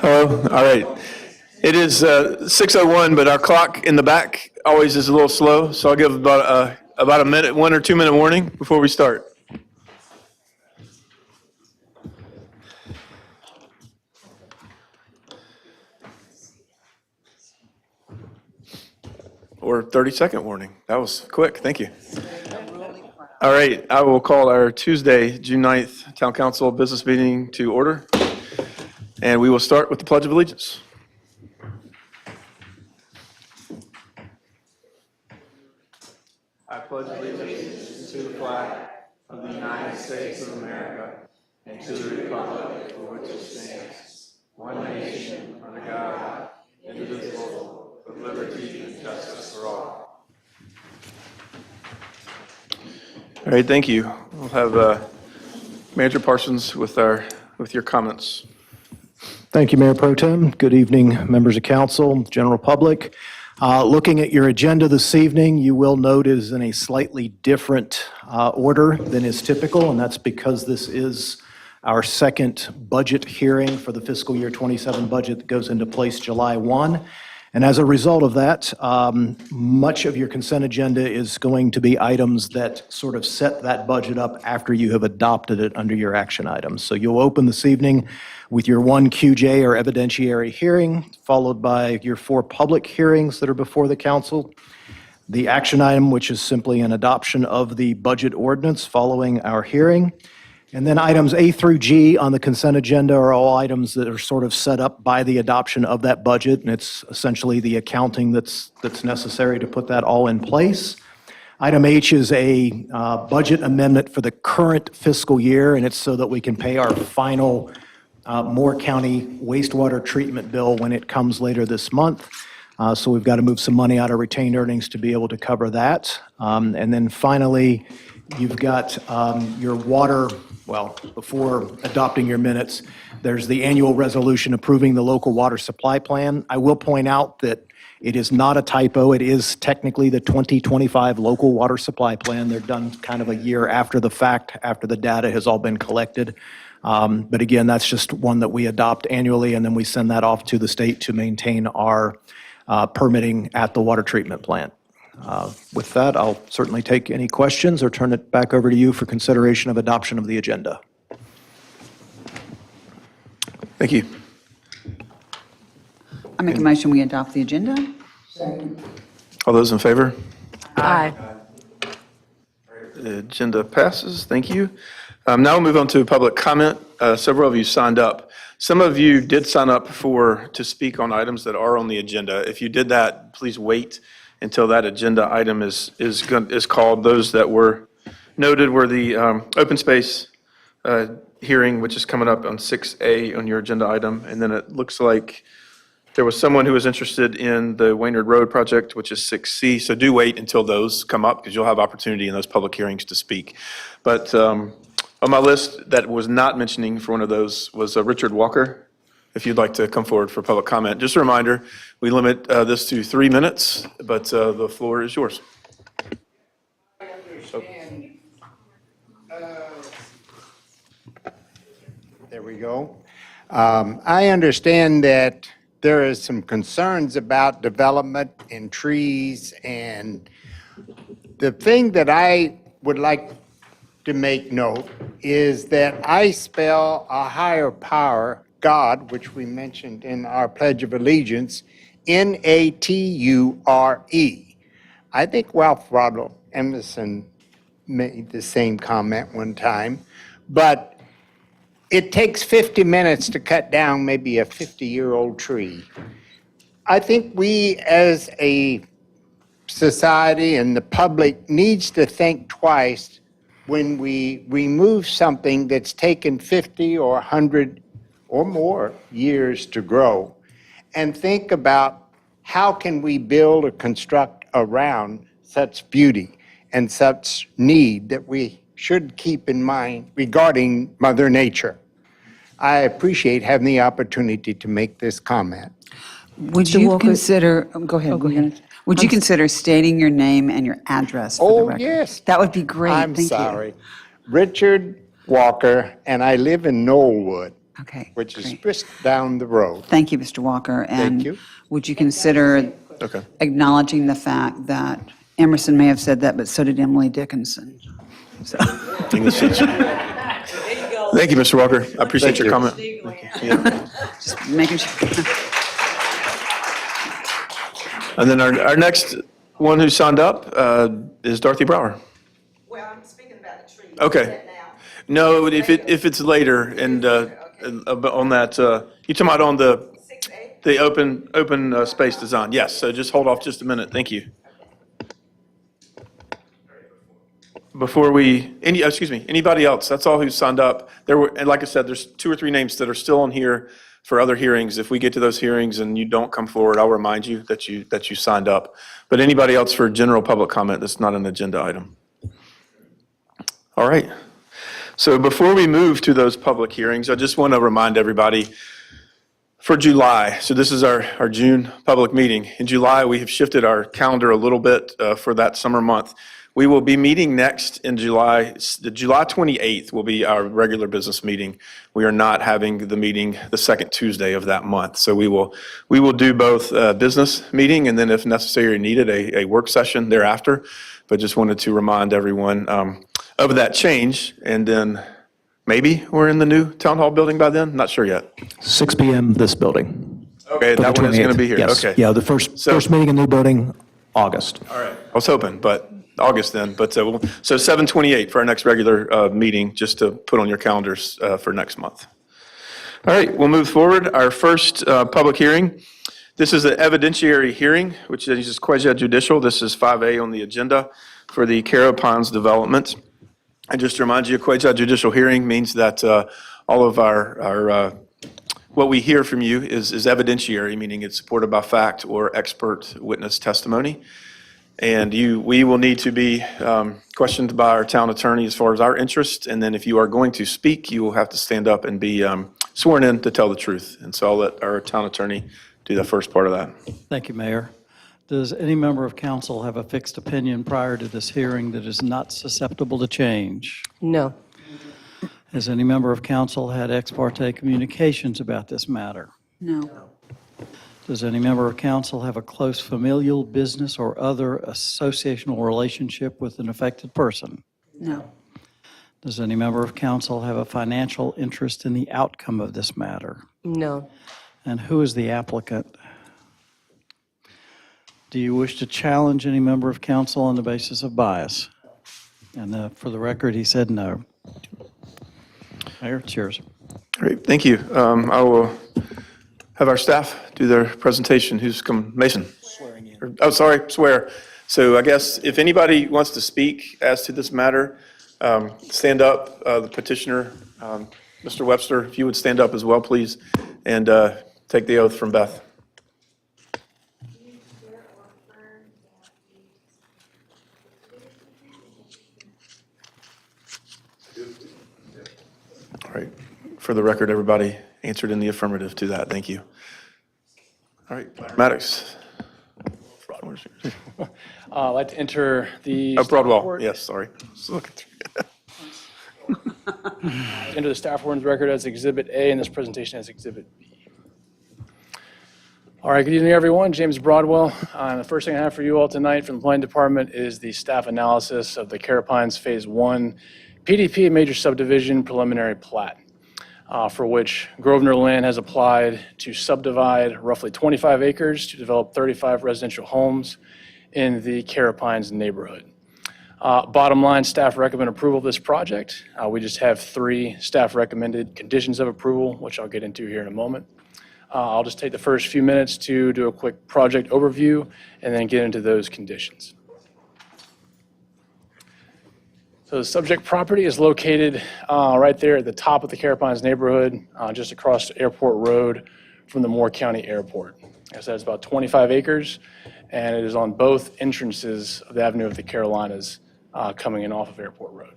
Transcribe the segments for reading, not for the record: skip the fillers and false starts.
Hello. All right. It is 6:01, but our clock in the back always is a little slow, so I'll give about a minute, 1 or 2 minute warning before we start. Or 30-second warning. That was quick. Thank you. All right. I will call our Tuesday, June 9th Town Council business meeting to order, and we will start with the Pledge of Allegiance. I pledge allegiance to the flag of the United States of America and to the republic for which it stands, one nation, under God, indivisible, with liberty and justice for all. All right, thank you. We'll have Manager Parsons with your comments. Thank you, Mayor Pro Tem. Good evening, members of council, general public. Looking at your agenda this evening, you will note it is in a slightly different order than is typical, and that's because this is our second budget hearing for the fiscal year 27 budget that goes into place July 1. And as a result of that, much of your consent agenda is going to be items that sort of set that budget up after you have adopted it under your action items. So you'll open this evening with your 1 QJ or evidentiary hearing, followed by your 4 public hearings that are before the council. The action item, which is simply an adoption of the budget ordinance following our hearing. And then items A through G on the consent agenda are all items that are sort of set up by the adoption of that budget, and it's essentially the accounting that's necessary to put that all in place. Item H is a budget amendment for the current fiscal year, and it's so that we can pay our final Moore County wastewater treatment bill when it comes later this month. So we've got to move some money out of retained earnings to be able to cover that. And then finally, you've got your water. Well, before adopting your minutes, there's the annual resolution approving the local water supply plan. I will point out that it is not a typo. It is technically the 2025 local water supply plan. They're done kind of a year after the fact, after the data has all been collected. But again, that's just one that we adopt annually, and then we send that off to the state to maintain our permitting at the water treatment plant. With that, I'll certainly take any questions or turn it back over to you for consideration of adoption of the agenda. Thank you. I make a motion we adopt the agenda. All those in favor? Aye. The agenda passes. Thank you. Now we'll move on to public comment. Several of you signed up. Some of you did sign up to speak on items that are on the agenda. If you did that, please wait until that agenda item is called. Those that were noted were the open space hearing, which is coming up on 6A on your agenda item. And then it looks like there was someone who was interested in the Waynard Road project, which is 6C. So do wait until those come up because you'll have opportunity in those public hearings to speak. But on my list that was not mentioning for one of those was Richard Walker. If you'd like to come forward for public comment. Just a reminder, we limit this to 3 minutes, but the floor is yours. I understand. There we go. I understand that there is some concerns about development in trees, and the thing that I would like to make note is that I spell a higher power, God, which we mentioned in our Pledge of Allegiance, Nature. I think Ralph Waldo Emerson made the same comment one time, but it takes 50 minutes to cut down maybe a 50-year-old tree. I think we as a society and the public needs to think twice when we remove something that's taken 50 or 100 or more years to grow, and think about how can we build or construct around such beauty and such need that we should keep in mind regarding Mother Nature. I appreciate having the opportunity to make this comment. Would you consider, go ahead. Would you consider stating your name and your address for the record? Yes. That would be great. I'm Thank sorry. Richard Walker, and I live in Knollwood. Okay. which is great. just down the road. Thank you, Mr. Walker. And you. would you consider Okay. acknowledging the fact that Emerson may have said that, but so did Emily Dickinson? English teacher. Thank you, Mr. Walker. I appreciate your you. comment. Just making sure. And then our next one who signed up is Dorothy Brower. Well, I'm speaking about the tree. Okay. No, if it's later and on that, you talking about on the 6A? the open space design? Yes, so just hold off just a minute. Thank you. Before anybody else? That's all who signed up. And like I said, there's 2 or 3 names that are still on here for other hearings. If we get to those hearings and you don't come forward, I'll remind you that you signed up. But anybody else for general public comment that's not an agenda item? All right. So before we move to those public hearings, I just want to remind everybody for July, so this is our June public meeting. In July, we have shifted our calendar a little bit for that summer month. We will be meeting next in July. The July 28th will be our regular business meeting. We are not having the meeting the second Tuesday of that month. So we will do both business meeting and then if necessary or needed, a work session thereafter. But just wanted to remind everyone of that change. And then maybe we're in the new town hall building by then? Not sure yet. 6 PM this building. Okay, for the that one is going to be here. 28th. Yes. Okay. Yeah, the first So- meeting in new building, August. All right. I was hoping, but August then. But so 7/28 for our next regular meeting, just to put on your calendars for next month. All right, we'll move forward. Our first public hearing. This is an evidentiary hearing, which is quasi-judicial. This is 5A on the agenda for the Carroll Pines development. And just to remind you, a quasi-judicial hearing means that all of our what we hear from you is evidentiary, meaning it's supported by fact or expert witness testimony. And we will need to be questioned by our town attorney as far as our interest. And then if you are going to speak, you will have to stand up and be sworn in to tell the truth. And so I'll let our town attorney do the first part of that. Thank you, Mayor. Does any member of council have a fixed opinion prior to this hearing that is not susceptible to change? No. Has any member of council had ex parte communications about this matter? No. Does any member of council have a close familial, business, or other associational relationship with an affected person? No. Does any member of council have a financial interest in the outcome of this matter? No. And who is the applicant? Do you wish to challenge any member of council on the basis of bias? And for the record, he said no. Mayor, it's yours. Great, thank you. I will have our staff do their presentation. Who's come? Mason? Swearing in. Oh, sorry, swear. So I guess if anybody wants to speak as to this matter, stand up. The petitioner, Mr. Webster, if you would stand up as well, please, and take the oath from Beth. All right. For the record, everybody answered in the affirmative to that. Thank you. All right, Maddox. I'd like to enter the. Oh, staff Broadwell, report. yes, sorry. Just looking through. Enter the staff warrants record as Exhibit A and this presentation as Exhibit B. All right, good evening, everyone. James Broadwell. The first thing I have for you all tonight from the Planning Department is the staff analysis of the Carroll Pines Phase 1 PDP Major Subdivision Preliminary Plat, for which Grosvenor Land has applied to subdivide roughly 25 acres to develop 35 residential homes in the Carroll Pines neighborhood. Bottom line, staff recommend approval of this project. We just have 3 staff recommended conditions of approval, which I'll get into here in a moment. I'll just take the first few minutes to do a quick project overview and then get into those conditions. So the subject property is located right there at the top of the Carroll Pines neighborhood, just across Airport Road from the Moore County Airport. Like I said, it's about 25 acres, and it is on both entrances of the Avenue of the Carolinas coming in off of Airport Road.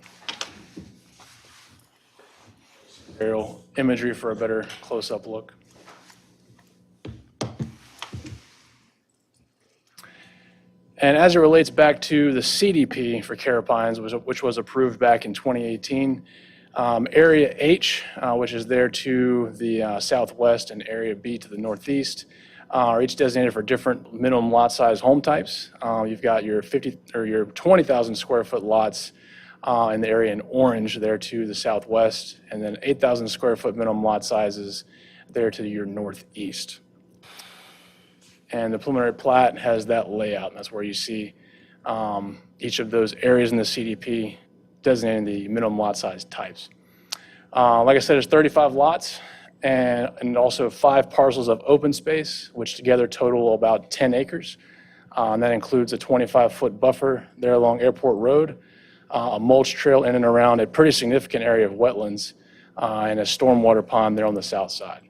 Aerial imagery for a better close-up look. And as it relates back to the CDP for Carroll Pines, which was approved back in 2018, Area H, which is there to the southwest, and Area B to the northeast, are each designated for different minimum lot size home types. You've got your 50 or your 20,000 square foot lots in the area in orange there to the southwest, and then 8,000 square foot minimum lot sizes there to your northeast. And the preliminary plat has that layout, and that's where you see each of those areas in the CDP designating the minimum lot size types. Like I said, there's 35 lots and also 5 parcels of open space, which together total about 10 acres. And that includes a 25-foot buffer there along Airport Road, a mulch trail in and around a pretty significant area of wetlands, and a stormwater pond there on the south side.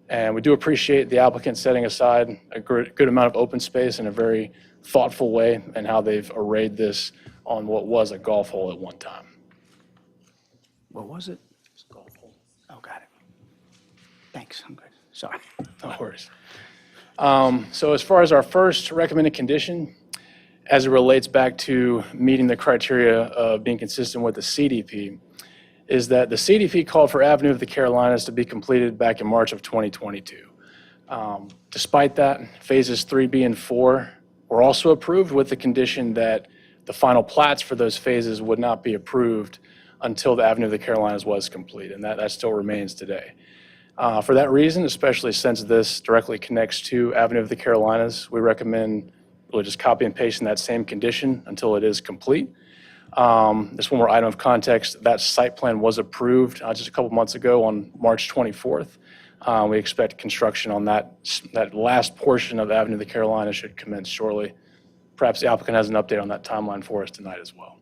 And we do appreciate the applicant setting aside a good amount of open space in a very thoughtful way, and how they've arrayed this on what was a golf hole at one time. What was it? Golf hole. Oh, got it. Thanks, I'm good. Sorry. No worries. So as far as our first recommended condition, as it relates back to meeting the criteria of being consistent with the CDP, is that the CDP called for Avenue of the Carolinas to be completed back in March of 2022. Despite that, phases 3B and 4 were also approved with the condition that the final plats for those phases would not be approved until the Avenue of the Carolinas was complete, and that still remains today. For that reason, especially since this directly connects to Avenue of the Carolinas, we recommend really just copy and pasting that same condition until it is complete. Just one more item of context, that site plan was approved just a couple months ago on March 24th. We expect construction on that last portion of Avenue of the Carolinas should commence shortly. Perhaps the applicant has an update on that timeline for us tonight as well.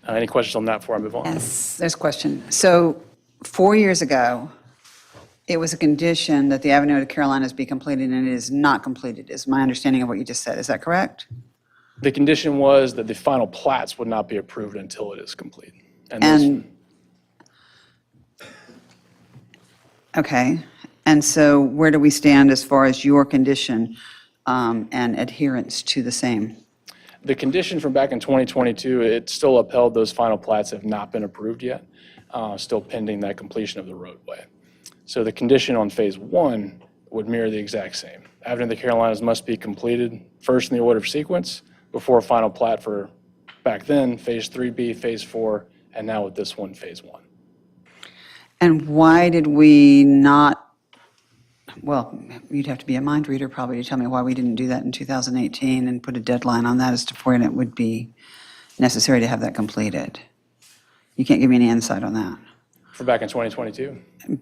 Any questions on that before I move on? Yes, there's a question. So 4 years ago, it was a condition that the Avenue of the Carolinas be completed, and it is not completed, is my understanding of what you just said. Is that correct? The condition was that the final plats would not be approved until it is complete. This- And, okay, and so where do we stand as far as your condition and adherence to the same? The condition from back in 2022, it still upheld those final plats have not been approved yet, still pending that completion of the roadway. So the condition on phase 1 would mirror the exact same. Avenue of the Carolinas must be completed first in the order of sequence before final plat for, back then, phase 3B, phase 4, and now with this one, phase 1. And why did we not, well, you'd have to be a mind reader probably to tell me why we didn't do that in 2018 and put a deadline on that as to when it would be necessary to have that completed. You can't give me any insight on that. For back in 2022?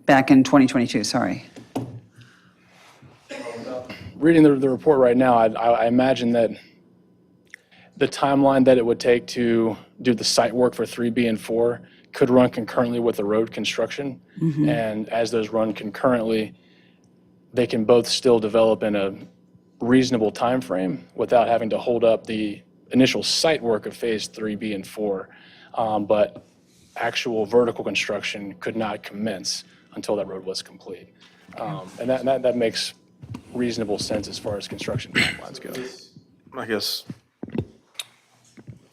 Back in 2022, sorry. Reading the report right now, I imagine that the timeline that it would take to do the site work for 3B and 4 could run concurrently with the road construction. And as those run concurrently, they can both still develop in a reasonable time frame without having to hold up the initial site work of phase 3B and 4. But actual vertical construction could not commence until that road was complete. And that makes reasonable sense as far as construction timelines go. I guess,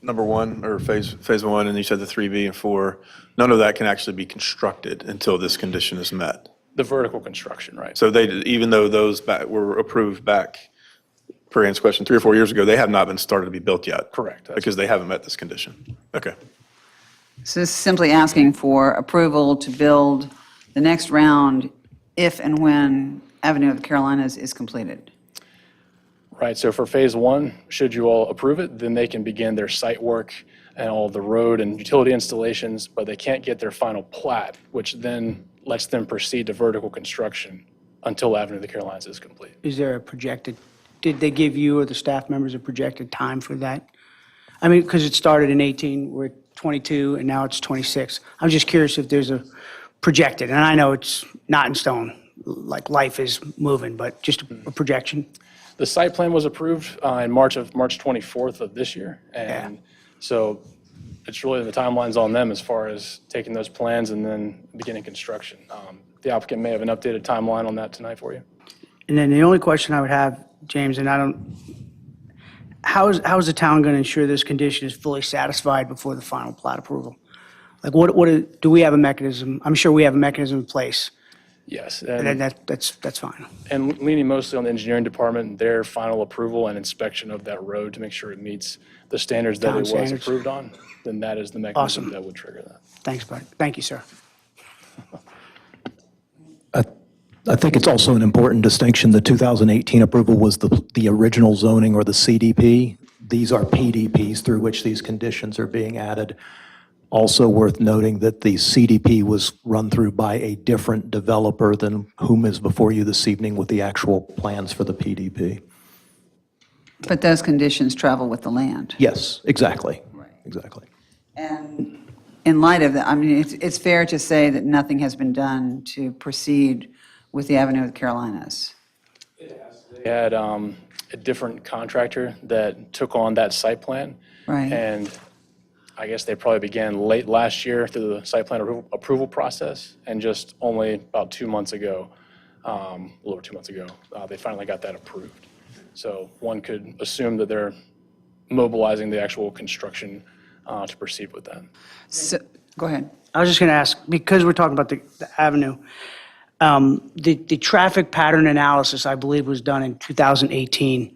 number one, or phase 1, and you said the 3B and 4, none of that can actually be constructed until this condition is met. The vertical construction, right? So they, even though those were approved back, per Ann's question, 3 or 4 years ago, they have not been started to be built yet. Correct. That's- Because they haven't met this condition. Okay. So this is simply asking for approval to build the next round if and when Avenue of the Carolinas is completed. Right, so for phase 1, should you all approve it, then they can begin their site work and all the road and utility installations, but they can't get their final plat, which then lets them proceed to vertical construction until Avenue of the Carolinas is complete. Is there a projected, did they give you or the staff members a projected time for that? I mean, because it started in 18, we're at 22, and now it's 26. I'm just curious if there's a projected, and I know it's not in stone, like life is moving, but just a projection. The site plan was approved in March 24th of this year, and so it's really the timeline's on them as far as taking those plans and then beginning construction. The applicant may have an updated timeline on that tonight for you. And then the only question I would have, James, and how is the town going to ensure this condition is fully satisfied before the final plat approval? Like, do we have a mechanism? I'm sure we have a mechanism in place, Yes. and that's fine. And leaning mostly on the engineering department, their final approval and inspection of that road to make sure it meets the standards that Town it was standards. approved on, then that is the mechanism Awesome. that would trigger that. Thanks, Bud. Thank you, sir. I think it's also an important distinction. The 2018 approval was the original zoning or the CDP. These are PDPs through which these conditions are being added. Also worth noting that the CDP was run through by a different developer than whom is before you this evening with the actual plans for the PDP. But those conditions travel with the land. Yes, exactly. Exactly. And in light of that, I mean, it's fair to say that nothing has been done to proceed with the Avenue of the Carolinas. They had a different contractor that took on that site plan. Right. And I guess they probably began late last year through the site plan approval process, and just only about 2 months ago, a little over 2 months ago, they finally got that approved. So one could assume that they're mobilizing the actual construction to proceed with that. So, go ahead. I was just going to ask, because we're talking about the avenue, the traffic pattern analysis, I believe, was done in 2018,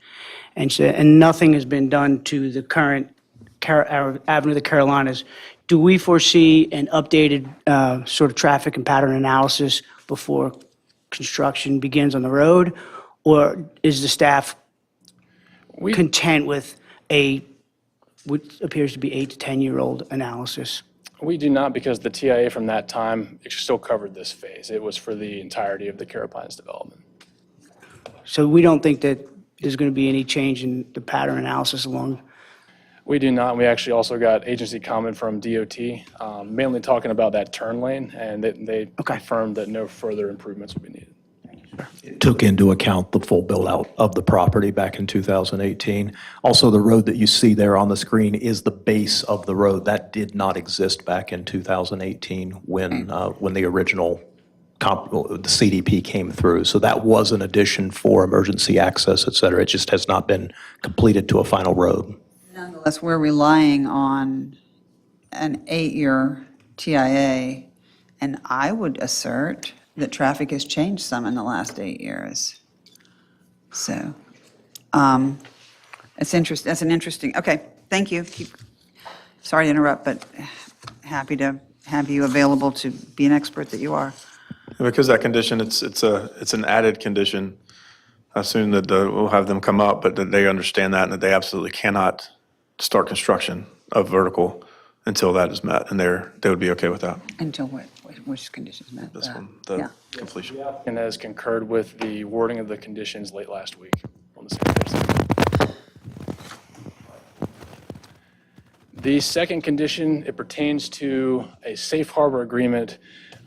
and nothing has been done to the current Avenue of the Carolinas. Do we foresee an updated sort of traffic and pattern analysis before construction begins on the road? Or is the staff content with what appears to be 8 to 10-year-old analysis? We do not, because the TIA from that time still covered this phase. It was for the entirety of the Carapines development. So we don't think that there's going to be any change in the pattern analysis along? We do not. We actually also got agency comment from DOT, mainly talking about that turn lane, and they confirmed that no further improvements will be needed. It took into account the full build-out of the property back in 2018. Also, the road that you see there on the screen is the base of the road. That did not exist back in 2018 when the original the CDP came through. So that was an addition for emergency access, et cetera. It just has not been completed to a final road. Nonetheless, we're relying on an 8-year TIA, and I would assert that traffic has changed some in the last 8 years. So, it's interesting, that's an interesting, okay, thank you. Sorry to interrupt, but happy to have you available to be an expert that you are. Because that condition, it's an added condition. I assume that we'll have them come up, but that they understand that and that they absolutely cannot start construction of vertical until that is met, and they would be okay with that. Until which conditions met? This one, Yeah. the completion. And has concurred with the wording of the conditions late last week on the same basis. The second condition, it pertains to a safe harbor agreement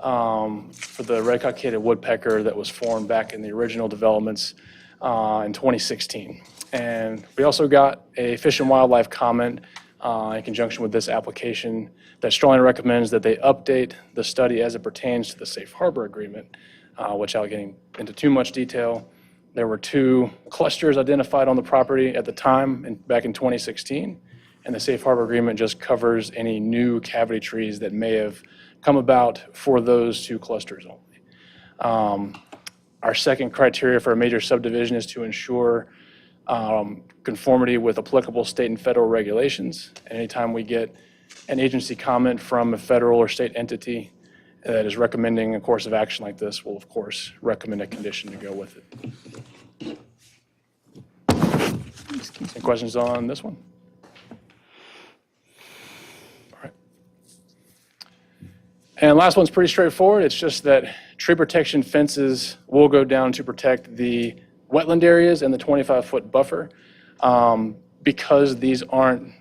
for the red-cockaded woodpecker that was formed back in the original developments in 2016. And we also got a Fish and Wildlife comment in conjunction with this application that strongly recommends that they update the study as it pertains to the safe harbor agreement, without getting into too much detail. There were 2 clusters identified on the property at the time, back in 2016, and the safe harbor agreement just covers any new cavity trees that may have come about for those 2 clusters only. Our second criteria for a major subdivision is to ensure conformity with applicable state and federal regulations. And anytime we get an agency comment from a federal or state entity that is recommending a course of action like this, we'll of course recommend a condition to go with it. Any questions on this one? All right. And last one's pretty straightforward. It's just that tree protection fences will go down to protect the wetland areas and the 25-foot buffer. Because these aren't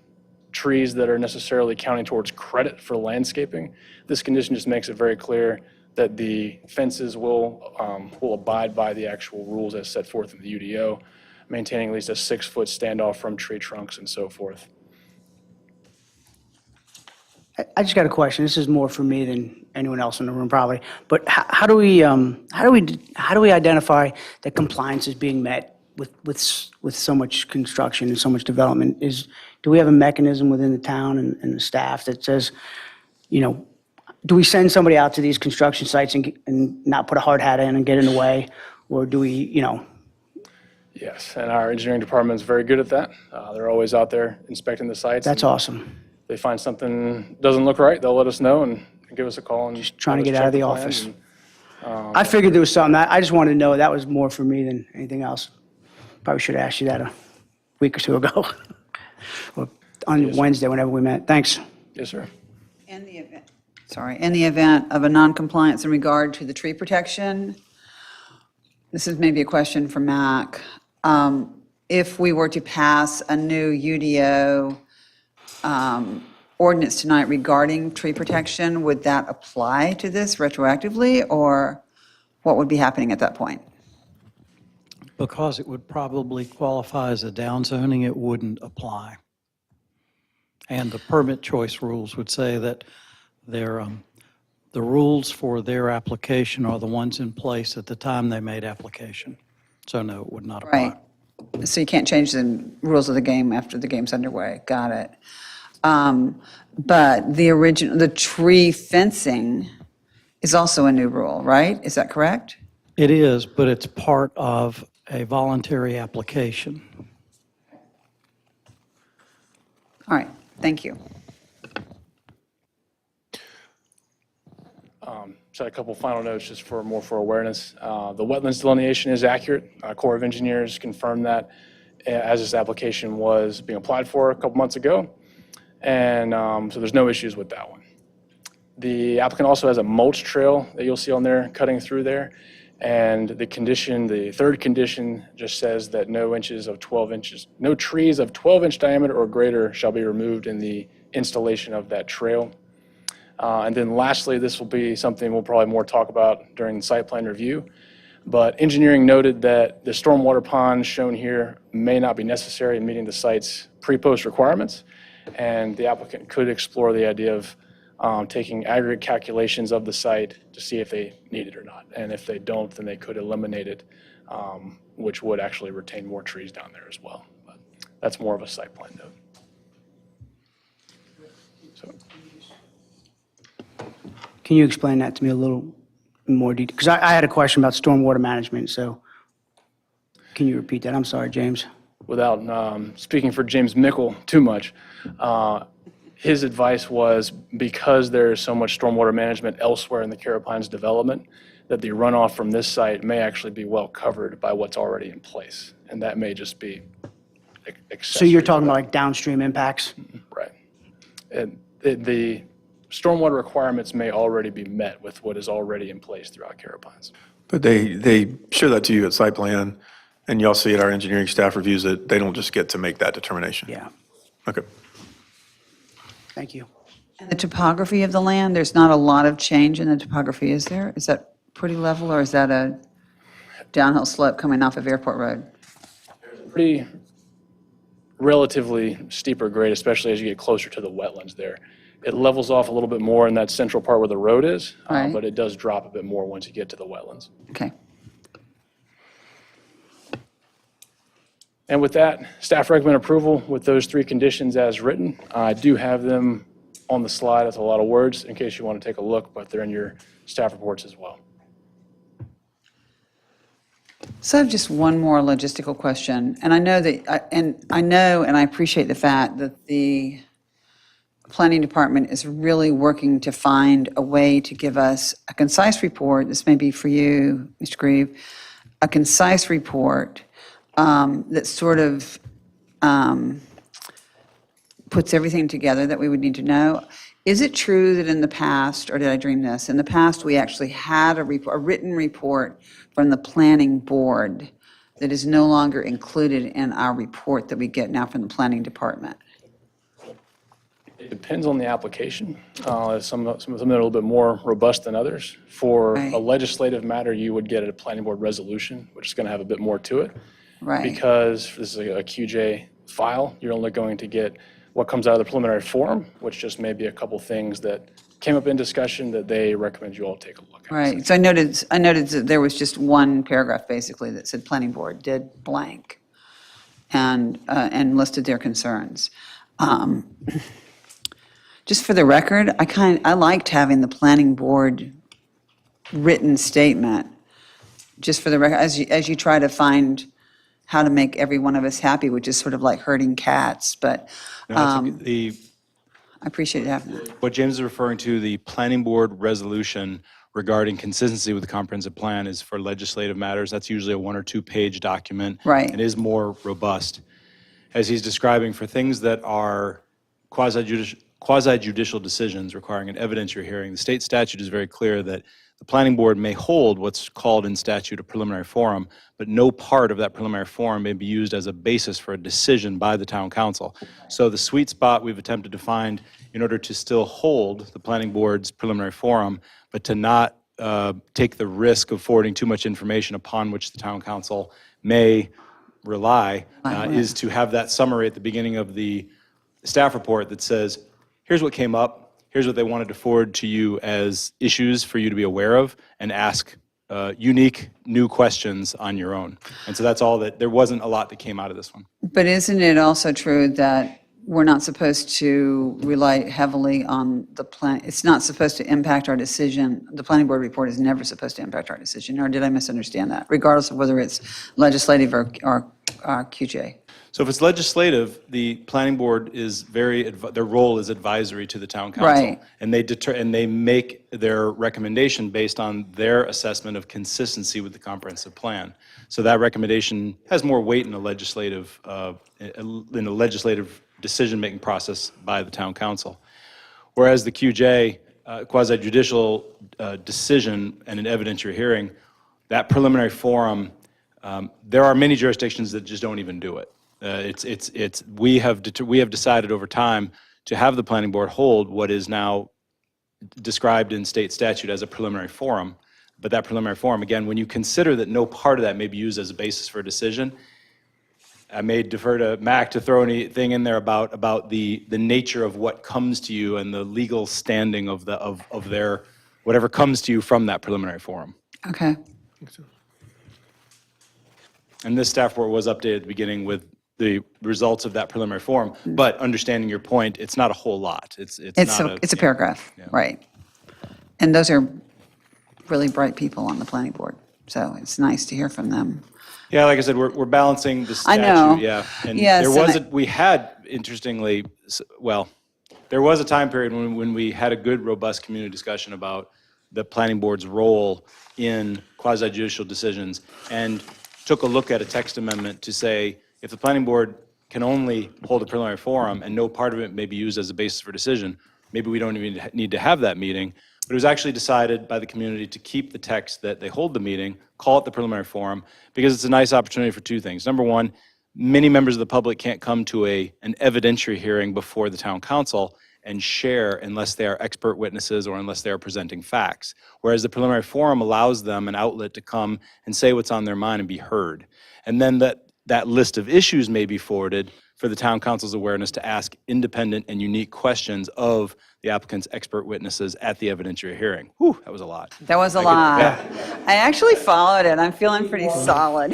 trees that are necessarily counting towards credit for landscaping, this condition just makes it very clear that the fences will abide by the actual rules as set forth in the UDO, maintaining at least a 6-foot standoff from tree trunks and so forth. I just got a question. This is more for me than anyone else in the room probably. But how do we identify that compliance is being met with so much construction and so much development? Do we have a mechanism within the town and the staff that says, do we send somebody out to these construction sites and not put a hard hat in and get in the way? Or do we, Yes, and our engineering department is very good at that. They're always out there inspecting the sites. that's and awesome. They find something doesn't look right, they'll let us know and give us a call. And just trying to get out of the office. I figured there was something. I just wanted to know. That was more for me than anything else. Probably should have asked you that a week or two ago. Or on Wednesday, whenever we met. Thanks. Yes, sir. In the event of a noncompliance in regard to the tree protection, this is maybe a question for Mac. If we were to pass a new UDO ordinance tonight regarding tree protection, would that apply to this retroactively, or what would be happening at that point? Because it would probably qualify as a downzoning, it wouldn't apply. And the permit choice rules would say that the rules for their application are the ones in place at the time they made application. So no, it would not apply. Right. So you can't change the rules of the game after the game's underway. Got it. But the tree fencing is also a new rule, right? Is that correct? It is, but it's part of a voluntary application. All right, thank you. Just had a couple final notes just for awareness. The wetlands delineation is accurate. Corps of Engineers confirmed that as this application was being applied for a couple months ago. And so there's no issues with that one. The applicant also has a mulch trail that you'll see on there cutting through there. And the third condition just says that no trees of 12-inch diameter or greater shall be removed in the installation of that trail. And then lastly, this will be something we'll probably more talk about during the site plan review. But engineering noted that the stormwater pond shown here may not be necessary in meeting the site's pre-post requirements. And the applicant could explore the idea of taking aggregate calculations of the site to see if they need it or not. And if they don't, then they could eliminate it, which would actually retain more trees down there as well. But that's more of a site plan note. So, Can you explain that to me a little more detail? Because I had a question about stormwater management, so can you repeat that? I'm sorry, James. without speaking for James Mickle too much, his advice was because there is so much stormwater management elsewhere in the Carapines development, that the runoff from this site may actually be well covered by what's already in place. And that may just be accessory. So you're talking about like downstream impacts? Right. And the stormwater requirements may already be met with what is already in place throughout Carapines. But they show that to you at site plan, and y'all see it, our engineering staff reviews it. They don't just get to make that determination. Yeah, Okay. thank you. And the topography of the land, there's not a lot of change in the topography, is there? Is that pretty level, or is that a downhill slope coming off of Airport Road? Pretty relatively steeper grade, especially as you get closer to the wetlands there. It levels off a little bit more in that central part where the road is, Right. but it does drop a bit more once you get to the wetlands. Okay. And with that, staff recommend approval with those three conditions as written. I do have them on the slide. That's a lot of words in case you want to take a look, but they're in your staff reports as well. So I have just one more logistical question, and I know that, and I appreciate the fact that the planning department is really working to find a way to give us a concise report. This may be for you, Mr. Grieve, a concise report that sort of puts everything together that we would need to know. Is it true that in the past, or did I dream this? In the past, we actually had a written report from the planning board that is no longer included in our report that we get now from the planning department? It depends on the application. Some of them are a little bit more robust than others. For Right. a legislative matter, you would get a planning board resolution, which is going to have a bit more to it. Right. Because this is a QJ file, you're only going to get what comes out of the preliminary forum, which just may be a couple things that came up in discussion that they recommend you all take a look at. Right, so I noted that there was just one paragraph basically that said planning board did blank and listed their concerns. just for the record, I liked having the planning board written statement, just for the record, as you try to find how to make every one of us happy, which is sort of like herding cats, but No, it's the, I appreciate having that. what James is referring to, the planning board resolution regarding consistency with the comprehensive plan is for legislative matters. That's usually a 1 or 2 page document. Right. It is more robust. As he's describing, for things that are quasi-judicial decisions requiring an evidentiary hearing, the state statute is very clear that the planning board may hold what's called in statute a preliminary forum, but no part of that preliminary forum may be used as a basis for a decision by the town council. So the sweet spot we've attempted to find in order to still hold the planning board's preliminary forum, but to not take the risk of forwarding too much information upon which the town council may rely, is to have that summary at the beginning of the staff report that says, here's what came up, here's what they wanted to forward to you as issues for you to be aware of, and ask unique, new questions on your own. And so that's all that, there wasn't a lot that came out of this one. But isn't it also true that we're not supposed to rely heavily on the plan, it's not supposed to impact our decision, the planning board report is never supposed to impact our decision, or did I misunderstand that, regardless of whether it's legislative or QJ? So if it's legislative, the planning board is their role is advisory to the town council. Right. And they make their recommendation based on their assessment of consistency with the comprehensive plan. So that recommendation has more weight in a legislative decision-making process by the town council. Whereas the QJ, quasi-judicial decision and an evidentiary hearing, that preliminary forum, there are many jurisdictions that just don't even do it. We have decided over time to have the planning board hold what is now described in state statute as a preliminary forum. But that preliminary forum, again, when you consider that no part of that may be used as a basis for a decision, I may defer to Mac to throw anything in there about the nature of what comes to you and the legal standing of their whatever comes to you from that preliminary forum. Okay. And this staff report was updated at the beginning with the results of that preliminary forum, but understanding your point, it's not a whole lot. It's It's a paragraph, right. And those are really bright people on the planning board, so it's nice to hear from them. Yeah, like I said, we're balancing the I statute, know. yeah. And Yes, there was, and we had, interestingly, there was a time period when we had a good, robust community discussion about the planning board's role in quasi-judicial decisions, and took a look at a text amendment to say, if the planning board can only hold a preliminary forum and no part of it may be used as a basis for decision, maybe we don't even need to have that meeting. But it was actually decided by the community to keep the text that they hold the meeting, call it the preliminary forum, because it's a nice opportunity for two things. Number one, many members of the public can't come to an evidentiary hearing before the town council and share unless they are expert witnesses or unless they are presenting facts. Whereas the preliminary forum allows them an outlet to come and say what's on their mind and be heard. And then that list of issues may be forwarded for the town council's awareness to ask independent and unique questions of the applicant's expert witnesses at the evidentiary hearing. Whew, that was a lot. That was a lot. I actually followed it, I'm feeling pretty solid.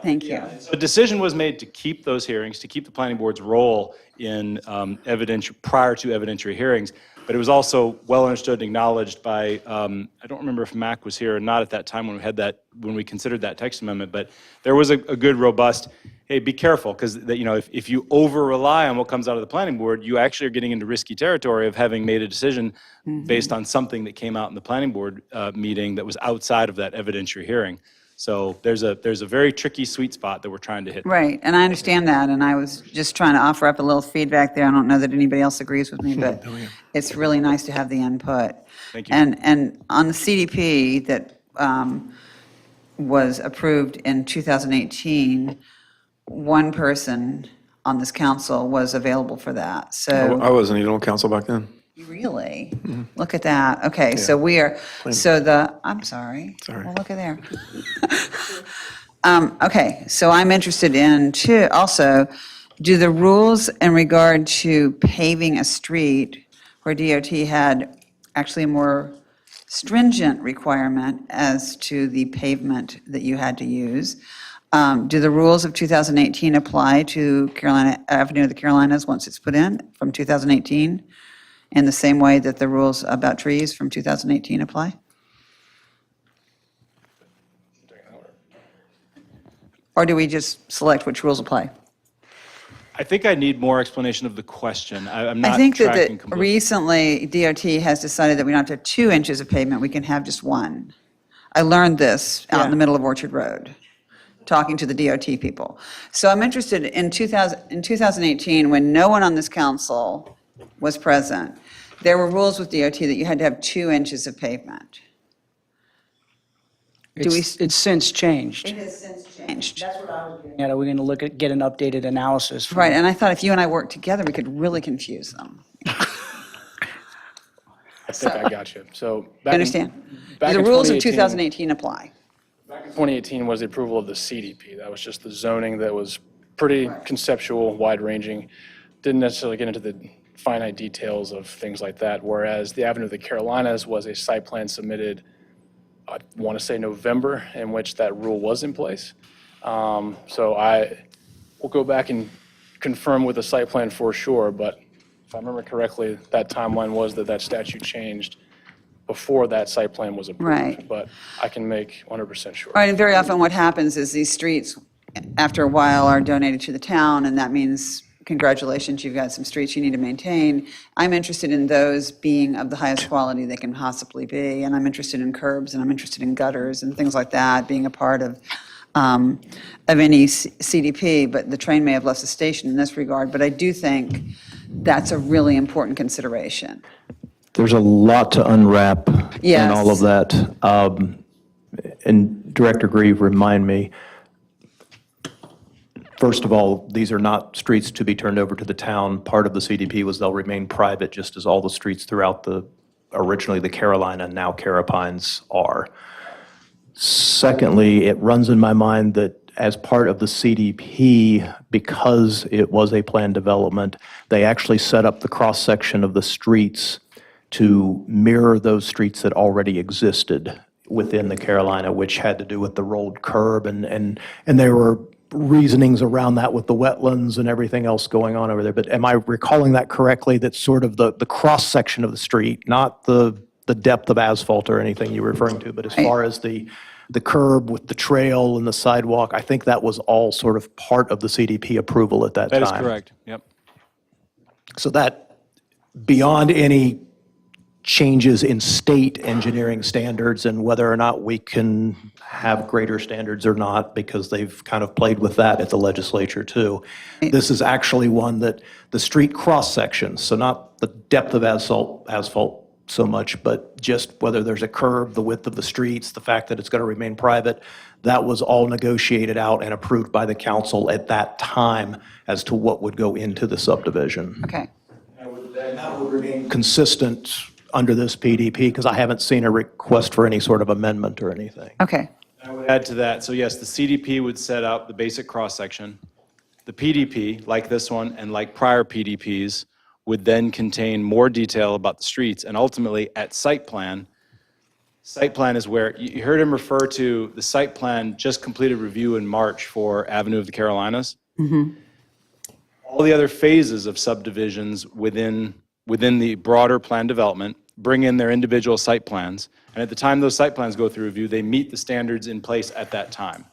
Thank you. The decision was made to keep those hearings, to keep the planning board's role in prior to evidentiary hearings, but it was also well understood and acknowledged by, I don't remember if Mac was here or not at that time when we considered that text amendment, but there was a good, robust, hey, be careful, because if you over-rely on what comes out of the planning board, you actually are getting into risky territory of having made a decision based on something that came out in the planning board meeting that was outside of that evidentiary hearing. So there's a very tricky sweet spot that we're trying to hit. Right, and I understand that, and I was just trying to offer up a little feedback there. I don't know that anybody else agrees with me, but it's really nice to have the input. Thank you. And on the CDP that was approved in 2018, one person on this council was available for that, so. I wasn't even on council back then. Really? Look at that. Okay, so we are, I'm sorry. Sorry. Well, look at there. Okay, so I'm interested in, too, also, do the rules in regard to paving a street where DOT had actually a more stringent requirement as to the pavement that you had to use. Do the rules of 2018 apply to Carolina Avenue of the Carolinas once it's put in from 2018? In the same way that the rules about trees from 2018 apply? Or do we just select which rules apply? I think I need more explanation of the question. I'm not I think that tracking that completely. recently DOT has decided that we don't have to have 2 inches of pavement, we can have just 1. I learned this out in the middle of Orchard Road, talking to the DOT people. So I'm interested in 2018, when no one on this council was present, there were rules with DOT that you had to have 2 inches of pavement. Do we? It's since changed. It has since changed. That's what I was getting at. Are we going to look at, get an updated analysis? from- Right, and I thought if you and I worked together, we could really confuse them. I think I got you. So back in- Understand? back The in rules of 2018 2018 apply. Back in 2018 was the approval of the CDP. That was just the zoning that was pretty conceptual, wide-ranging, didn't necessarily get into the finite details of things like that, whereas the Avenue of the Carolinas was a site plan submitted, I want to say November, in which that rule was in place. So I will go back and confirm with the site plan for sure, but if I remember correctly, that timeline was that statute changed before that site plan was approved. Right. But I can make 100% sure. All right, and very often what happens is these streets, after a while, are donated to the town, and that means, congratulations, you've got some streets you need to maintain. I'm interested in those being of the highest quality they can possibly be, and I'm interested in curbs, and I'm interested in gutters and things like that, being a part of any CDP, but the train may have left the station in this regard, but I do think that's a really important consideration. There's a lot to unwrap in all of Yes. that. And Director Grieve, remind me, first of all, these are not streets to be turned over to the town. Part of the CDP was they'll remain private, just as all the streets throughout originally the Carolina, now Carapines are. Secondly, it runs in my mind that as part of the CDP, because it was a planned development, they actually set up the cross-section of the streets to mirror those streets that already existed within the Carolina, which had to do with the rolled curb, and there were reasonings around that with the wetlands and everything else going on over there. But am I recalling that correctly, that sort of the cross-section of the street, not the depth of asphalt or anything you're referring to, but as far as the curb with the trail and the sidewalk, I think that was all sort of part of the CDP approval at that time. That is correct, yep. So that, beyond any changes in state engineering standards and whether or not we can have greater standards or not, because they've kind of played with that at the legislature too. This is actually one that the street cross-sections, so not the depth of asphalt so much, but just whether there's a curb, the width of the streets, the fact that it's going to remain private, that was all negotiated out and approved by the council at that time as to what would go into the subdivision. Okay. And that would remain consistent under this PDP, because I haven't seen a request for any sort of amendment or anything. Okay. I would add to that, so yes, the CDP would set out the basic cross-section. The PDP, like this one and like prior PDPs, would then contain more detail about the streets, and ultimately at site plan is where, you heard him refer to the site plan just completed review in March for Avenue of the Carolinas. All the other phases of subdivisions within the broader plan development bring in their individual site plans, and at the time those site plans go through review, they meet the standards in place at that time.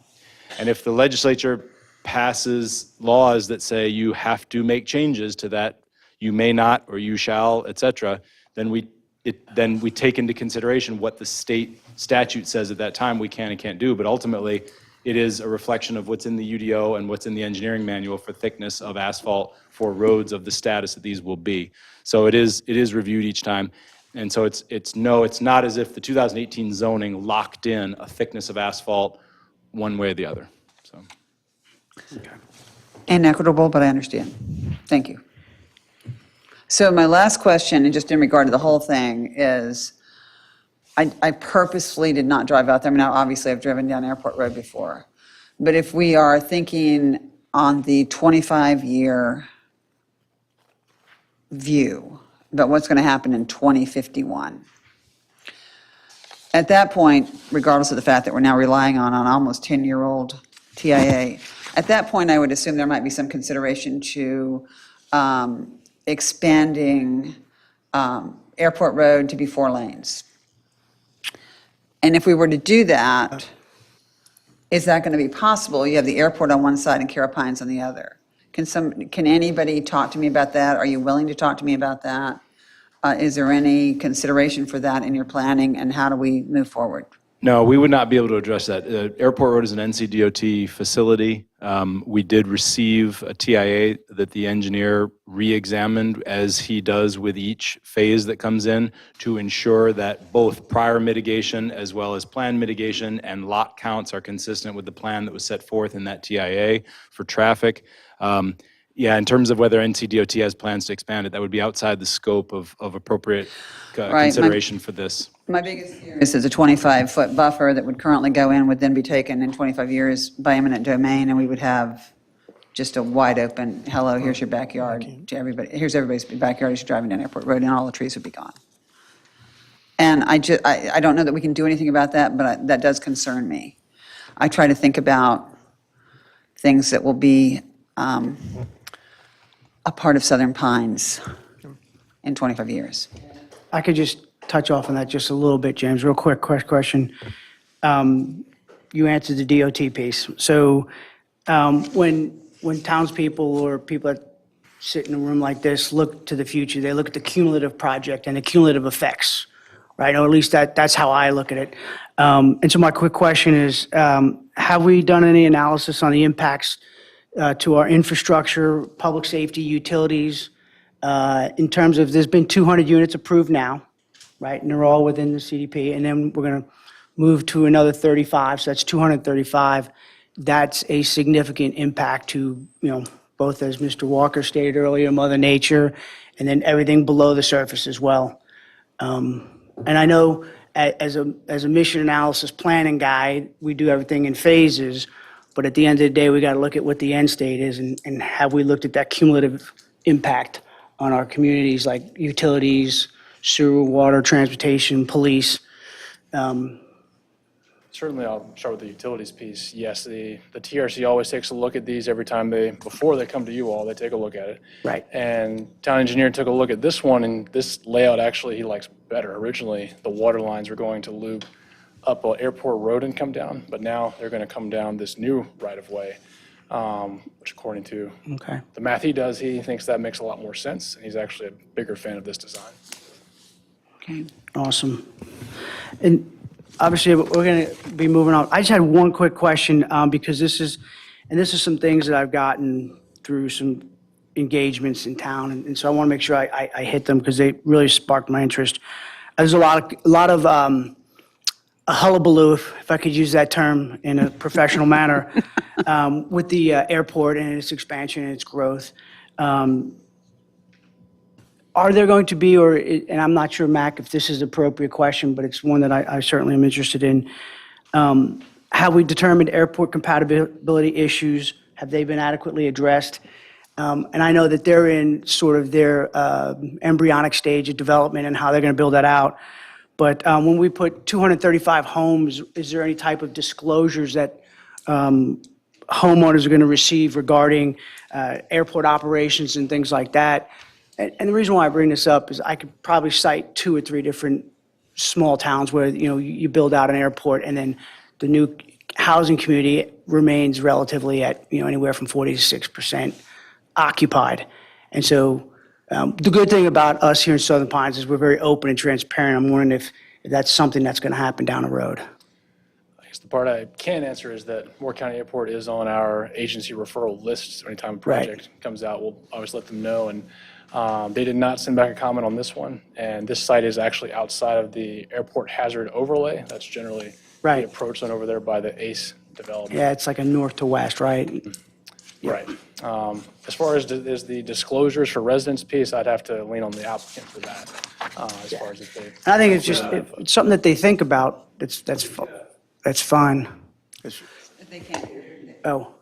And if the legislature passes laws that say you have to make changes to that, you may not, or you shall, et cetera, then we take into consideration what the state statute says at that time we can and can't do. But ultimately, it is a reflection of what's in the UDO and what's in the engineering manual for thickness of asphalt for roads of the status that these will be. So it is reviewed each time. And so it's not as if the 2018 zoning locked in a thickness of asphalt one way or the other, so. Inequitable, but I understand. Thank you. So my last question, and just in regard to the whole thing, is I purposefully did not drive out there. I mean, now obviously I've driven down Airport Road before. But if we are thinking on the 25-year view about what's going to happen in 2051, at that point, regardless of the fact that we're now relying on an almost 10-year-old TIA, at that point, I would assume there might be some consideration to expanding Airport Road to be 4 lanes. And if we were to do that, is that going to be possible? You have the airport on one side and Carapines on the other. Can anybody talk to me about that? Are you willing to talk to me about that? Is there any consideration for that in your planning, and how do we move forward? No, we would not be able to address that. Airport Road is an NCDOT facility. We did receive a TIA that the engineer re-examined, as he does with each phase that comes in, to ensure that both prior mitigation as well as planned mitigation and lot counts are consistent with the plan that was set forth in that TIA for traffic. Yeah, in terms of whether NCDOT has plans to expand it, that would be outside the scope of appropriate consideration for this. My biggest fear is there's a 25-foot buffer that would currently go in, would then be taken in 25 years by eminent domain, and we would have just a wide open, hello, here's your backyard to everybody. Here's everybody's backyard as you're driving down Airport Road, and all the trees would be gone. And I don't know that we can do anything about that, but that does concern me. I try to think about things that will be a part of Southern Pines in 25 years. I could just touch off on that just a little bit, James. Real quick question. You answered the DOT piece. So when townspeople or people that sit in a room like this look to the future, they look at the cumulative project and the cumulative effects, right? Or at least that's how I look at it. And so my quick question is, have we done any analysis on the impacts to our infrastructure, public safety, utilities, in terms of, there's been 200 units approved now, right? And they're all within the CDP. And then we're going to move to another 35, so that's 235. That's a significant impact to, both, as Mr. Walker stated earlier, Mother Nature, and then everything below the surface as well. And I know as a mission analysis planning guy, we do everything in phases, but at the end of the day, we got to look at what the end state is, and have we looked at that cumulative impact on our communities, like utilities, sewer, water, transportation, police. Certainly, I'll start with the utilities piece. Yes, the TRC always takes a look at these every time before they come to you all, they take a look at it. Right. And town engineer took a look at this one, and this layout actually he likes better. Originally, the water lines were going to loop up Airport Road and come down, but now they're going to come down this new right-of-way, which according to Okay. the math he does, he thinks that makes a lot more sense, and he's actually a bigger fan of this design. Okay. Awesome. And obviously, we're going to be moving on. I just had one quick question, because this is some things that I've gotten through some engagements in town, and so I want to make sure I hit them because they really sparked my interest. There's a lot of a hullabaloo, if I could use that term in a professional manner, with the airport and its expansion and its growth. Are there going to be, and I'm not sure, Mac, if this is an appropriate question, but it's one that I certainly am interested in. Have we determined airport compatibility issues? Have they been adequately addressed? And I know that they're in sort of their embryonic stage of development and how they're going to build that out. But when we put 235 homes, is there any type of disclosures that homeowners are going to receive regarding airport operations and things like that? And the reason why I bring this up is I could probably cite 2 or 3 different small towns where, you build out an airport and then the new housing community remains relatively at, anywhere from 40 to 6% occupied. And so the good thing about us here in Southern Pines is we're very open and transparent. I'm wondering if that's something that's going to happen down the road. I guess the part I can answer is that Moore County Airport is on our agency referral list. So anytime a project comes out, we'll always let them know. And they did not send back a comment on this one. And this site is actually outside of the airport hazard overlay. That's generally Right. the approach zone over there by the ACE development. Yeah, it's like a north to west, right? Right. As far as the disclosures for residents piece, I'd have to lean on the applicant for that, as far as if they. And I think it's just, it's something that they think about. That's fine. If they can't. Oh,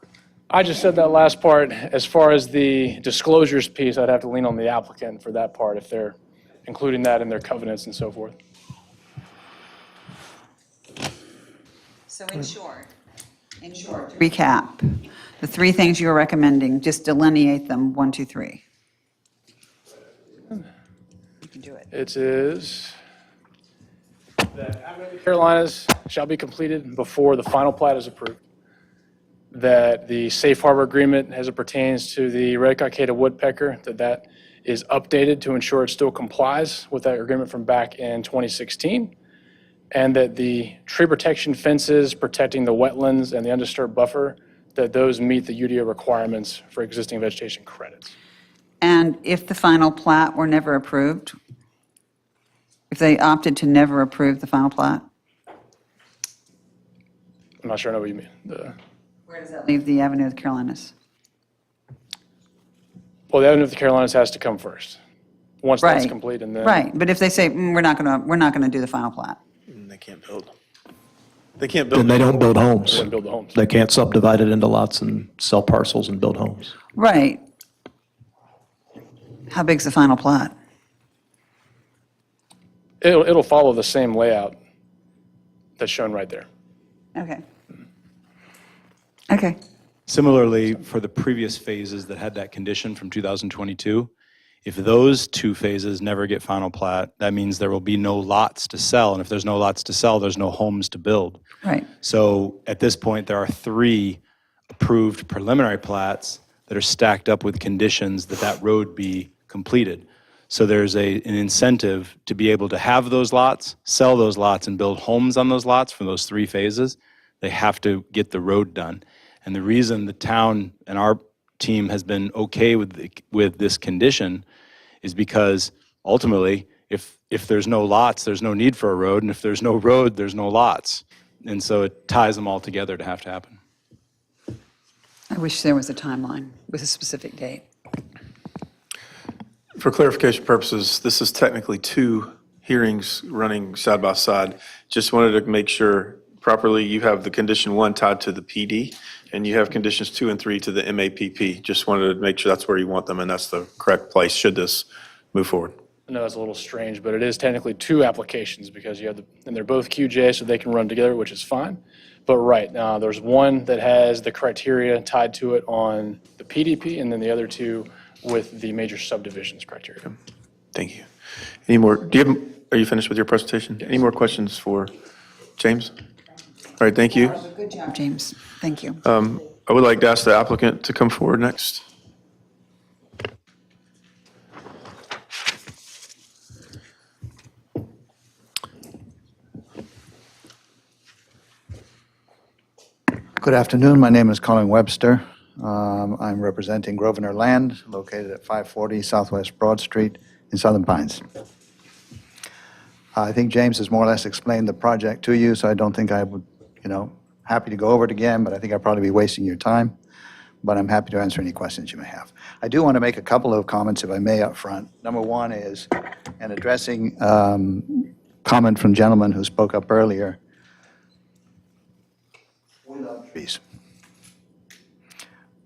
I just said that last part. As far as the disclosures piece, I'd have to lean on the applicant for that part, if they're including that in their covenants and so forth. So in short, to recap, the three things you're recommending, just delineate them, 1, 2, 3. You can do it. It is that Avenue of the Carolinas shall be completed before the final plat is approved. That the safe harbor agreement as it pertains to the red cockaded woodpecker, that is updated to ensure it still complies with that agreement from back in 2016. And that the tree protection fences protecting the wetlands and the undisturbed buffer, that those meet the UDO requirements for existing vegetation credits. And if the final plat were never approved, if they opted to never approve the final plat, I'm not sure I know what you mean. where does that leave the Avenue of the Carolinas? Well, the Avenue of the Carolinas has to come first, once that's Right. complete, and then. Right, but if they say, we're not going to do the final plat. They can't build. They can't build. Then they don't build homes. Wouldn't build the homes. They can't subdivide it into lots and sell parcels and build homes. Right. How big's the final plat? It'll follow the same layout that's shown right there. Okay. Okay. Similarly, for the previous phases that had that condition from 2022, if those two phases never get final plat, that means there will be no lots to sell. And if there's no lots to sell, there's no homes to build. Right. So at this point, there are 3 approved preliminary plats that are stacked up with conditions that that road be completed. So there's an incentive to be able to have those lots, sell those lots, and build homes on those lots for those 3 phases. They have to get the road done. And the reason the town and our team has been okay with this condition is because ultimately, if there's no lots, there's no need for a road, and if there's no road, there's no lots. And so it ties them all together to have to happen. I wish there was a timeline with a specific date. For clarification purposes, this is technically 2 hearings running side by side. Just wanted to make sure properly you have the condition 1 tied to the PD, and you have conditions 2 and 3 to the MAPP. Just wanted to make sure that's where you want them, and that's the correct place should this move forward. I know that's a little strange, but it is technically 2 applications because you have and they're both QJ, so they can run together, which is fine. But right, there's one that has the criteria tied to it on the PDP, and then the other 2 with the major subdivisions criteria. Thank you. Any more, are you finished with your presentation? Any more questions for James? All right, thank you. Good job, James. Thank you. I would like to ask the applicant to come forward next. Good afternoon. My name is Colin Webster. I'm representing Grosvenor Land, located at 540 Southwest Broad Street in Southern Pines. I think James has more or less explained the project to you, so I don't think I would, happy to go over it again, but I think I'd probably be wasting your time. But I'm happy to answer any questions you may have. I do want to make a couple of comments, if I may, up front. Number one is, in addressing comment from gentleman who spoke up earlier, we love trees.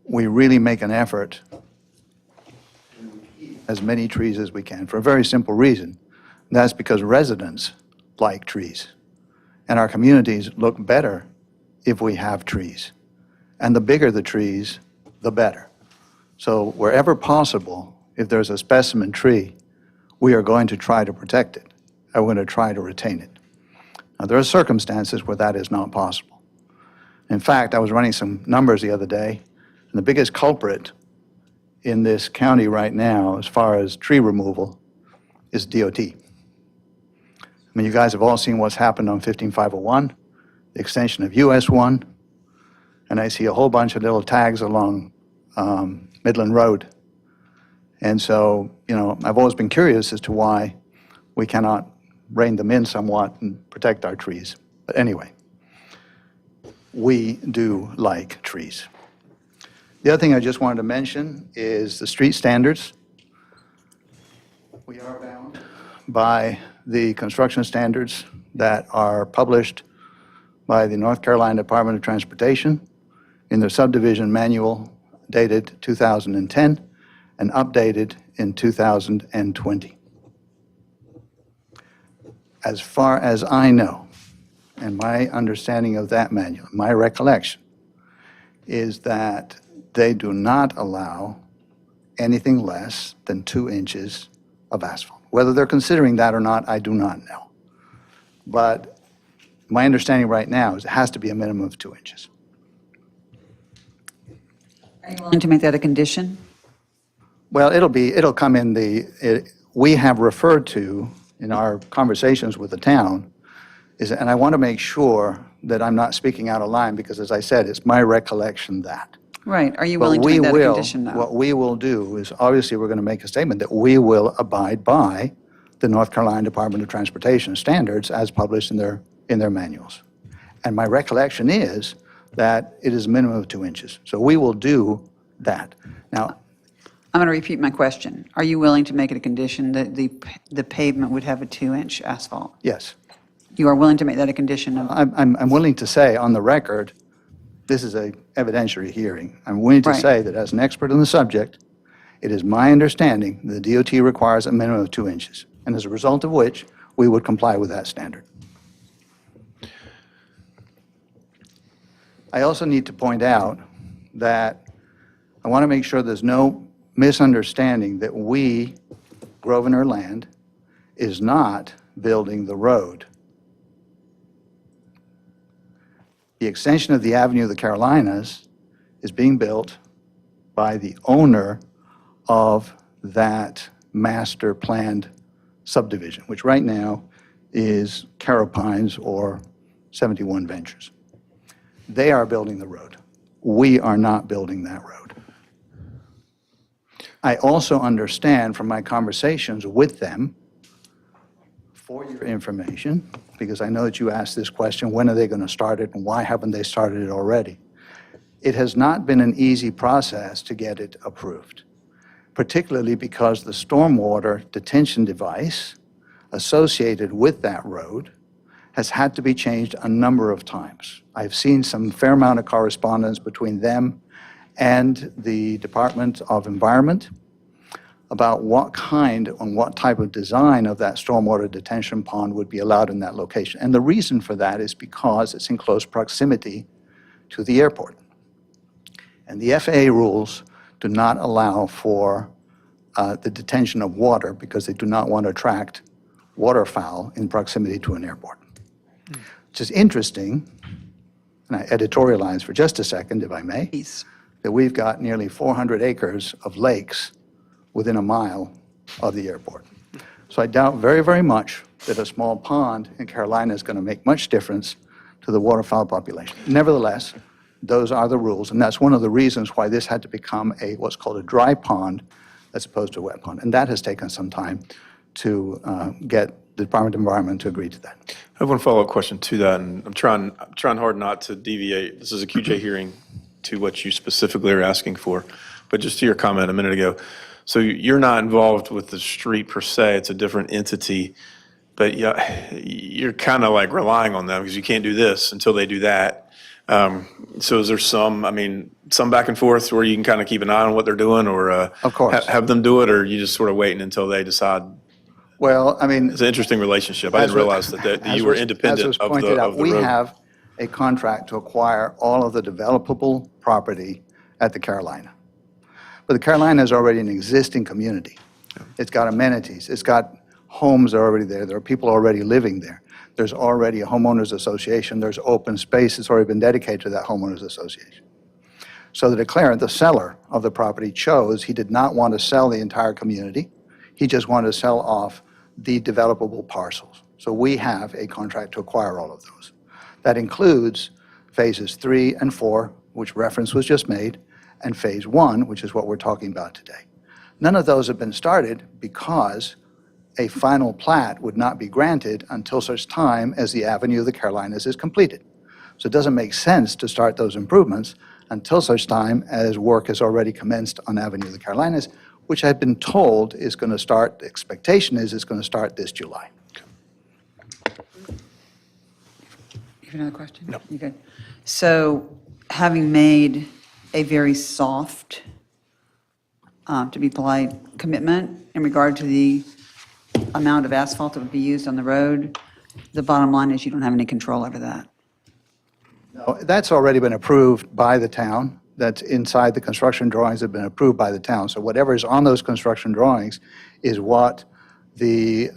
We really make an effort to keep as many trees as we can for a very simple reason. That's because residents like trees. And our communities look better if we have trees. And the bigger the trees, the better. So wherever possible, if there's a specimen tree, we are going to try to protect it, and we're going to try to retain it. Now, there are circumstances where that is not possible. In fact, I was running some numbers the other day, and the biggest culprit in this county right now, as far as tree removal, is DOT. I mean, you guys have all seen what's happened on 15501, the extension of US 1, and I see a whole bunch of little tags along Midland Road. And so, I've always been curious as to why we cannot rein them in somewhat and protect our trees. But anyway, we do like trees. The other thing I just wanted to mention is the street standards. We are bound by the construction standards that are published by the North Carolina Department of Transportation in their subdivision manual dated 2010 and updated in 2020. As far as I know, and my understanding of that manual, my recollection, is that they do not allow anything less than 2 inches of asphalt. Whether they're considering that or not, I do not know. But my understanding right now is it has to be a minimum of 2 inches. Are you willing to make that a condition? Well, it'll come in we have referred to in our conversations with the town, and I want to make sure that I'm not speaking out of line because, as I said, it's my recollection that. Right, are you But willing to we make that a will, condition, though? what we will do is, obviously, we're going to make a statement that we will abide by the North Carolina Department of Transportation standards as published in their manuals. And my recollection is that it is a minimum of 2 inches. So we will do that. Now, I'm going to repeat my question. Are you willing to make it a condition that the pavement would have a 2-inch asphalt? yes, You are willing to make that a condition of, I'm willing to say on the record, this is a evidentiary hearing. I'm willing to Right. say that as an expert on the subject, it is my understanding the DOT requires a minimum of 2 inches. And as a result of which, we would comply with that standard. I also need to point out that I want to make sure there's no misunderstanding that we, Grosvenor Land, is not building the road. The extension of the Avenue of the Carolinas is being built by the owner of that master planned subdivision, which right now is Carolines or 71 Ventures. They are building the road. We are not building that road. I also understand from my conversations with them, for your information, because I know that you asked this question, when are they going to start it and why haven't they started it already? It has not been an easy process to get it approved, particularly because the stormwater detention device associated with that road has had to be changed a number of times. I've seen some fair amount of correspondence between them and the Department of Environment about what kind and what type of design of that stormwater detention pond would be allowed in that location. And the reason for that is because it's in close proximity to the airport. And the FAA rules do not allow for the detention of water because they do not want to attract waterfowl in proximity to an airport. Which is interesting, and I editorialize for just a second, if I may, please? that we've got nearly 400 acres of lakes within a mile of the airport. So I doubt very, very much that a small pond in Carolina is going to make much difference to the waterfowl population. Nevertheless, those are the rules, and that's one of the reasons why this had to become what's called a dry pond as opposed to a wet pond. And that has taken some time to get the Department of Environment to agree to that. I have one follow-up question to that, and I'm trying hard not to deviate. This is a QJ hearing to what you specifically are asking for. But just to your comment a minute ago, so you're not involved with the street per se, it's a different entity, but yeah, you're kind of like relying on them because you can't do this until they do that. So is there some back and forth where you can kind of keep an eye on what they're doing or Of course. have them do it, or are you just sort of waiting until they decide? Well, I mean, It's an interesting relationship. I didn't realize that you were independent As of was the pointed out, road. we have a contract to acquire all of the developable property at the Carolina. But the Carolina is already an existing community. It's got amenities. It's got homes that are already there. There are people already living there. There's already a homeowners association. There's open space that's already been dedicated to that homeowners association. So the declarant, the seller of the property, chose he did not want to sell the entire community. He just wanted to sell off the developable parcels. So we have a contract to acquire all of those. That includes phases 3 and 4, which reference was just made, and phase 1, which is what we're talking about today. None of those have been started because a final plat would not be granted until such time as the Avenue of the Carolinas is completed. So it doesn't make sense to start those improvements until such time as work has already commenced on Avenue of the Carolinas, which I've been told is going to start, the expectation is it's going to start this July. You have another question? No. You good? So having made a very soft, to be polite, commitment in regard to the amount of asphalt that would be used on the road, The bottom line is you don't have any control over that. That's already been approved by the town. That's inside the construction drawings have been approved by the town. So whatever is on those construction drawings is what the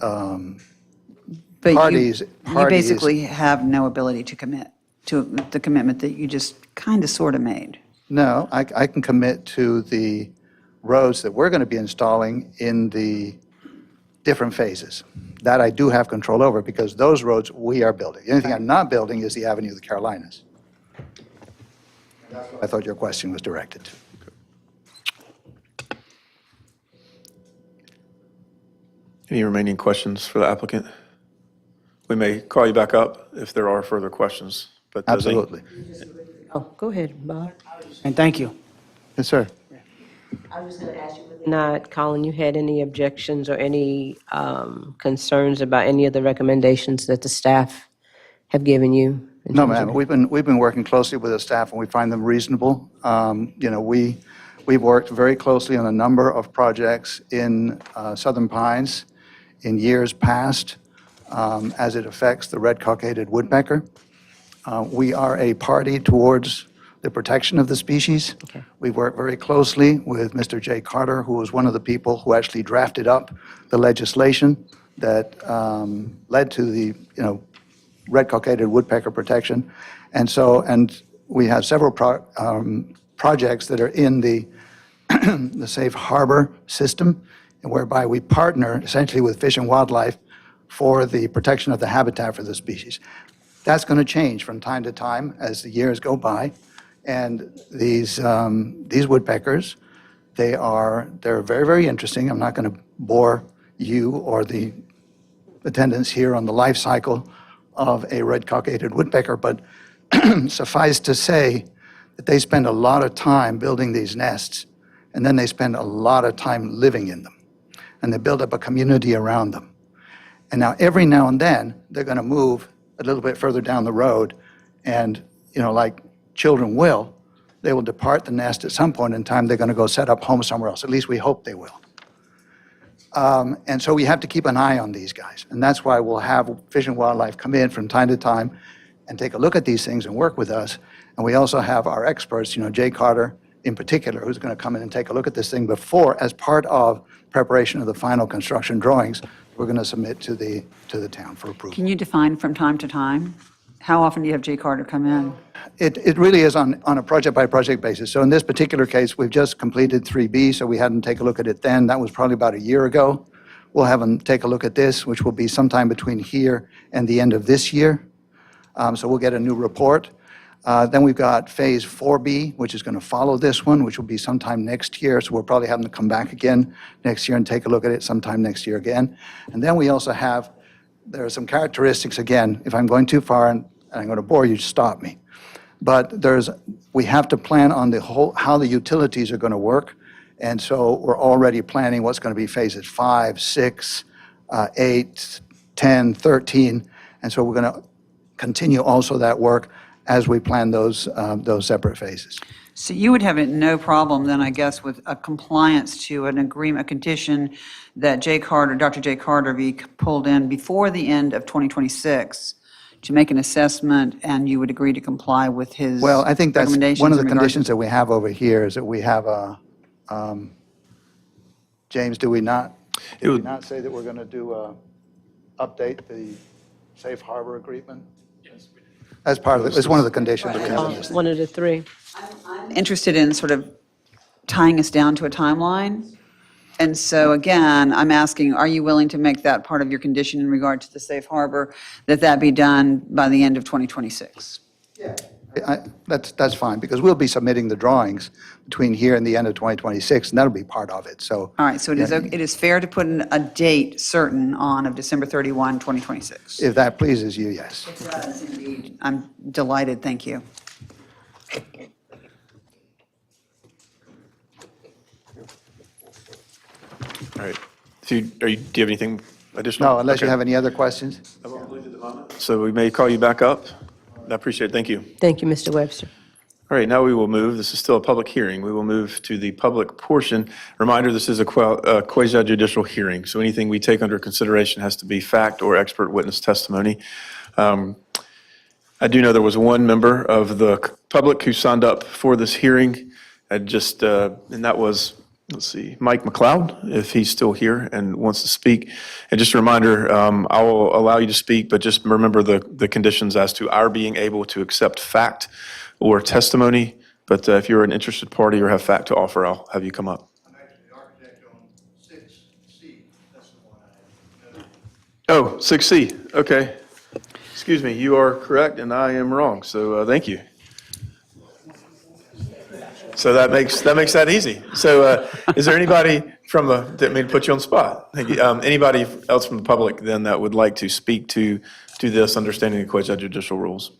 But parties. you basically have no ability to commit to the commitment that you just kind of sort of made. No, I can commit to the roads that we're going to be installing in the different phases. That I do have control over because those roads we are building. The only thing I'm not building is the Avenue of the Carolinas. That's what I thought your question was directed to. Any remaining questions for the applicant? We may call you back up if there are further questions. But does any- Absolutely. Oh, go ahead, Bob. And thank you. Yes, sir. I was going to ask you whether or not, Colin, you had any objections or any concerns about any of the recommendations that the staff have given you? in No, terms of- ma'am. We've been working closely with the staff, and we find them reasonable. We've worked very closely on a number of projects in Southern Pines in years past as it affects the red cockaded woodpecker. We are a party towards the protection of the species. We work very closely with Mr. Jay Carter, who was one of the people who actually drafted up the legislation that led to the, red cockaded woodpecker protection. And we have several projects that are in the safe harbor system, and whereby we partner essentially with Fish and Wildlife for the protection of the habitat for the species. That's going to change from time to time as the years go by. And these woodpeckers, they're very, very interesting. I'm not going to bore you or the attendants here on the life cycle of a red cockaded woodpecker, but suffice to say that they spend a lot of time building these nests, and then they spend a lot of time living in them. And they build up a community around them. And now, every now and then, they're going to move a little bit further down the road, and, like children will, they will depart the nest at some point in time. They're going to go set up home somewhere else. At least we hope they will. And so we have to keep an eye on these guys. And that's why we'll have Fish and Wildlife come in from time to time and take a look at these things and work with us. And we also have our experts, Jay Carter in particular, who's going to come in and take a look at this thing before, as part of preparation of the final construction drawings, we're going to submit to the town for approval. Can you define from time to time? How often do you have Jay Carter come in? It really is on a project-by-project basis. So in this particular case, we've just completed 3B, so we had them take a look at it then. That was probably about a year ago. We'll have them take a look at this, which will be sometime between here and the end of this year. So we'll get a new report. Then we've got Phase 4B, which is going to follow this one, which will be sometime next year. So we'll probably have them come back again next year and take a look at it sometime next year again. And then we also have, there are some characteristics, again, if I'm going too far and I'm going to bore you, stop me. But we have to plan on how the utilities are going to work. And so we're already planning what's going to be phases 5, 6, 8, 10, 13. And so we're going to continue also that work as we plan those separate phases. So you would have no problem then, I guess, with a compliance to an agreement, a condition that Dr. Jay Carter be pulled in before the end of 2026 to make an assessment, and you would agree to comply with his Well, I think that's recommendations one of the in regards conditions to- that we have over here is that we have a, James, do we not? It would- Did we not say that we're going to update the safe harbor agreement? Yes. As part of it's one of the conditions that we have in this. One of the three. Interested in sort of tying us down to a timeline. And so again, I'm asking, are you willing to make that part of your condition in regard to the safe harbor, that be done by the end of 2026? That's fine, because we'll be submitting the drawings between here and the end of 2026, and that'll be part of it, so. All right, so it is fair to put a date certain on of December 31, 2026? If that pleases you, yes. It does indeed. I'm delighted, thank you. All right. Do you have anything additional? No, unless you Okay. have any other questions? So we may call you back up. I appreciate it. Thank you. Thank you, Mr. Webster. All All right, now we will move, this is still a public hearing, we will move to the public portion. Reminder, this is a quasi judicial hearing, so anything we take under consideration has to be fact or expert witness testimony. I do know there was one member of the public who signed up for this hearing, and that was, let's see, Mike McLeod, if he's still here and wants to speak. And just a reminder, I will allow you to speak, but just remember the conditions as to our being able to accept fact or testimony. But if you're an interested party or have fact to offer, I'll have you come up. I'm actually the architect on 6C. That's the one I had. Oh, 6C, okay. Excuse me, you are correct and I am wrong, so thank you. So that makes that easy. So is there anybody didn't mean to put you on the spot. Thank you. Anybody else from the public then that would like to speak to this, understanding the quasi-judicial rules?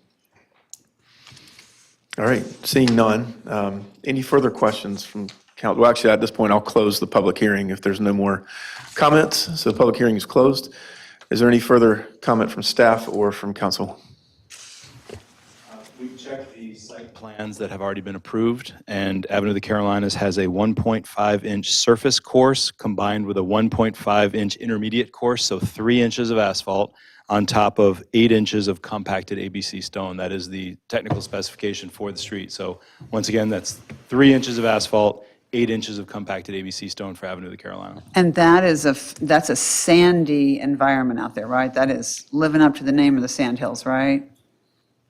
All right, seeing none. Any further questions from council? Well, actually, at this point, I'll close the public hearing if there's no more comments. So the public hearing is closed. Is there any further comment from staff or from council? We've checked the site plans that have already been approved, and Avenue of the Carolinas has a 1.5-inch surface course combined with a 1.5-inch intermediate course, so 3 inches of asphalt on top of 8 inches of compacted ABC stone. That is the technical specification for the street. So once again, that's 3 inches of asphalt, 8 inches of compacted ABC stone for Avenue of the Carolinas. And that's a sandy environment out there, right? That is living up to the name of the Sandhills, right?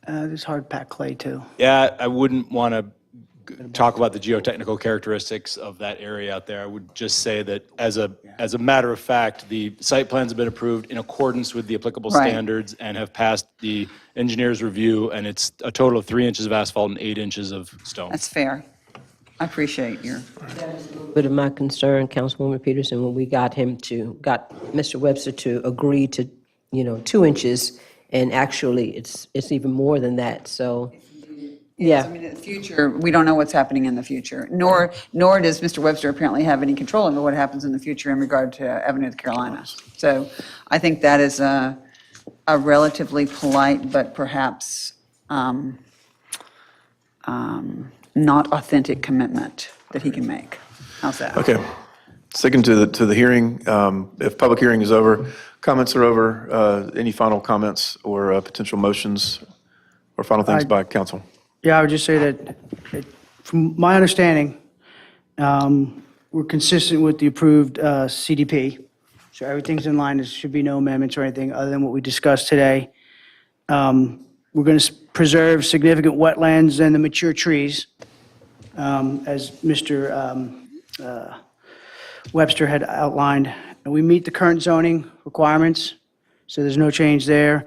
There's hard packed clay too. Yeah, I wouldn't want to talk about the geotechnical characteristics of that area out there. I would just say that as a matter of fact, the site plans have been approved in accordance with the applicable Right. standards and have passed the engineer's review, and it's a total of 3 inches of asphalt and 8 inches of stone. That's fair. I appreciate your, Bit of my concern, Councilwoman Peterson, when we got Mr. Webster to agree to, 2 inches, and actually it's even more than that, so, I yeah. mean, in the future, we don't know what's happening in the future, nor does Mr. Webster apparently have any control over what happens in the future in regard to Avenue of the Carolinas. So I think that is a relatively polite, but perhaps not authentic commitment that he can make. How's that? Okay. Sticking to the hearing, if public hearing is over, comments are over, any final comments or potential motions or final things by council? Yeah, I would just say that, from my understanding, we're consistent with the approved CDP. So everything's in line. There should be no amendments or anything other than what we discussed today. We're going to preserve significant wetlands and the mature trees, as Mr. Webster had outlined. And we meet the current zoning requirements, so there's no change there.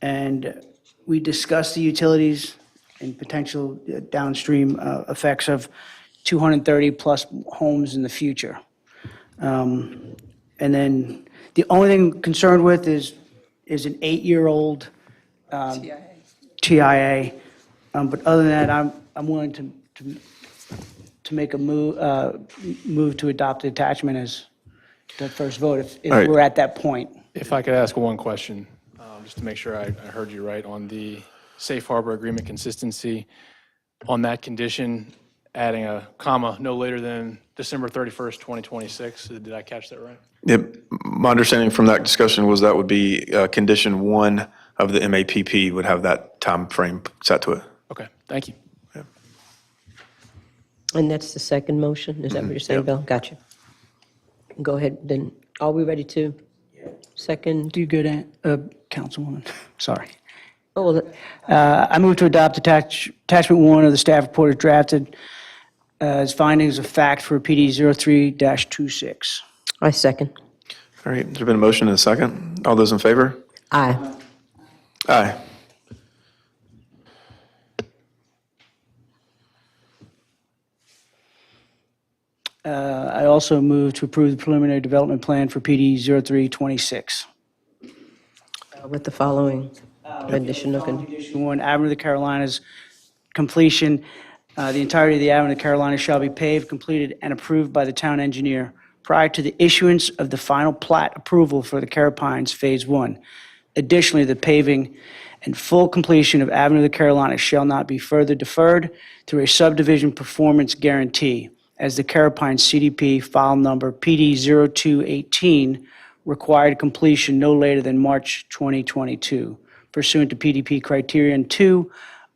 And we discussed the utilities and potential downstream effects of 230-plus homes in the future. And then the only thing I'm concerned with is an 8-year-old TIA. But other than that, I'm willing to make a move to adopt the attachment as the first vote if All right. we're at that point. If I could ask one question, just to make sure I heard you right on the safe harbor agreement consistency. On that condition, adding a comma, no later than December 31st, 2026. Did I catch that right? Yep. My understanding from that discussion was that would be condition 1 of the MAPP would have that time frame set to it. Okay, thank you. And that's the second motion? Is that what you're saying, Bill? Gotcha. Go ahead, then. Are we ready to second? Do you good, Councilwoman? Sorry. Oh, well, I move to adopt attachment 1 of the staff report as drafted as findings of fact for PD 03-26. I second. All right, there's been a motion and a second. All those in favor? Aye. Aye. I also move to approve the preliminary development plan for PD 03-26. With the following additional, Condition 1, Avenue of the Carolinas completion. The entirety of the Avenue of the Carolinas shall be paved, completed, and approved by the town engineer prior to the issuance of the final plat approval for the Carapines Phase 1. Additionally, the paving and full completion of Avenue of the Carolinas shall not be further deferred through a subdivision performance guarantee as the Carapine CDP file number PD 0218 required completion no later than March 2022 pursuant to PDP Criterion 2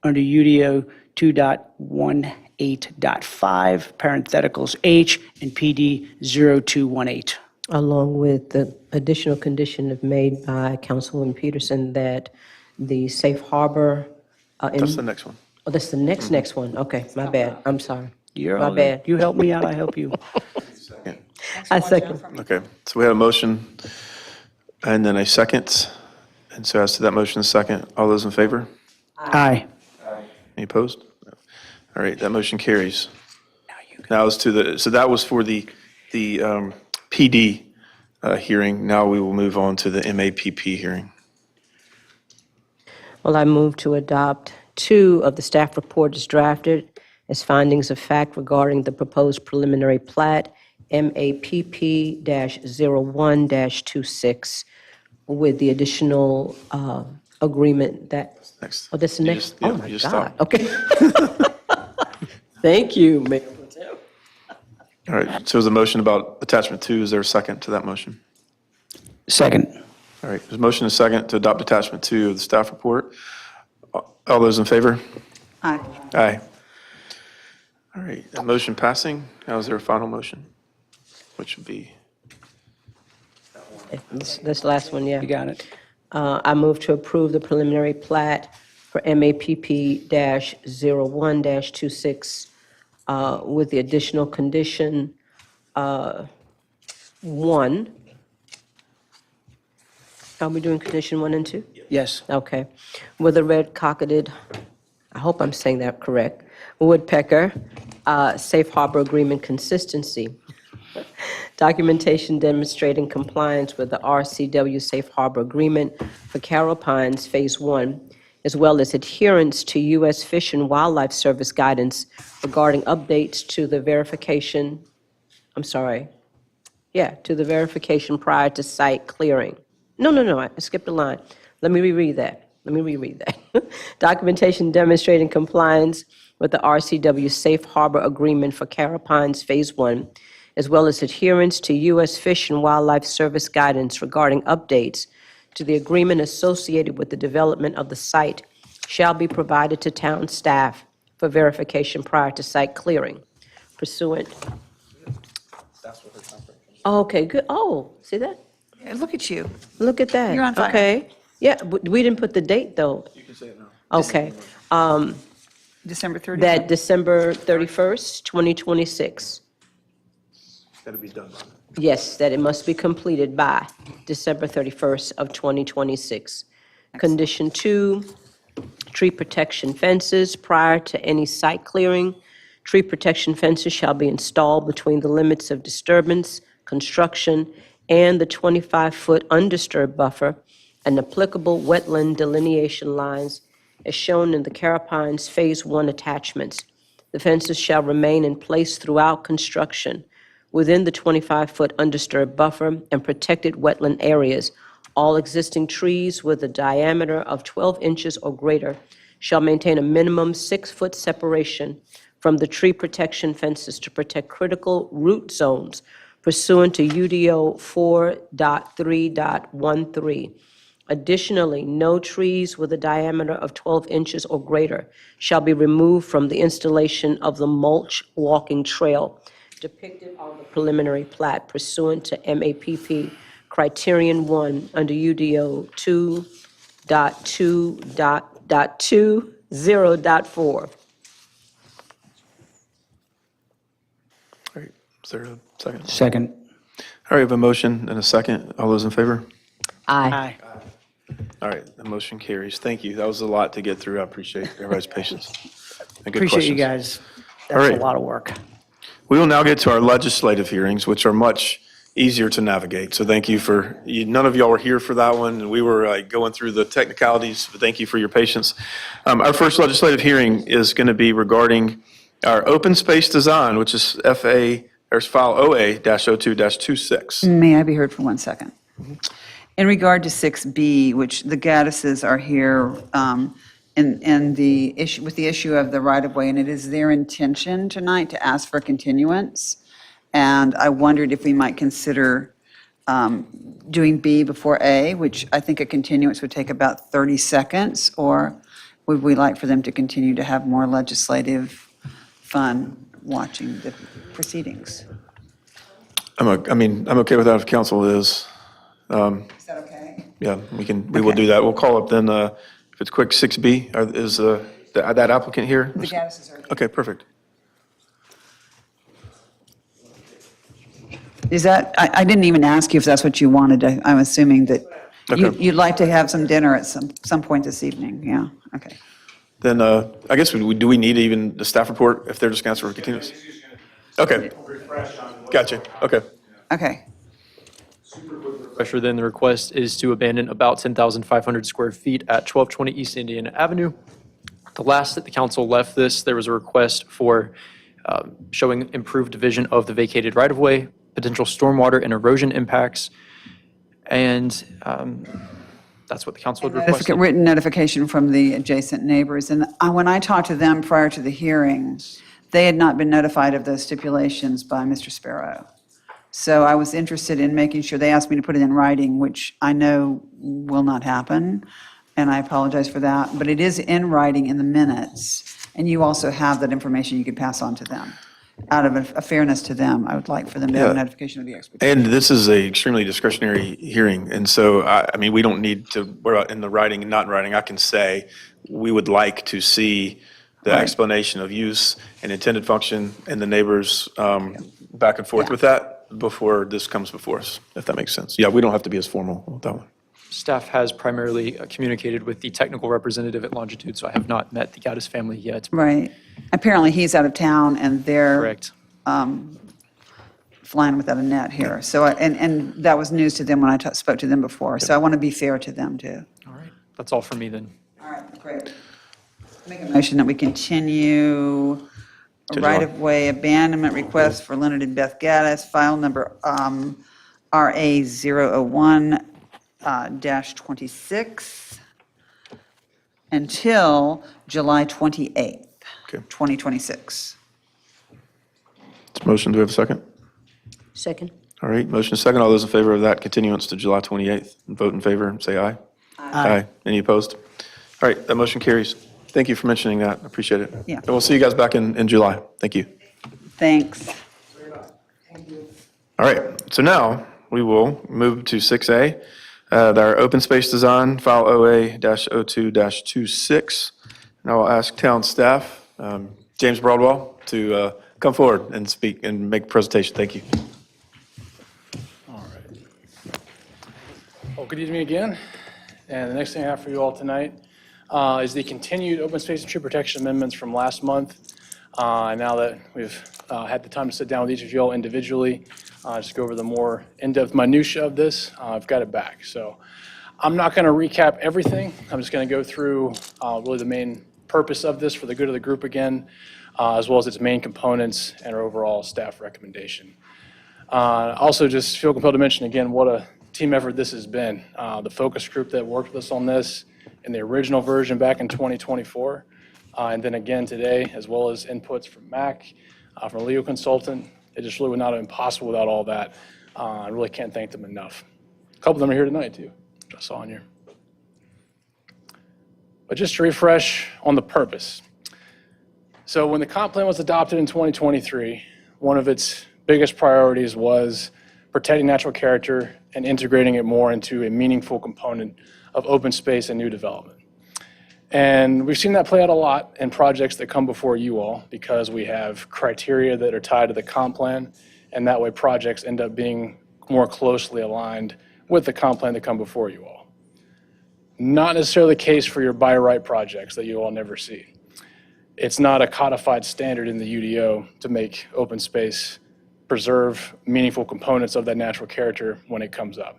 under UDO 2.18.5, parentheticals H, and PD 0218. Along with the additional condition made by Councilwoman Peterson that the safe harbor. That's the next one. Oh, that's the next one. Okay, my bad. I'm sorry. You're My all bad. good. You help me out, I help you. I second. Okay, so we had a motion and then a second. And so as to that motion, a second, all those in favor? Aye. Any opposed? No. All right, that motion carries. Now as to so that was for the PD hearing. Now we will move on to the MAPP hearing. Well, I move to adopt 2 of the staff report as drafted as findings of fact regarding the proposed preliminary plat, MAPP-01-26, with the additional agreement that, Next. oh, that's the You next, just- yeah, oh my you just God, stopped. okay. Thank you, Mayor Pro Tem. All right, so there's a motion about attachment 2. Is there a second to that motion? Second. All right, there's a motion and a second to adopt attachment 2 of the staff report. All those in favor? Aye. Aye. All right, that motion passing. Now is there a final motion? Which would be, This last one, yeah. You got it. I move to approve the preliminary plat for MAPP-01-26 with the additional condition 1. Are we doing condition 1 and 2? Yes. Okay. With a red-cocketed, I hope I'm saying that correct, woodpecker, safe harbor agreement consistency. Documentation demonstrating compliance with the RCW Safe Harbor Agreement for Carroll Pines Phase 1, as well as adherence to U.S. Fish and Wildlife Service guidance regarding updates to the verification, to the verification prior to site clearing. No, I skipped a line. Let me reread that. Documentation demonstrating compliance with the RCW Safe Harbor Agreement for Carroll Pines Phase 1, as well as adherence to U.S. Fish and Wildlife Service guidance regarding updates to the agreement associated with the development of the site shall be provided to town staff for verification prior to site clearing pursuant. Oh, okay, good. Oh, see that? Yeah, look at you. Look at that. You're on fire. Okay. Yeah, but we didn't put the date, though. you can say it now. Okay. December 30th. That December 31st, 2026. Got to be done. Yes, that it must be completed by December 31st of 2026. Condition 2, tree protection fences prior to any site clearing. Tree protection fences shall be installed between the limits of disturbance, construction, and the 25-foot undisturbed buffer and applicable wetland delineation lines as shown in the Carapines Phase 1 attachments. The fences shall remain in place throughout construction within the 25-foot undisturbed buffer and protected wetland areas. All existing trees with a diameter of 12 inches or greater shall maintain a minimum 6-foot separation from the tree protection fences to protect critical root zones pursuant to UDO 4.3.13. Additionally, no trees with a diameter of 12 inches or greater shall be removed from the installation of the mulch walking trail depicted on the preliminary plat pursuant to MAPP Criterion 1 under UDO 2.2.20.4. All right, is there a second? Second. All right, we have a motion and a second. All those in favor? Aye. All right, the motion carries. Thank you. That was a lot to get through. I appreciate everybody's patience. And good Appreciate you questions. guys. That's a right. lot of work. We will now get to our legislative hearings, which are much easier to navigate. So thank you none of y'all were here for that one, and we were going through the technicalities, but thank you for your patience. Our first legislative hearing is going to be regarding our open space design, which is file OA-02-26. May I be heard for 1 second? In regard to 6B, which the Gaddises are here, and the issue, with the issue of the right-of-way, and it is their intention tonight to ask for continuance. And I wondered if we might consider doing B before A, which I think a continuance would take about 30 seconds, or would we like for them to continue to have more legislative fun watching the proceedings? I'm okay with that if council is. Is that okay? Yeah, we will do that. We'll call up then, if it's quick, 6B, is that applicant here? The Gaddises are here. Okay, perfect. Is that, I didn't even ask you if that's what you wanted. I'm assuming that Okay. you'd like to have some dinner at some point this evening, yeah, okay. Then, I guess, do we need even the staff report if they're just going to ask for continuance? Okay. Gotcha, okay. Okay, Pressure, then the request is to abandon about 10,500 square feet at 1220 East Indiana Avenue. The last that the council left this, there was a request for showing improved division of the vacated right-of-way, potential stormwater and erosion impacts, and that's what the council had requested. written notification from the adjacent neighbors, and when I talked to them prior to the hearing, they had not been notified of those stipulations by Mr. Sparrow. So I was interested in making sure, they asked me to put it in writing, which I know will not happen, and I apologize for that, but it is in writing in the minutes, and you also have that information you could pass on to them. Out of a fairness to them, I would like for them to have Yeah. a notification of the expectation. And this is a extremely discretionary hearing, and so, we don't need to, we're in the writing and not in writing, I can say, we would like to see the Right. explanation of use and intended function and the neighbors back and forth Yeah. with that before this comes before us, if that makes sense. Yeah, we don't have to be as formal with that one. Staff has primarily communicated with the technical representative at Longitude, so I have not met the Gaddis family yet. Right. Apparently, he's out of town, and they're Correct. flying without a net here. So, and that was news to them when I spoke to them before, so I want to be fair to them, too. All right, that's all for me then. All right, great. Make a motion that we continue a To July. right-of-way abandonment request for Leonard and Beth Gaddis, file number RA001-26, until July 28th, Okay. 2026. It's a motion, do we have a second? Second. All right, motion is second. All those in favor of that continuance to July 28th, vote in favor, say aye. Aye. Any opposed? All right, that motion carries. Thank you for mentioning that. I appreciate it. Yeah. And we'll see you guys back in July. Thank you. Thanks. All right, so now we will move to 6A, our open space design, file OA-02-26. And I will ask town staff, James Broadwell, to come forward and speak and make a presentation. Thank you. Well, good evening again. And the next thing I have for you all tonight is the continued open space and tree protection amendments from last month. And now that we've had the time to sit down with each of you all individually, just go over the more in-depth minutia of this, I've got it back. So I'm not going to recap everything. I'm just going to go through really the main purpose of this for the good of the group again, as well as its main components and our overall staff recommendation. Also, just feel compelled to mention again what a team effort this has been. The focus group that worked with us on this in the original version back in 2024, and then again today, as well as inputs from Mac, from a legal consultant. It just really would not have been possible without all that. I really can't thank them enough. A couple of them are here tonight too, which I saw on here. But just to refresh on the purpose. So when the comp plan was adopted in 2023, one of its biggest priorities was protecting natural character and integrating it more into a meaningful component of open space and new development. And we've seen that play out a lot in projects that come before you all because we have criteria that are tied to the comp plan, and that way projects end up being more closely aligned with the comp plan that come before you all. Not necessarily the case for your by right projects that you all never see. It's not a codified standard in the UDO to make open space preserve meaningful components of that natural character when it comes up.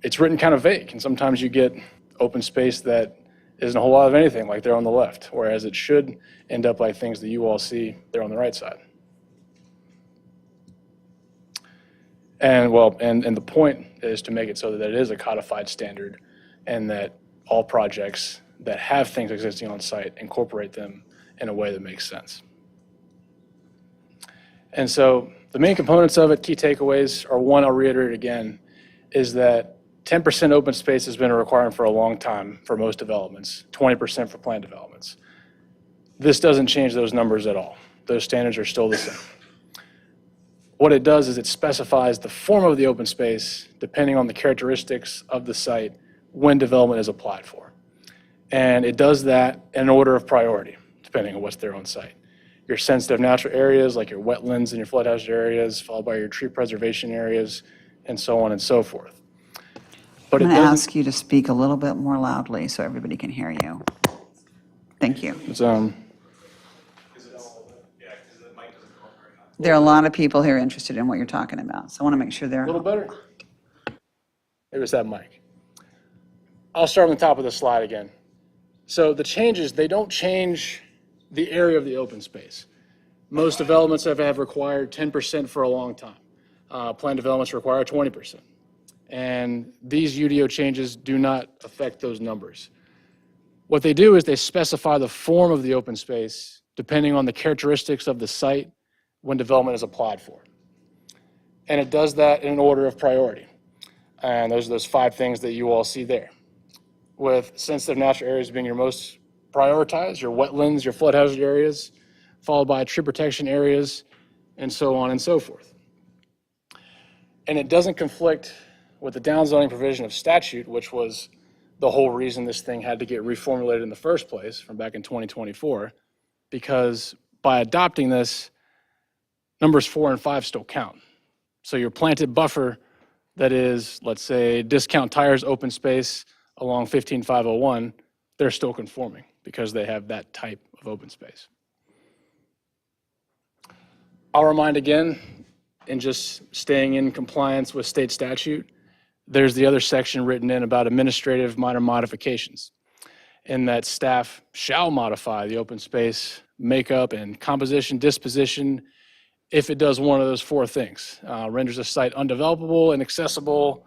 It's written kind of vague, and sometimes you get open space that isn't a whole lot of anything like there on the left, whereas it should end up like things that you all see there on the right side. And well, and the point is to make it so that it is a codified standard and that all projects that have things existing on site incorporate them in a way that makes sense. And so the main components of it, key takeaways, are one, I'll reiterate again, is that 10% open space has been a requirement for a long time for most developments, 20% for planned developments. This doesn't change those numbers at all. Those standards are still the same. What it does is it specifies the form of the open space depending on the characteristics of the site when development is applied for. And it does that in order of priority, depending on what's there on site. Your sensitive natural areas, like your wetlands and your flood hazard areas, followed by your tree preservation areas, and so on and so forth. But I'm it going to doesn't, ask you to speak a little bit more loudly so everybody can hear you. Thank you. it's, There are a lot of people here interested in what you're talking about, so I want to make sure they're. a little better? Maybe it's that mic. I'll start on the top of the slide again. So the changes, they don't change the area of the open space. Most developments have required 10% for a long time. Planned developments require 20%. And these UDO changes do not affect those numbers. What they do is they specify the form of the open space depending on the characteristics of the site when development is applied for. And it does that in an order of priority. And those are those 5 things that you all see there. With sensitive natural areas being your most prioritized, your wetlands, your flood hazard areas, followed by tree protection areas, and so on and so forth. And it doesn't conflict with the downzoning provision of statute, which was the whole reason this thing had to get reformulated in the first place from back in 2024, because by adopting this, numbers 4 and 5 still count. So your planted buffer that is, let's say, Discount Tires open space along 15501, they're still conforming because they have that type of open space. I'll remind again, in just staying in compliance with state statute, there's the other section written in about administrative minor modifications, in that staff shall modify the open space makeup and composition, disposition, if it does one of those 4 things. Renders a site undevelopable, inaccessible,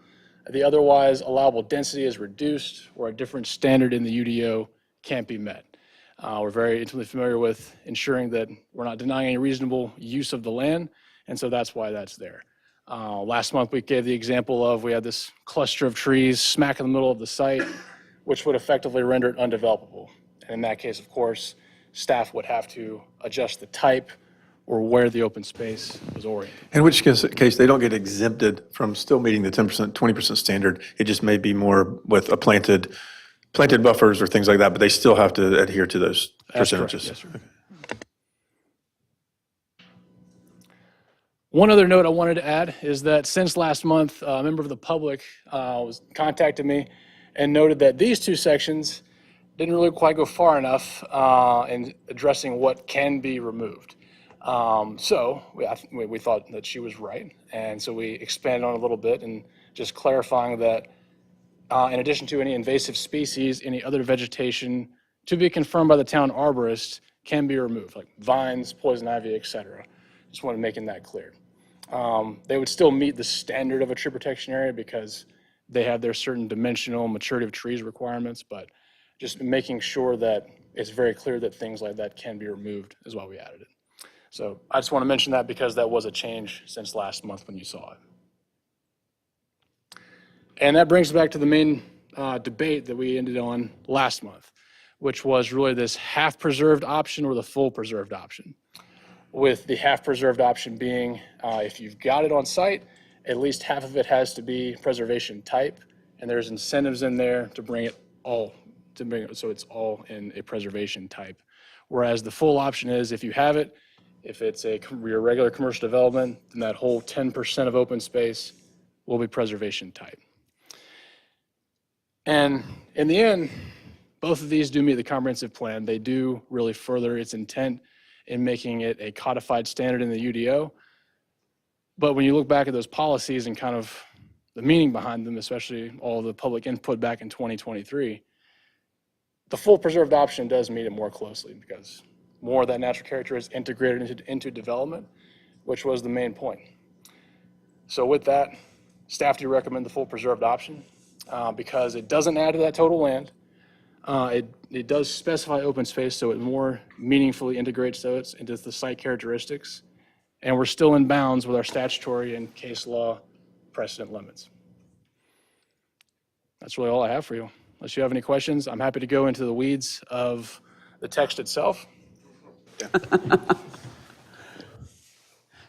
the otherwise allowable density is reduced, or a different standard in the UDO can't be met. We're very intimately familiar with ensuring that we're not denying any reasonable use of the land, and so that's why that's there. Last month, we gave the example of we had this cluster of trees smack in the middle of the site, which would effectively render it undevelopable. And in that case, of course, staff would have to adjust the type or where the open space was oriented. In which case, they don't get exempted from still meeting the 10%, 20% standard. It just may be more with a planted buffers or things like that, but they still have to adhere to those That's correct, percentages. yes, sir. One other note I wanted to add is that since last month, a member of the public contacted me and noted that these 2 sections didn't really quite go far enough in addressing what can be removed. So we thought that she was right, and so we expanded on it a little bit and just clarifying that in addition to any invasive species, any other vegetation to be confirmed by the town arborist can be removed, like vines, poison ivy, et cetera. Just wanted making that clear. They would still meet the standard of a tree protection area because they have their certain dimensional maturity of trees requirements, but just making sure that it's very clear that things like that can be removed is why we added it. So I just want to mention that because that was a change since last month when you saw it. And that brings us back to the main debate that we ended on last month, which was really this half preserved option or the full preserved option. With the half preserved option being if you've got it on site, at least half of it has to be preservation type, and there's incentives in there to bring it all, so it's all in a preservation type. Whereas the full option is if you have it, if it's your regular commercial development, then that whole 10% of open space will be preservation type. And in the end, both of these do meet the comprehensive plan. They do really further its intent in making it a codified standard in the UDO. But when you look back at those policies and kind of the meaning behind them, especially all the public input back in 2023, the full preserved option does meet it more closely because more of that natural character is integrated into development, which was the main point. So with that, staff do recommend the full preserved option because it doesn't add to that total land. It does specify open space, so it more meaningfully integrates those into the site characteristics. And we're still in bounds with our statutory and case law precedent limits. That's really all I have for you. Unless you have any questions, I'm happy to go into the weeds of the text itself.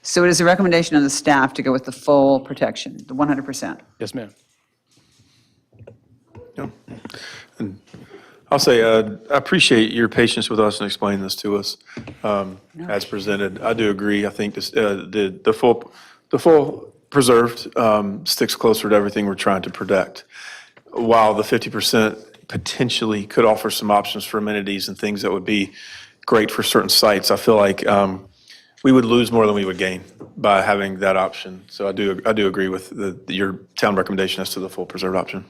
So it is a recommendation of the staff to go with the full protection, the 100%. Yes, ma'am. Yeah. And I'll say, I appreciate your patience with us and explaining this to us as presented. I do agree. I think this, the full preserved sticks closer to everything we're trying to protect, while the 50% potentially could offer some options for amenities and things that would be great for certain sites. I feel like we would lose more than we would gain by having that option. So I do agree with your town recommendation as to the full preserved option.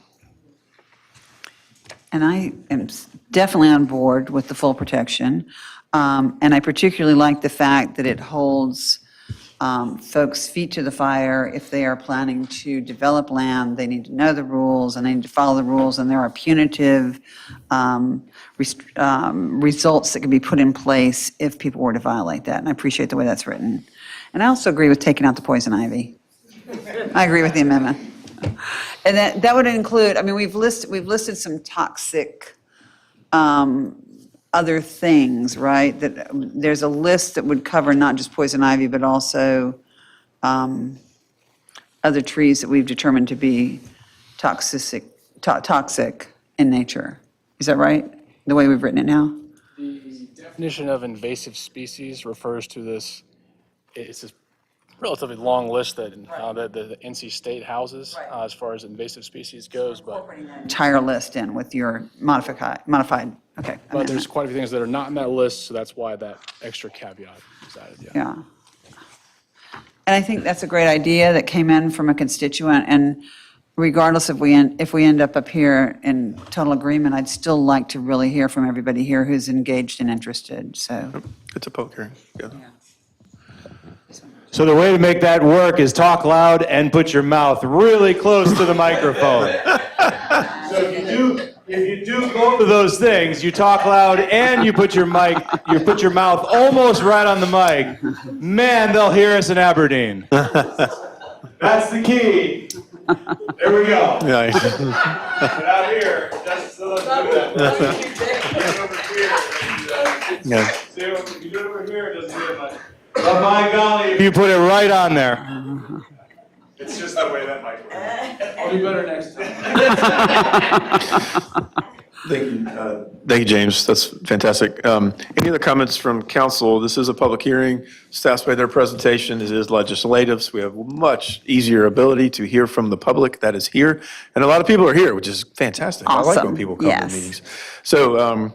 And I am definitely on board with the full protection. And I particularly like the fact that it holds folks' feet to the fire. If they are planning to develop land, they need to know the rules and they need to follow the rules. And there are punitive results that can be put in place if people were to violate that. And I appreciate the way that's written. And I also agree with taking out the poison ivy. I agree with the amendment. And that would include, I mean, we've listed some toxic other things, right? That there's a list that would cover not just poison ivy, but also other trees that we've determined to be toxic in nature. Is that right? The way we've written it now? The definition of invasive species refers to this, it's a relatively long list that the NC State houses as far as invasive species goes, but Entire list in with your modified, okay. but there's amendment. quite a few things that are not in that list, so that's why that extra caveat is added, yeah. Yeah. And I think that's a great idea that came in from a constituent, and regardless if we end up here in total agreement, I'd still like to really hear from everybody here who's engaged and interested, so. It's a public hearing. Yeah. So the way to make that work is talk loud and put your mouth really close to the microphone. So if you do both of those things, you talk loud and you put your mouth almost right on the mic, man, they'll hear us in Aberdeen. That's the key. There we go. Nice. But out here, just so let's do that. Over here. Yeah. See, if you do it over here, it doesn't do much. But by golly, if you put it right on there. It's just the way that might work. I'll do better next time. Thank you, James. That's fantastic. Any other comments from council? This is a public hearing. Staff's made their presentation. It is legislative, so we have much easier ability to hear from the public that is here. And a lot of people are here, which is fantastic. I like when Awesome. people come to Yes. meetings. So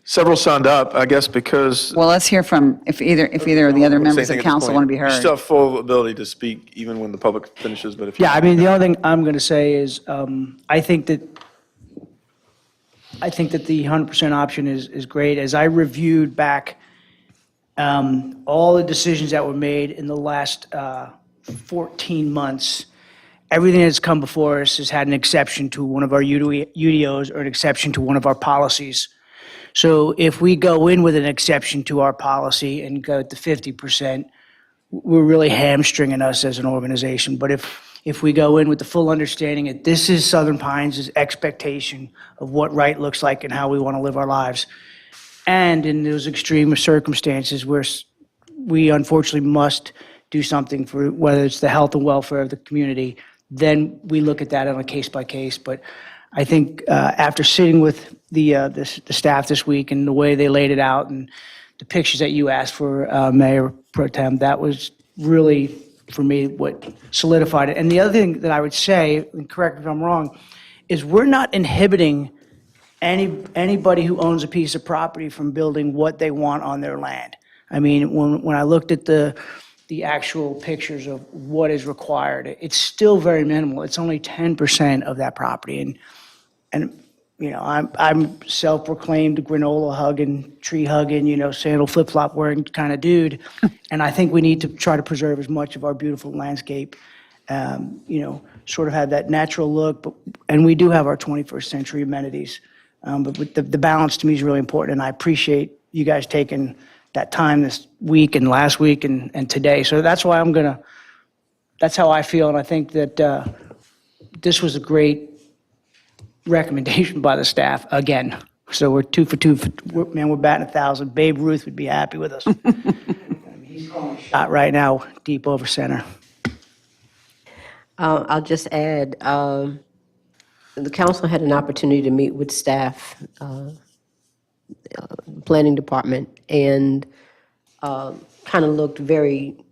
several signed up, I guess, because. Well, let's hear from, if either of the other members Same thing of at this council point. want to be You heard. still have full ability to speak even when the public finishes, but if you. Yeah, I mean, the only thing I'm going to say is, I think that the 100% option is great. As I reviewed back all the decisions that were made in the last 14 months, everything that's come before us has had an exception to one of our UDOs or an exception to one of our policies. So if we go in with an exception to our policy and go to 50%, we're really hamstringing us as an organization. But if we go in with the full understanding that this is Southern Pines' expectation of what right looks like and how we want to live our lives, and in those extreme circumstances where we unfortunately must do something for whether it's the health and welfare of the community, then we look at that on a case by case. But I think after sitting with the staff this week and the way they laid it out and the pictures that you asked for, Mayor Pro Tem, that was really, for me, what solidified it. And the other thing that I would say, and correct me if I'm wrong, is we're not inhibiting anybody who owns a piece of property from building what they want on their land. I mean, when I looked at the actual pictures of what is required, it's still very minimal. It's only 10% of that property. And you know, I'm self-proclaimed granola hugging, tree hugging, you know, sandal flip-flop wearing kind of dude. And I think we need to try to preserve as much of our beautiful landscape sort of had that natural look, and we do have our 21st century amenities. But with the balance to me is really important, and I appreciate you guys taking that time this week and last week and today. So that's why that's how I feel, and I think that this was a great recommendation by the staff, again. So we're 2 for 2, we're batting 1,000. Babe Ruth would be happy with us. He's calling a shot right now, deep over center. I'll just add, the council had an opportunity to meet with staff, planning department, and kind of looked very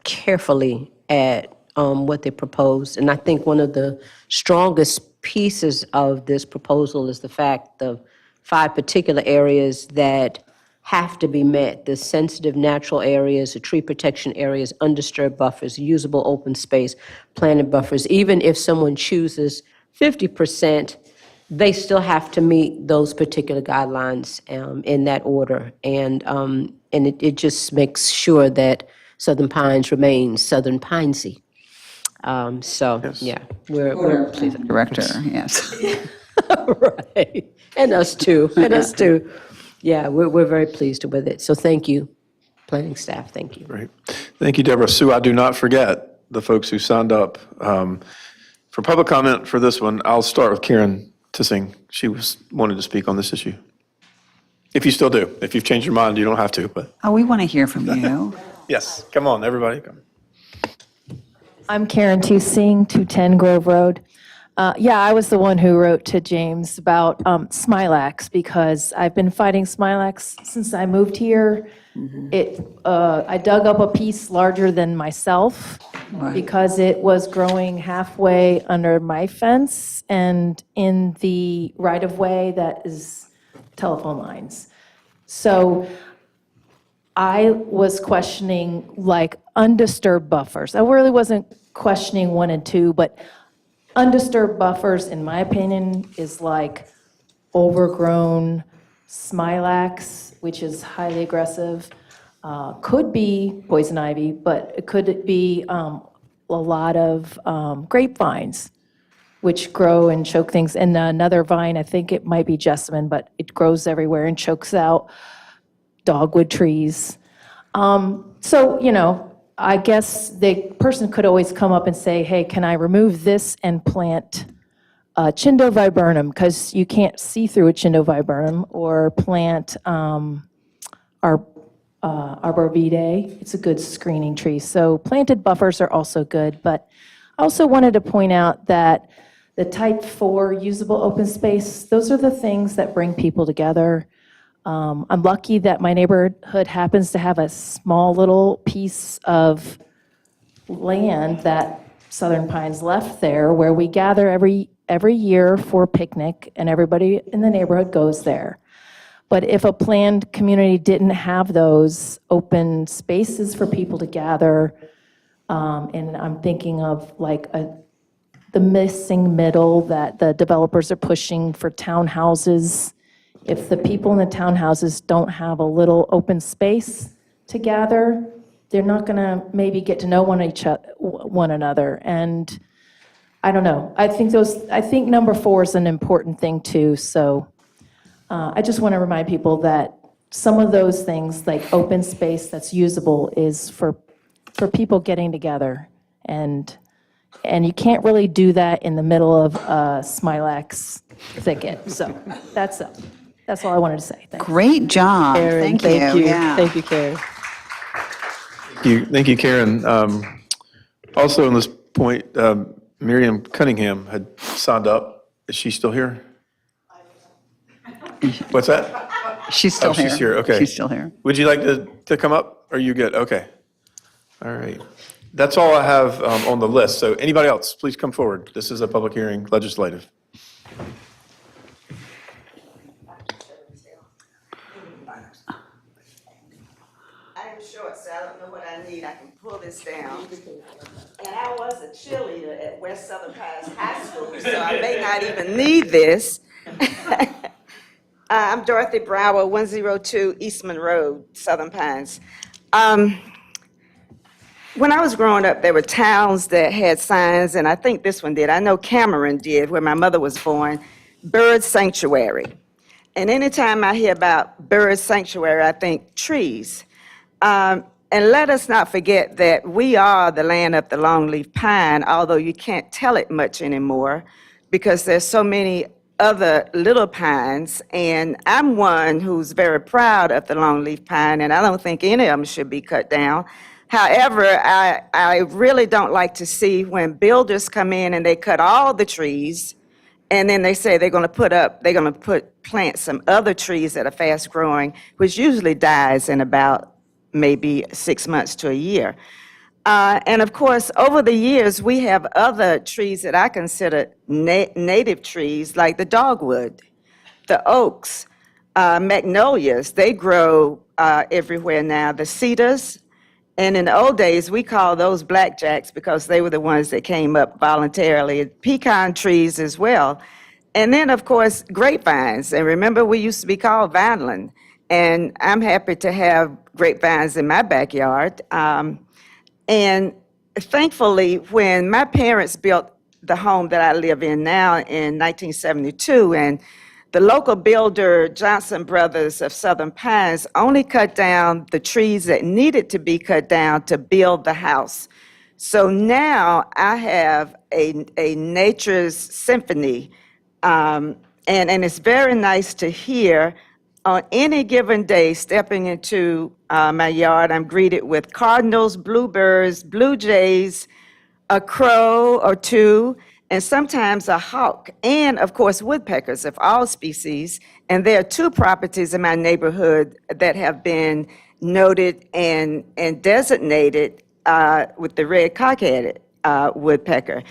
carefully at what they proposed. And I think one of the strongest pieces of this proposal is the fact the 5 particular areas that have to be met: the sensitive natural areas, the tree protection areas, undisturbed buffers, usable open space, planted buffers. Even if someone chooses 50%, they still have to meet those particular guidelines in that order. And it just makes sure that Southern Pines remains Southern Pinesy. Yeah, we're pleased. Director, yes. Right, and us too, Yeah, we're very pleased with it. So thank you, planning staff, thank you. Great. Thank you, Deborah. Sue, I do not forget the folks who signed up for public comment for this one. I'll start with Karen Tissing. She wanted to speak on this issue. If you still do. If you've changed your mind, you don't have to, but Oh, we want to hear from you. yes, come on, everybody, come. I'm Karen Tusing, 210 Grove Road. I was the one who wrote to James about Smilax, because I've been fighting Smilax since I moved here. I dug up a piece larger than myself because it was growing halfway under my fence and in the right-of-way that is telephone lines. So I was questioning like undisturbed buffers. I really wasn't questioning 1 and 2, but undisturbed buffers, in my opinion, is like overgrown Smilax, which is highly aggressive. Could be poison ivy, but it could be a lot of grapevines, which grow and choke things. And another vine, I think it might be jessamine, but it grows everywhere and chokes out dogwood trees. I guess the person could always come up and say, hey, can I remove this and plant Chindo viburnum, because you can't see through a Chindo viburnum, or plant arborvitae. It's a good screening tree. So planted buffers are also good, but I also wanted to point out that the type 4 usable open space, those are the things that bring people together. I'm lucky that my neighborhood happens to have a small little piece of land that Southern Pines left there, where we gather every year for a picnic, and everybody in the neighborhood goes there. But if a planned community didn't have those open spaces for people to gather, and I'm thinking of like the missing middle that the developers are pushing for townhouses. If the people in the townhouses don't have a little open space to gather, they're not going to maybe get to know one another. And I don't know. I think number 4 is an important thing too. So I just want to remind people that some of those things, like open space that's usable, is for people getting together. And you can't really do that in the middle of a Smilax thicket. So that's all I wanted to say. Thanks. Great job. Karen, Thank you. Yeah. Thank you, Karen. Thank you, Karen. Also on this point, Miriam Cunningham had signed up. Is she still here? What's that? She's still here. She's here, okay. She's still here. Would you like to come up? Are you good? Okay. All right. That's all I have on the list. So anybody else, please come forward. This is a public hearing, legislative. I am short, so I don't know what I need. I can pull this down. And I was a cheerleader at West Southern Pines High School, so I may not even need this. I'm Dorothy Brower, 102 Eastman Road, Southern Pines. when I was growing up, there were towns that had signs, and I think this one did. I know Cameron did, where my mother was born, bird sanctuary. And anytime I hear about bird sanctuary, I think trees. And let us not forget that we are the land of the longleaf pine, although you can't tell it much anymore because there's so many other little pines. And I'm one who's very proud of the longleaf pine, and I don't think any of them should be cut down. However, I really don't like to see when builders come in and they cut all the trees, and then they say they're going to plant some other trees that are fast growing, which usually dies in about maybe 6 months to a year. And of course, over the years, we have other trees that I consider native trees, like the dogwood, the oaks, magnolias. They grow everywhere now. The cedars, and in the old days, we called those blackjacks because they were the ones that came up voluntarily. Pecan trees as well. And then, of course, grapevines. And remember, we used to be called Vineland. And I'm happy to have grapevines in my backyard. And thankfully, when my parents built the home that I live in now in 1972, and the local builder, Johnson Brothers of Southern Pines, only cut down the trees that needed to be cut down to build the house. So now I have a nature's symphony, and it's very nice to hear. On any given day, stepping into my yard, I'm greeted with cardinals, bluebirds, blue jays, a crow or two, and sometimes a hawk, and of course woodpeckers of all species. And there are 2 properties in my neighborhood that have been noted and designated with the red cock-headed woodpecker.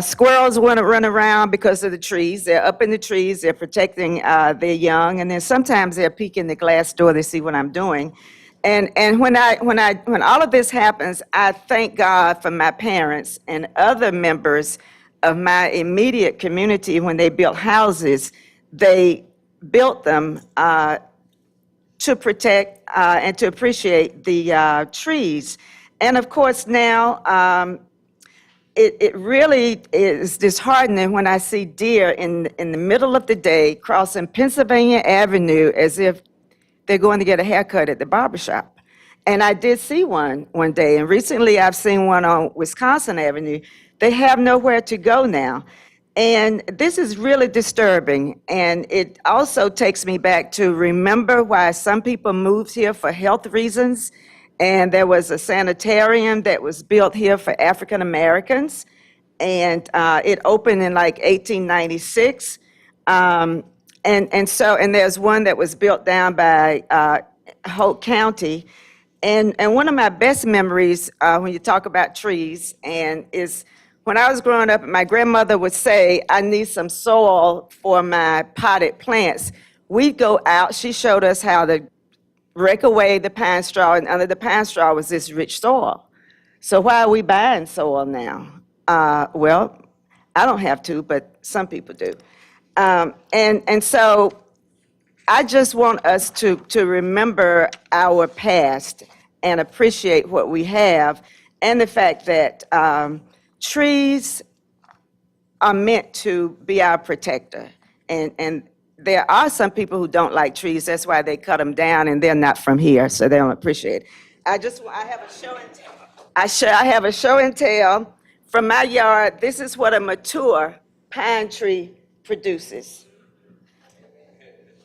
Squirrels want to run around because of the trees. They're up in the trees. They're protecting their young, and then sometimes they'll peek in the glass door to see what I'm doing. And when all of this happens, I thank God for my parents and other members of my immediate community. When they built houses, they built them to protect and to appreciate the trees. And of course now. It really is disheartening when I see deer in the middle of the day crossing Pennsylvania Avenue as if they're going to get a haircut at the barbershop. And I did see one day, and recently I've seen one on Wisconsin Avenue. They have nowhere to go now. And this is really disturbing, and it also takes me back to remember why some people moved here for health reasons. And there was a sanitarium that was built here for African Americans, and it opened in like 1896. And there's one that was built down by Hope County. And one of my best memories when you talk about trees is when I was growing up, my grandmother would say, I need some soil for my potted plants. We'd go out, she showed us how to rake away the pine straw, and under the pine straw was this rich soil. So why are we buying soil now? Well, I don't have to, but some people do. And so I just want us to remember our past and appreciate what we have, and the fact that trees are meant to be our protector. And there are some people who don't like trees. That's why they cut them down, and they're not from here, so they don't appreciate it. I have a show and tell. I have a show and tell from my yard. This is what a mature pine tree produces.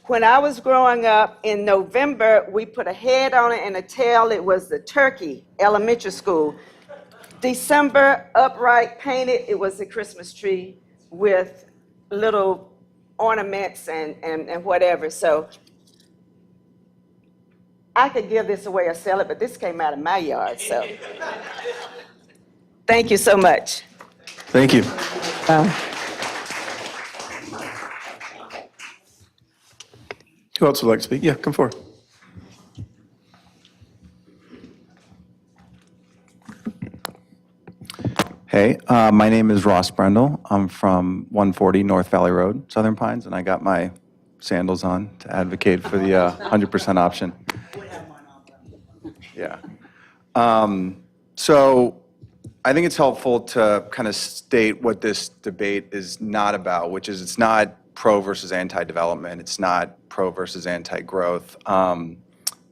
When I was growing up in November, we put a head on it and a tail. It was the Turkey Elementary School. December, upright, painted. It was a Christmas tree with little ornaments and whatever. So I could give this away or sell it, but this came out of my yard, so. Thank you so much. Thank you. Who else would like to speak? Yeah, come forward. Hey, my name is Ross Brendel. I'm from 140 North Valley Road, Southern Pines, and I got my sandals on to advocate for the 100% option. Yeah. So I think it's helpful to kind of state what this debate is not about, which is it's not pro versus anti-development. It's not pro versus anti-growth.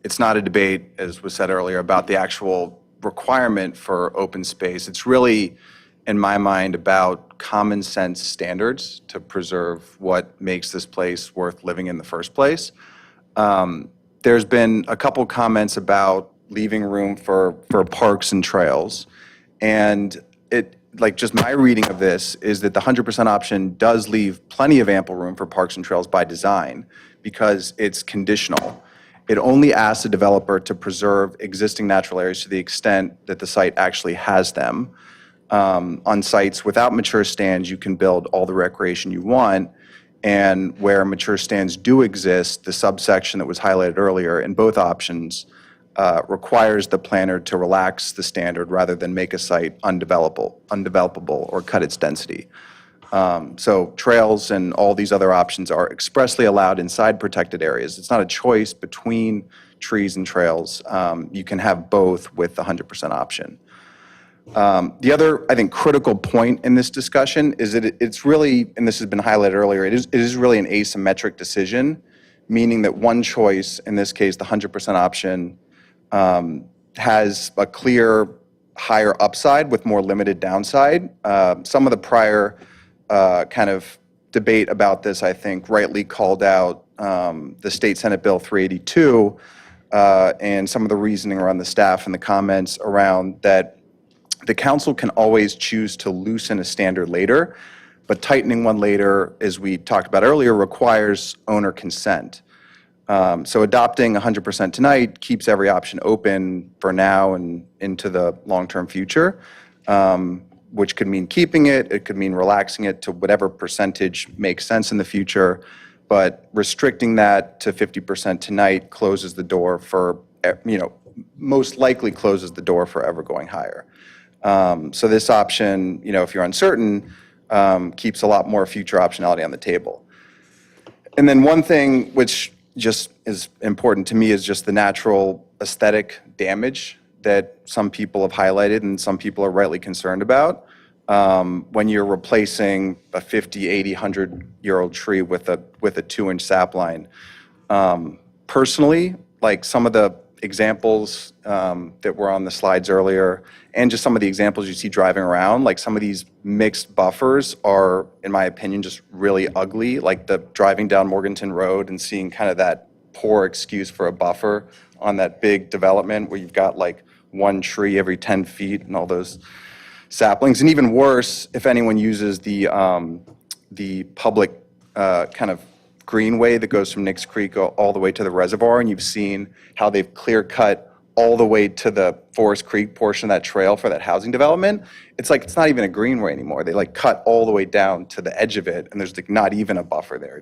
It's not a debate, as was said earlier, about the actual requirement for open space. It's really, in my mind, about common sense standards to preserve what makes this place worth living in the first place. There's been a couple comments about leaving room for parks and trails. And it, like, just my reading of this is that the 100% option does leave plenty of ample room for parks and trails by design because it's conditional. It only asks the developer to preserve existing natural areas to the extent that the site actually has them. On sites without mature stands, you can build all the recreation you want. And where mature stands do exist, the subsection that was highlighted earlier in both options requires the planner to relax the standard rather than make a site undevelopable or cut its density. So trails and all these other options are expressly allowed inside protected areas. It's not a choice between trees and trails. You can have both with the 100% option. The other, I think, critical point in this discussion is that it's really, and this has been highlighted earlier, it is really an asymmetric decision, meaning that one choice, in this case, the 100% option, has a clear higher upside with more limited downside. Some of the prior kind of debate about this, I think, rightly called out the State Senate Bill 382 and some of the reasoning around the staff and the comments around that the council can always choose to loosen a standard later, but tightening one later, as we talked about earlier, requires owner consent. So adopting 100% tonight keeps every option open for now and into the long-term future, which could mean keeping it. It could mean relaxing it to whatever percentage makes sense in the future. But restricting that to 50% tonight closes the door for, most likely closes the door for ever going higher. So this option, if you're uncertain, keeps a lot more future optionality on the table. And then one thing which just is important to me is just the natural aesthetic damage that some people have highlighted and some people are rightly concerned about. When you're replacing a 50, 80, 100-year-old tree with a 2-inch sapline. Personally, like some of the examples that were on the slides earlier, and just some of the examples you see driving around, like some of these mixed buffers are, in my opinion, just really ugly. Like the driving down Morganton Road and seeing kind of that poor excuse for a buffer on that big development where you've got like one tree every 10 feet and all those saplings. And even worse, if anyone uses the public kind of greenway that goes from Nicks Creek all the way to the reservoir, and you've seen how they've clear cut all the way to the Forest Creek portion of that trail for that housing development. It's like, it's not even a greenway anymore. They like cut all the way down to the edge of it, and there's like not even a buffer there.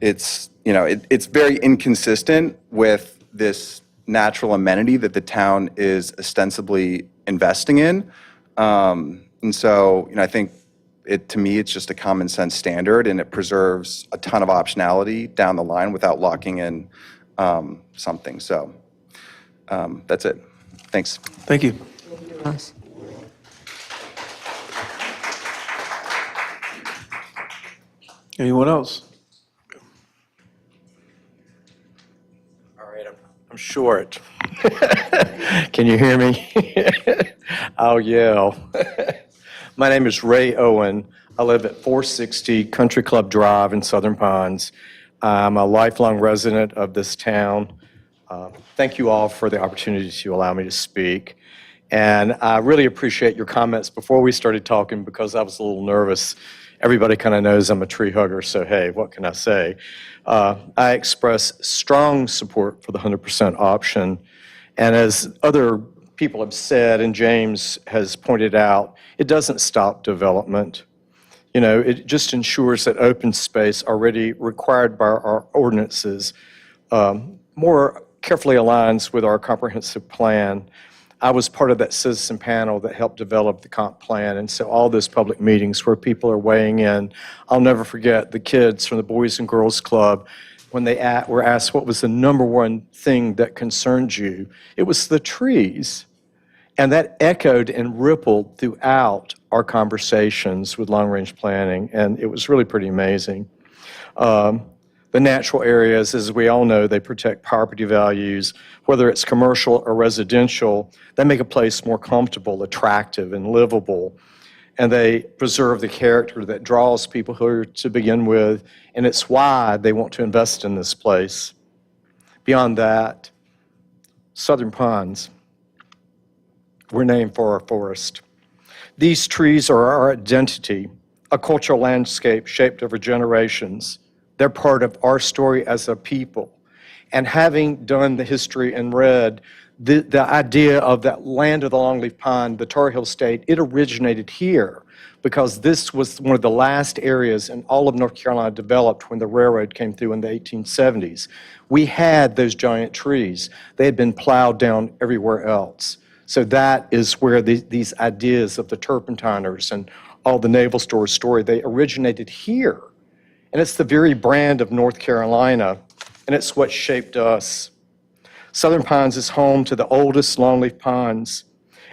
It's very inconsistent with this natural amenity that the town is ostensibly investing in. And so, I think to me, it's just a common sense standard, and it preserves a ton of optionality down the line without locking in something. So that's it. Thanks. Thank you. Anyone else? All right, I'm short. Can you hear me? I'll yell. My name is Ray Owen. I live at 460 Country Club Drive in Southern Pines. I'm a lifelong resident of this town. Thank you all for the opportunity to allow me to speak. And I really appreciate your comments before we started talking because I was a little nervous. Everybody kind of knows I'm a tree hugger, so hey, what can I say? I express strong support for the 100% option. And as other people have said, and James has pointed out, it doesn't stop development. It just ensures that open space already required by our ordinances more carefully aligns with our comprehensive plan. I was part of that citizen panel that helped develop the comp plan, and so all those public meetings where people are weighing in. I'll never forget the kids from the Boys and Girls Club when they were asked what was the number one thing that concerned you. It was the trees. And that echoed and rippled throughout our conversations with long-range planning, and it was really pretty amazing. The natural areas, as we all know, they protect property values, whether it's commercial or residential. They make a place more comfortable, attractive, and livable. And they preserve the character that draws people here to begin with, and it's why they want to invest in this place. Beyond that, Southern Pines were named for our forest. These trees are our identity, a cultural landscape shaped over generations. They're part of our story as a people. And having done the history and read, the idea of that land of the longleaf pine, the Tar Heel State, it originated here because this was one of the last areas in all of North Carolina developed when the railroad came through in the 1870s. We had those giant trees. They had been plowed down everywhere else. So that is where these ideas of the turpentiners and all the naval storage story, they originated here. And it's the very brand of North Carolina, and it's what shaped us. Southern Pines is home to the oldest longleaf pines,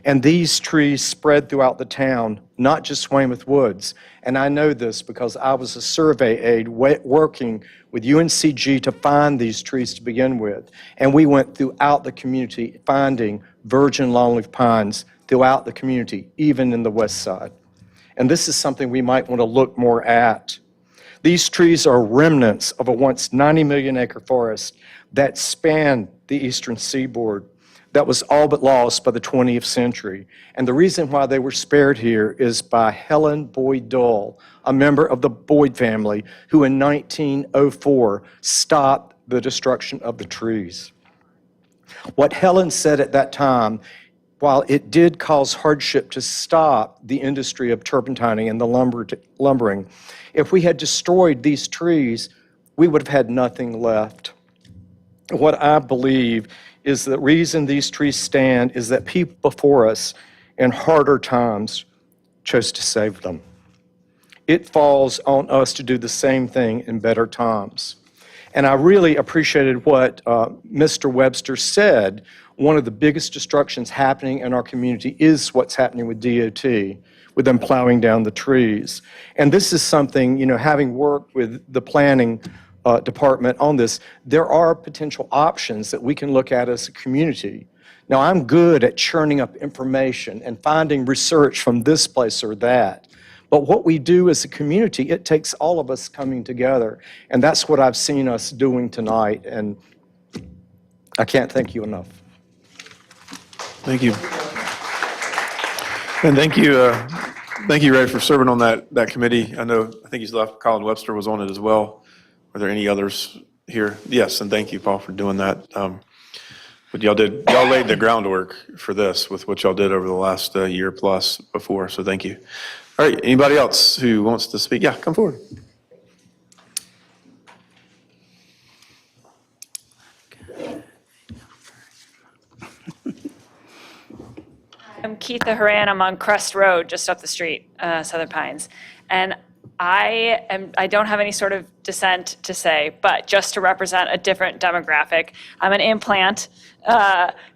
and these trees spread throughout the town, not just Weymouth Woods. And I know this because I was a survey aide working with UNCG to find these trees to begin with. And we went throughout the community finding virgin longleaf pines throughout the community, even in the west side. And this is something we might want to look more at. These trees are remnants of a once 90 million acre forest that spanned the eastern seaboard that was all but lost by the 20th century. And the reason why they were spared here is by Helen Boyd Dole, a member of the Boyd family, who in 1904 stopped the destruction of the trees. What Helen said at that time, while it did cause hardship to stop the industry of turpentining and the lumbering, if we had destroyed these trees, we would have had nothing left. What I believe is the reason these trees stand is that people before us in harder times chose to save them. It falls on us to do the same thing in better times. And I really appreciated what Mr. Webster said. One of the biggest destructions happening in our community is what's happening with DOT, with them plowing down the trees. And this is something, you know, having worked with the planning department on this, there are potential options that we can look at as a community. Now, I'm good at churning up information and finding research from this place or that. But what we do as a community, it takes all of us coming together. And that's what I've seen us doing tonight. And I can't thank you enough. Thank you. And thank you, Ray, for serving on that committee. I think he's left, Colin Webster was on it as well. Are there any others here? Yes, and thank you, Paul, for doing that. But y'all laid the groundwork for this with what y'all did over the last year plus before, so thank you. All right, anybody else who wants to speak? Yeah, come forward. I'm Keitha Horan. I'm on Crest Road, just up the street, Southern Pines. And I don't have any sort of dissent to say, but just to represent a different demographic. I'm an implant,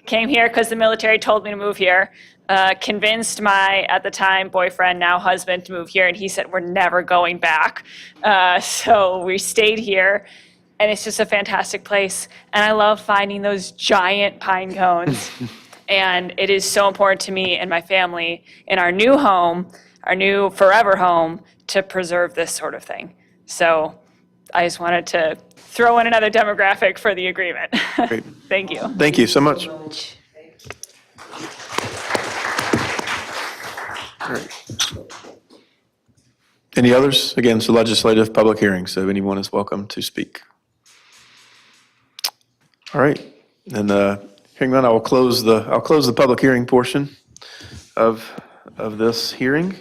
came here because the military told me to move here, convinced my, at the time, boyfriend, now husband, to move here, and he said, we're never going back. So we stayed here, and it's just a fantastic place. And I love finding those giant pine cones. And it is so important to me and my family in our new home, our new forever home, to preserve this sort of thing. So I just wanted to throw in another demographic for the agreement. Great. Thank you. Thank you so much. All right. Any others? Again, it's a legislative public hearing, so anyone is welcome to speak. All right, and hearing none, I'll close the public hearing portion of this hearing.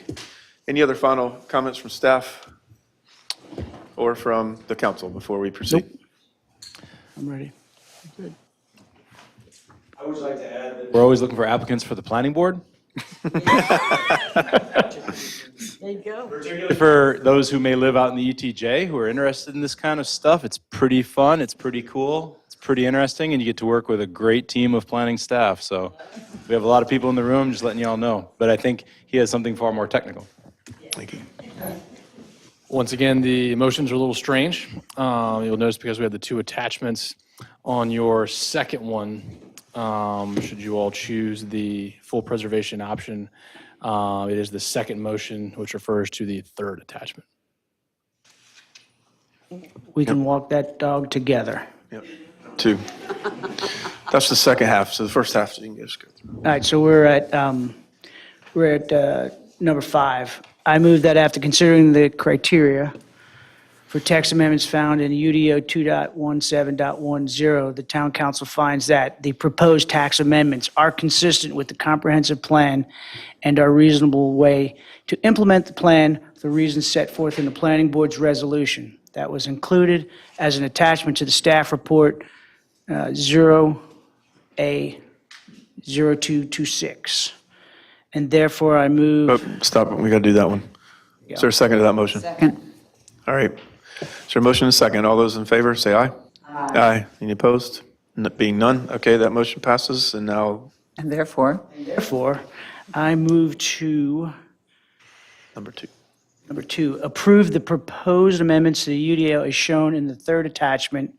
Any other final comments from staff or from the council before we proceed? Nope. I'm ready. Good. I would like to add that we're always looking for applicants for the planning board. There you go. Particularly for those who may live out in the ETJ who are interested in this kind of stuff. It's pretty fun. It's pretty cool. It's pretty interesting, and you get to work with a great team of planning staff. So we have a lot of people in the room, just letting you all know. But I think he has something far more technical. Thank you. Once again, the motions are a little strange. You'll notice because we have the two attachments on your second one, should you all choose the full preservation option, it is the second motion, which refers to the third attachment. We can walk that dog together. Yep. 2. That's the second half, so the first half, you can just go through. All right, so we're at number 5. I move that after considering the criteria for text amendments found in UDO 2.17.10, the town council finds that the proposed tax amendments are consistent with the comprehensive plan and are a reasonable way to implement the plan for the reasons set forth in the planning board's resolution. That was included as an attachment to the staff report 0A0226. And therefore, I move. Oh, stop it, we got to do that one. Is there a second to that motion? Second. All right. Is there a motion and a second? All those in favor, say aye. Aye. Any opposed? Being none, okay, that motion passes, and now And therefore, I move to number 2. number 2, approve the proposed amendments to the UDO as shown in the third attachment,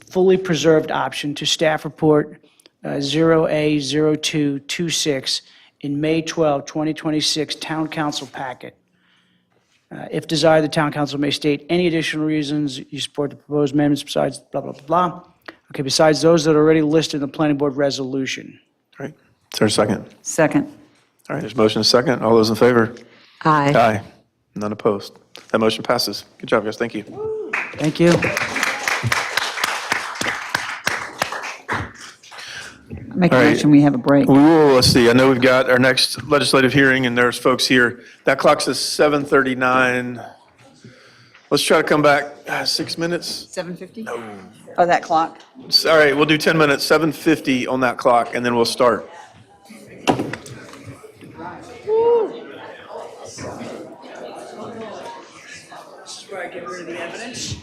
fully preserved option to staff report 0A0226 in May 12, 2026 town council packet. If desired, the town council may state any additional reasons you support the proposed amendments besides blah, blah, blah, blah. Okay, besides those that are already listed in the planning board resolution. All right. Is there a second? second. All right, there's a motion and a second. All those in favor? Aye. Aye. None opposed. That motion passes. Good job, guys. Thank you. Thank you. Make a All right. motion, we have a break. We will, let's see, I know we've got our next legislative hearing, and there's folks here. That clock says 7:39. Let's try to come back 6 minutes. 7:50? Oh, that clock? All right, we'll do 10 minutes, 7:50 on that clock, and then we'll start. This is where I get rid of the evidence.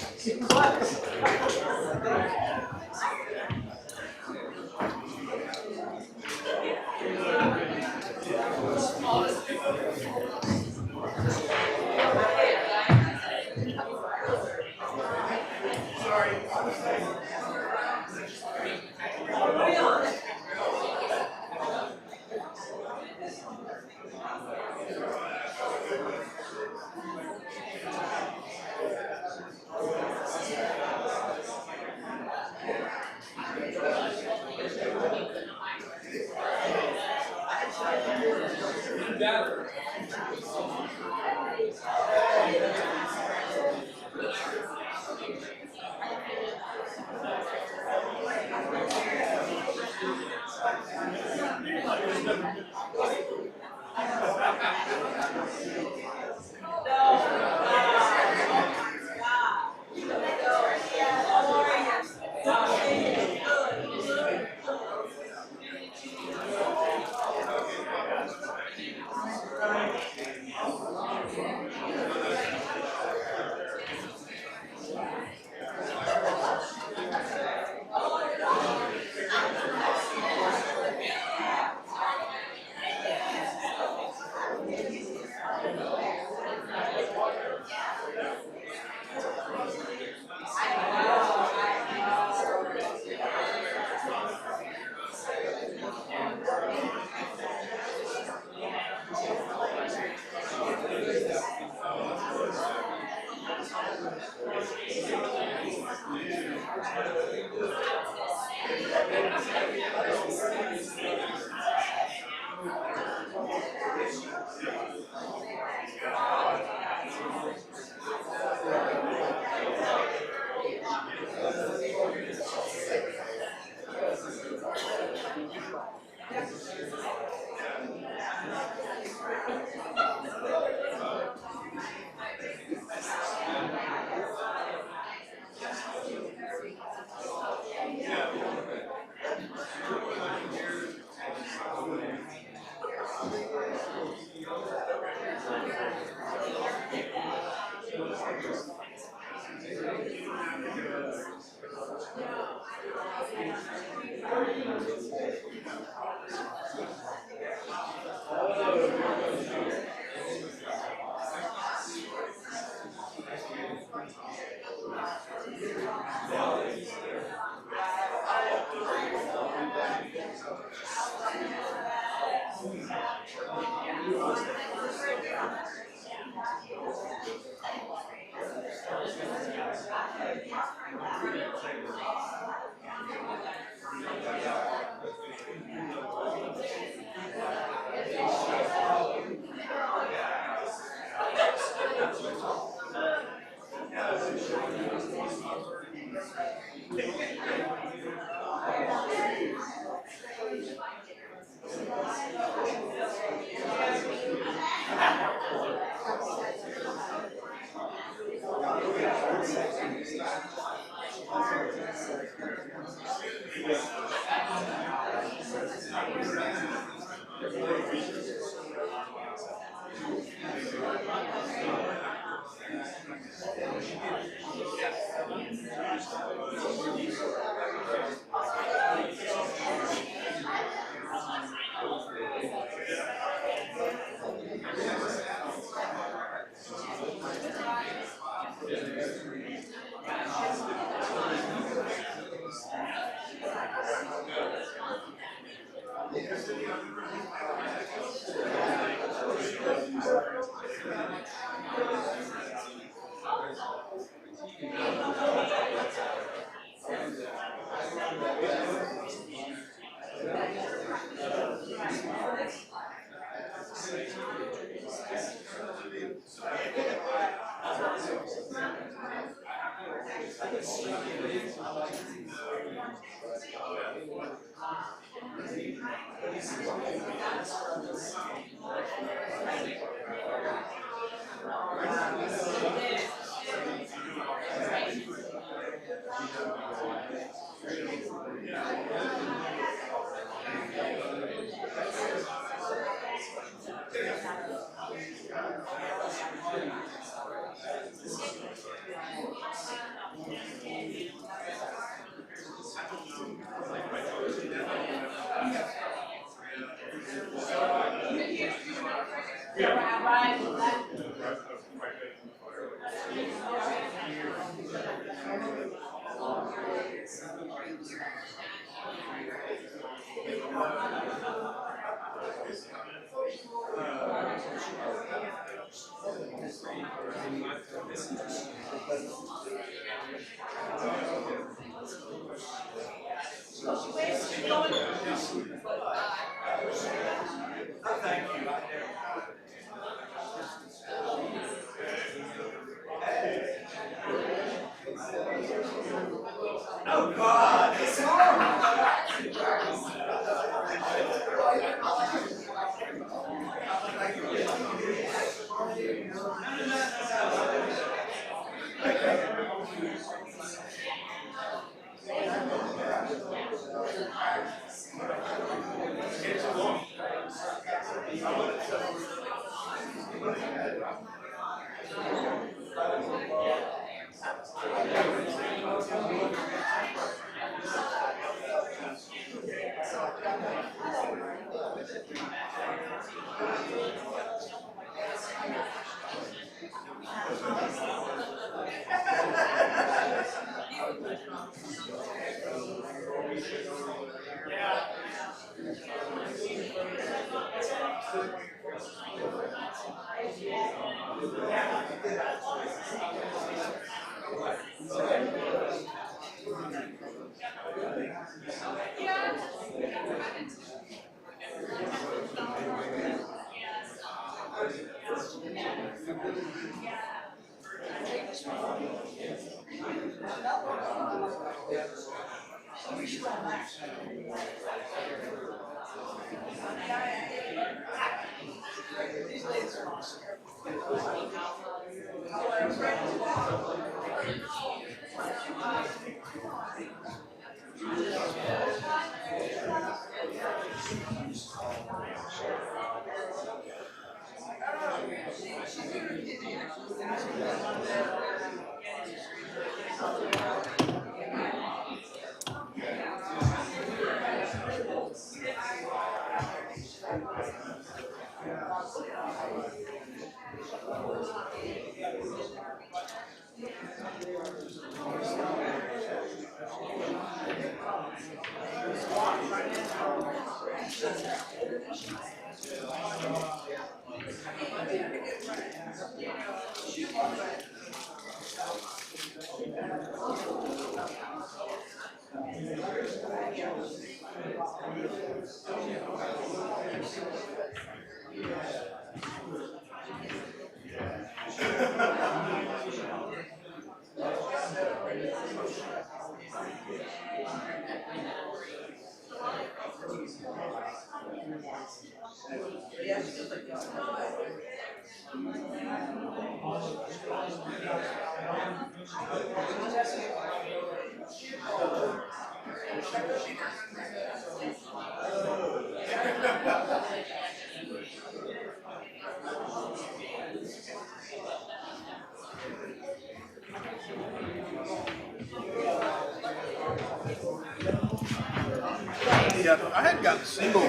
Yeah, I hadn't gotten a single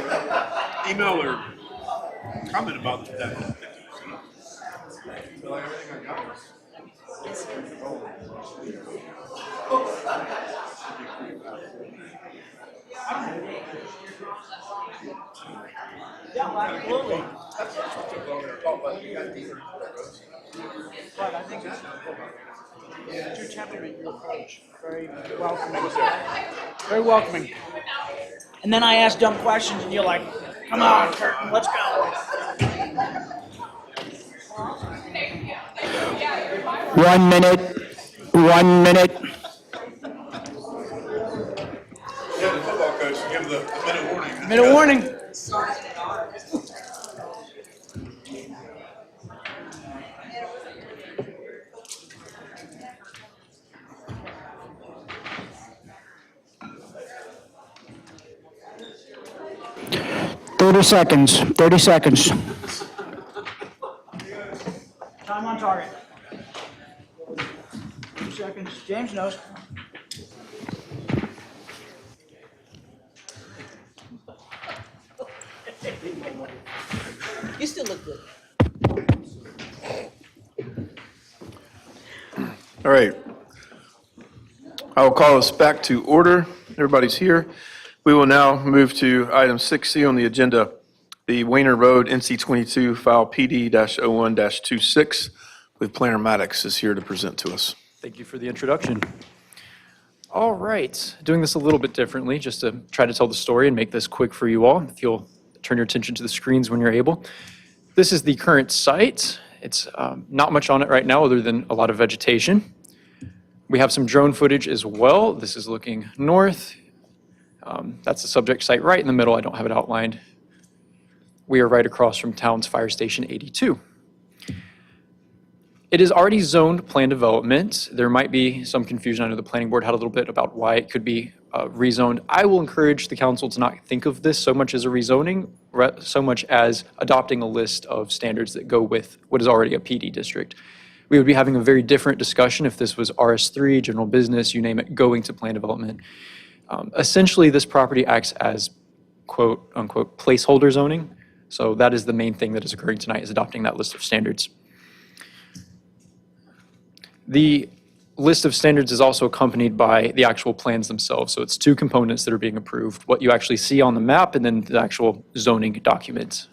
email or comment about that. Yeah, absolutely. But I think it's your temperament, your approach, very welcoming. Very welcoming. And then I ask dumb questions and you're like, come on, Curtin, let's go. 1 minute, 1 minute. Yeah, the football coach give the minute warning. Minute warning. Seconds, 30 seconds. Time on target. 2 seconds. James knows. You still look good. All right. I will call us back to order. Everybody's here. We will now move to item 6C on the agenda, the Wayner Road NC 22 file PD-01-26 with Planner Maddox is here to present to us. Thank you for the introduction. All right, doing this a little bit differently, just to try to tell the story and make this quick for you all, if you'll turn your attention to the screens when you're able. This is the current site. It's not much on it right now other than a lot of vegetation. We have some drone footage as well. This is looking north. That's the subject site right in the middle. I don't have it outlined. We are right across from town's Fire Station 82. It is already zoned plan development. There might be some confusion. I know the planning board had a little bit about why it could be rezoned. I will encourage the council to not think of this so much as a rezoning, so much as adopting a list of standards that go with what is already a PD district. We would be having a very different discussion if this was RS3, general business, you name it, going to plan development. Essentially, this property acts as quote unquote placeholder zoning. So that is the main thing that is occurring tonight, is adopting that list of standards. The list of standards is also accompanied by the actual plans themselves. So it's two components that are being approved, what you actually see on the map and then the actual zoning documents.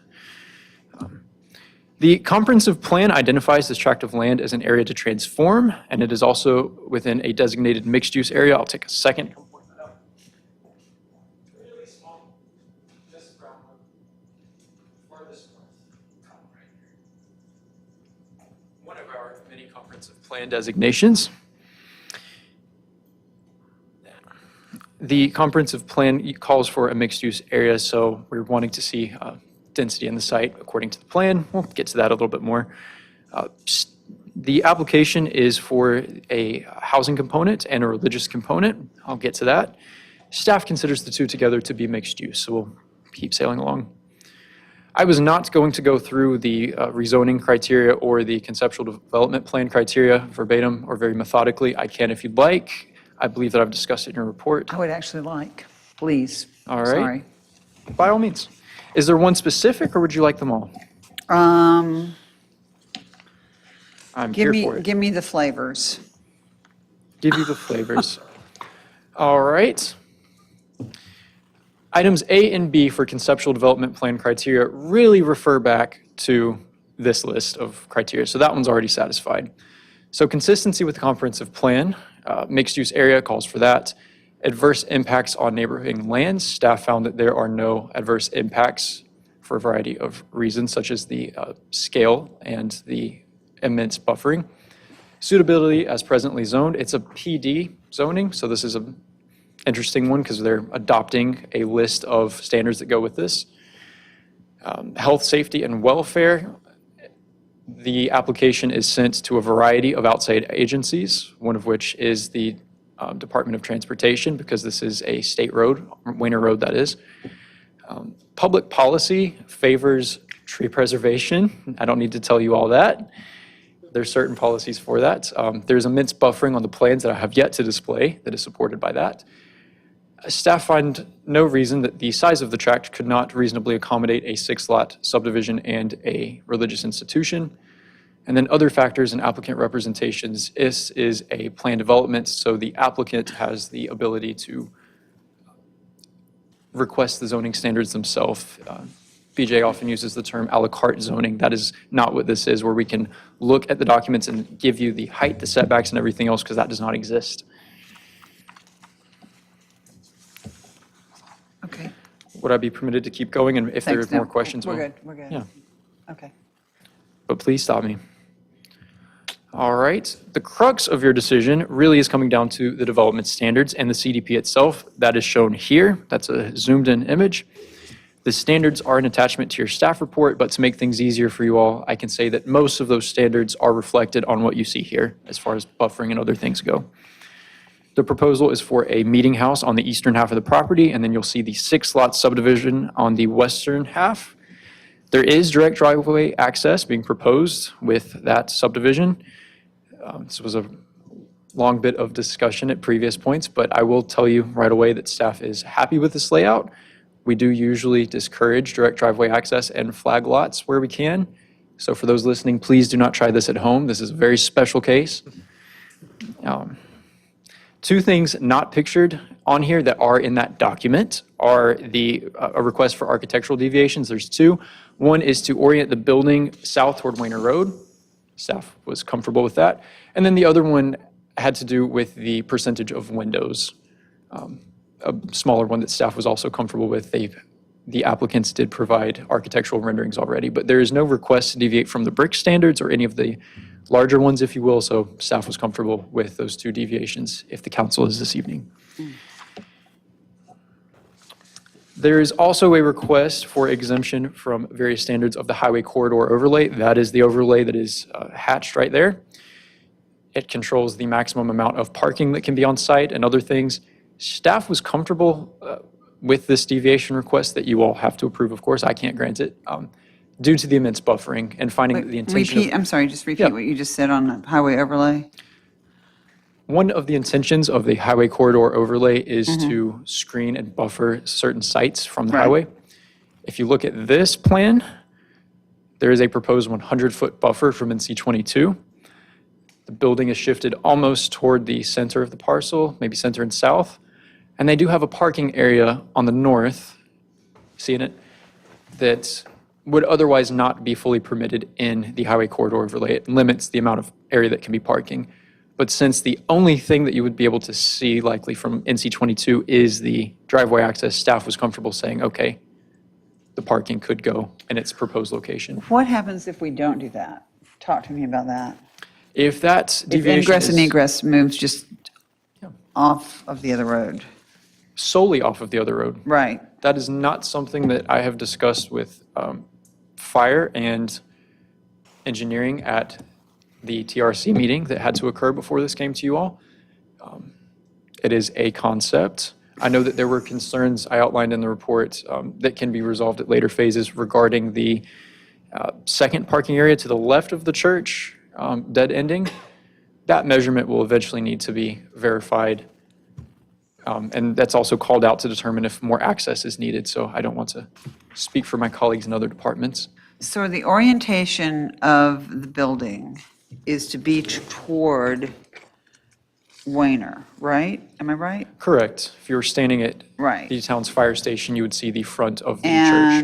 The comprehensive plan identifies this tract of land as an area to transform, and it is also within a designated mixed-use area. I'll take a second. One of our many comprehensive plan designations. The comprehensive plan calls for a mixed-use area, so we're wanting to see density in the site according to the plan. We'll get to that a little bit more. The application is for a housing component and a religious component. I'll get to that. Staff considers the two together to be mixed use, so we'll keep sailing along. I was not going to go through the rezoning criteria or the conceptual development plan criteria verbatim or very methodically. I can if you'd like. I believe that I've discussed it in your report. I would actually like, please. All right. Sorry. By all means. Is there one specific or would you like them all? I'm here for it. Give me the flavors. Give you the flavors. All right. Items A and B for conceptual development plan criteria really refer back to this list of criteria, so that one's already satisfied. So consistency with the comprehensive plan, mixed-use area calls for that. Adverse impacts on neighboring lands, staff found that there are no adverse impacts for a variety of reasons, such as the scale and the immense buffering. Suitability as presently zoned, it's a PD zoning, so this is an interesting one because they're adopting a list of standards that go with this. Health, safety, and welfare, the application is sent to a variety of outside agencies, one of which is the Department of Transportation, because this is a state road, Wayner Road that is. Public policy favors tree preservation. I don't need to tell you all that. There's certain policies for that. There's immense buffering on the plans that I have yet to display that is supported by that. Staff find no reason that the size of the tract could not reasonably accommodate a 6-lot subdivision and a religious institution. And then other factors and applicant representations. This is a plan development, so the applicant has the ability to request the zoning standards themselves. BJ often uses the term a la carte zoning. That is not what this is, where we can look at the documents and give you the height, the setbacks, and everything else, because that does not exist. Okay. Would I be permitted to keep going? And if there are Thanks. No, more questions? We're we'll- good, we're good. Yeah, Okay. but please stop me. All right, the crux of your decision really is coming down to the development standards and the CDP itself. That is shown here. That's a zoomed-in image. The standards are an attachment to your staff report, but to make things easier for you all, I can say that most of those standards are reflected on what you see here as far as buffering and other things go. The proposal is for a meeting house on the eastern half of the property, and then you'll see the 6-lot subdivision on the western half. There is direct driveway access being proposed with that subdivision. This was a long bit of discussion at previous points, but I will tell you right away that staff is happy with this layout. We do usually discourage direct driveway access and flag lots where we can. So for those listening, please do not try this at home. This is a very special case. Two things not pictured on here that are in that document are a request for architectural deviations. There's two. One is to orient the building south toward Wayner Road. Staff was comfortable with that. And then the other one had to do with the percentage of windows, a smaller one that staff was also comfortable with. The applicants did provide architectural renderings already, but there is no request to deviate from the brick standards or any of the larger ones, if you will, so staff was comfortable with those two deviations if the council is this evening. There is also a request for exemption from various standards of the highway corridor overlay. That is the overlay that is hatched right there. It controls the maximum amount of parking that can be on site and other things. Staff was comfortable with this deviation request that you all have to approve, of course. I can't grant it, due to the immense buffering and finding that the intention Repeat, I'm sorry, just repeat what you just said on the highway overlay. One of the intentions of the highway corridor overlay is to screen and buffer certain sites from the Right. highway. If you look at this plan, there is a proposed 100-foot buffer from NC 22. The building is shifted almost toward the center of the parcel, maybe center and south. And they do have a parking area on the north, seeing it, that would otherwise not be fully permitted in the highway corridor overlay. It limits the amount of area that can be parking. But since the only thing that you would be able to see likely from NC 22 is the driveway access, staff was comfortable saying, okay, the parking could go in its proposed location. What happens if we don't do that? Talk to me about that. If that If deviation ingress and is egress moves just off of the other road. solely off of the other road, Right. that is not something that I have discussed with fire and engineering at the TRC meeting that had to occur before this came to you all. It is a concept. I know that there were concerns I outlined in the report that can be resolved at later phases regarding the second parking area to the left of the church, dead ending. That measurement will eventually need to be verified. And that's also called out to determine if more access is needed. So I don't want to speak for my colleagues in other departments. So the orientation of the building is to be toward Wayner, right? Am I right? Correct. If you were standing at Right. the town's fire station, you would see the front of the church.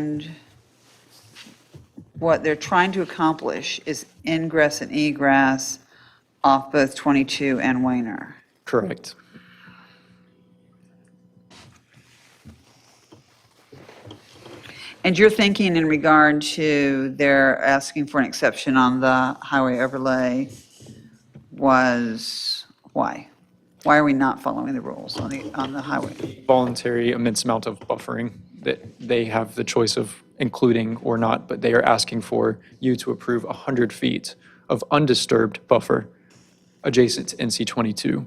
And what they're trying to accomplish is ingress and egress off both 22 and Wayner. Correct. And you're thinking in regard to they're asking for an exception on the highway overlay was why? Why are we not following the rules on the highway? Voluntary immense amount of buffering that they have the choice of including or not, but they are asking for you to approve 100 feet of undisturbed buffer adjacent to NC 22.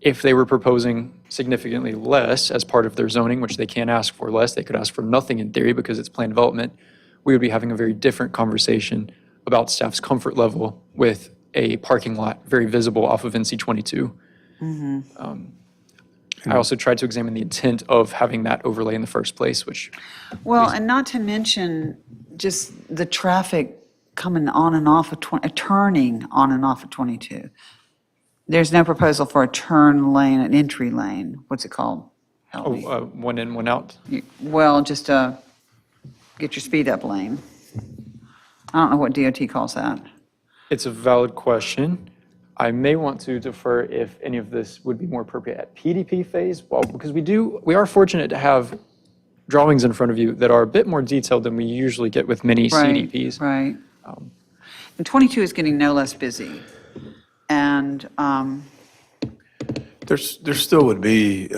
If they were proposing significantly less as part of their zoning, which they can't ask for less, they could ask for nothing in theory because it's planned development, we would be having a very different conversation about staff's comfort level with a parking lot very visible off of NC 22. I also tried to examine the intent of having that overlay in the first place, which, Well, and not to mention just the traffic coming on and off of, turning on and off of 22. There's no proposal for a turn lane, an entry lane. What's it called? Help me. one in, one out. Well, just a get your speed up lane. I don't know what DOT calls that. It's a valid question. I may want to defer if any of this would be more appropriate at PDP phase, well, because we are fortunate to have drawings in front of you that are a bit more detailed than we usually get with many CDPs. Right. And 22 is getting no less busy. And There still would be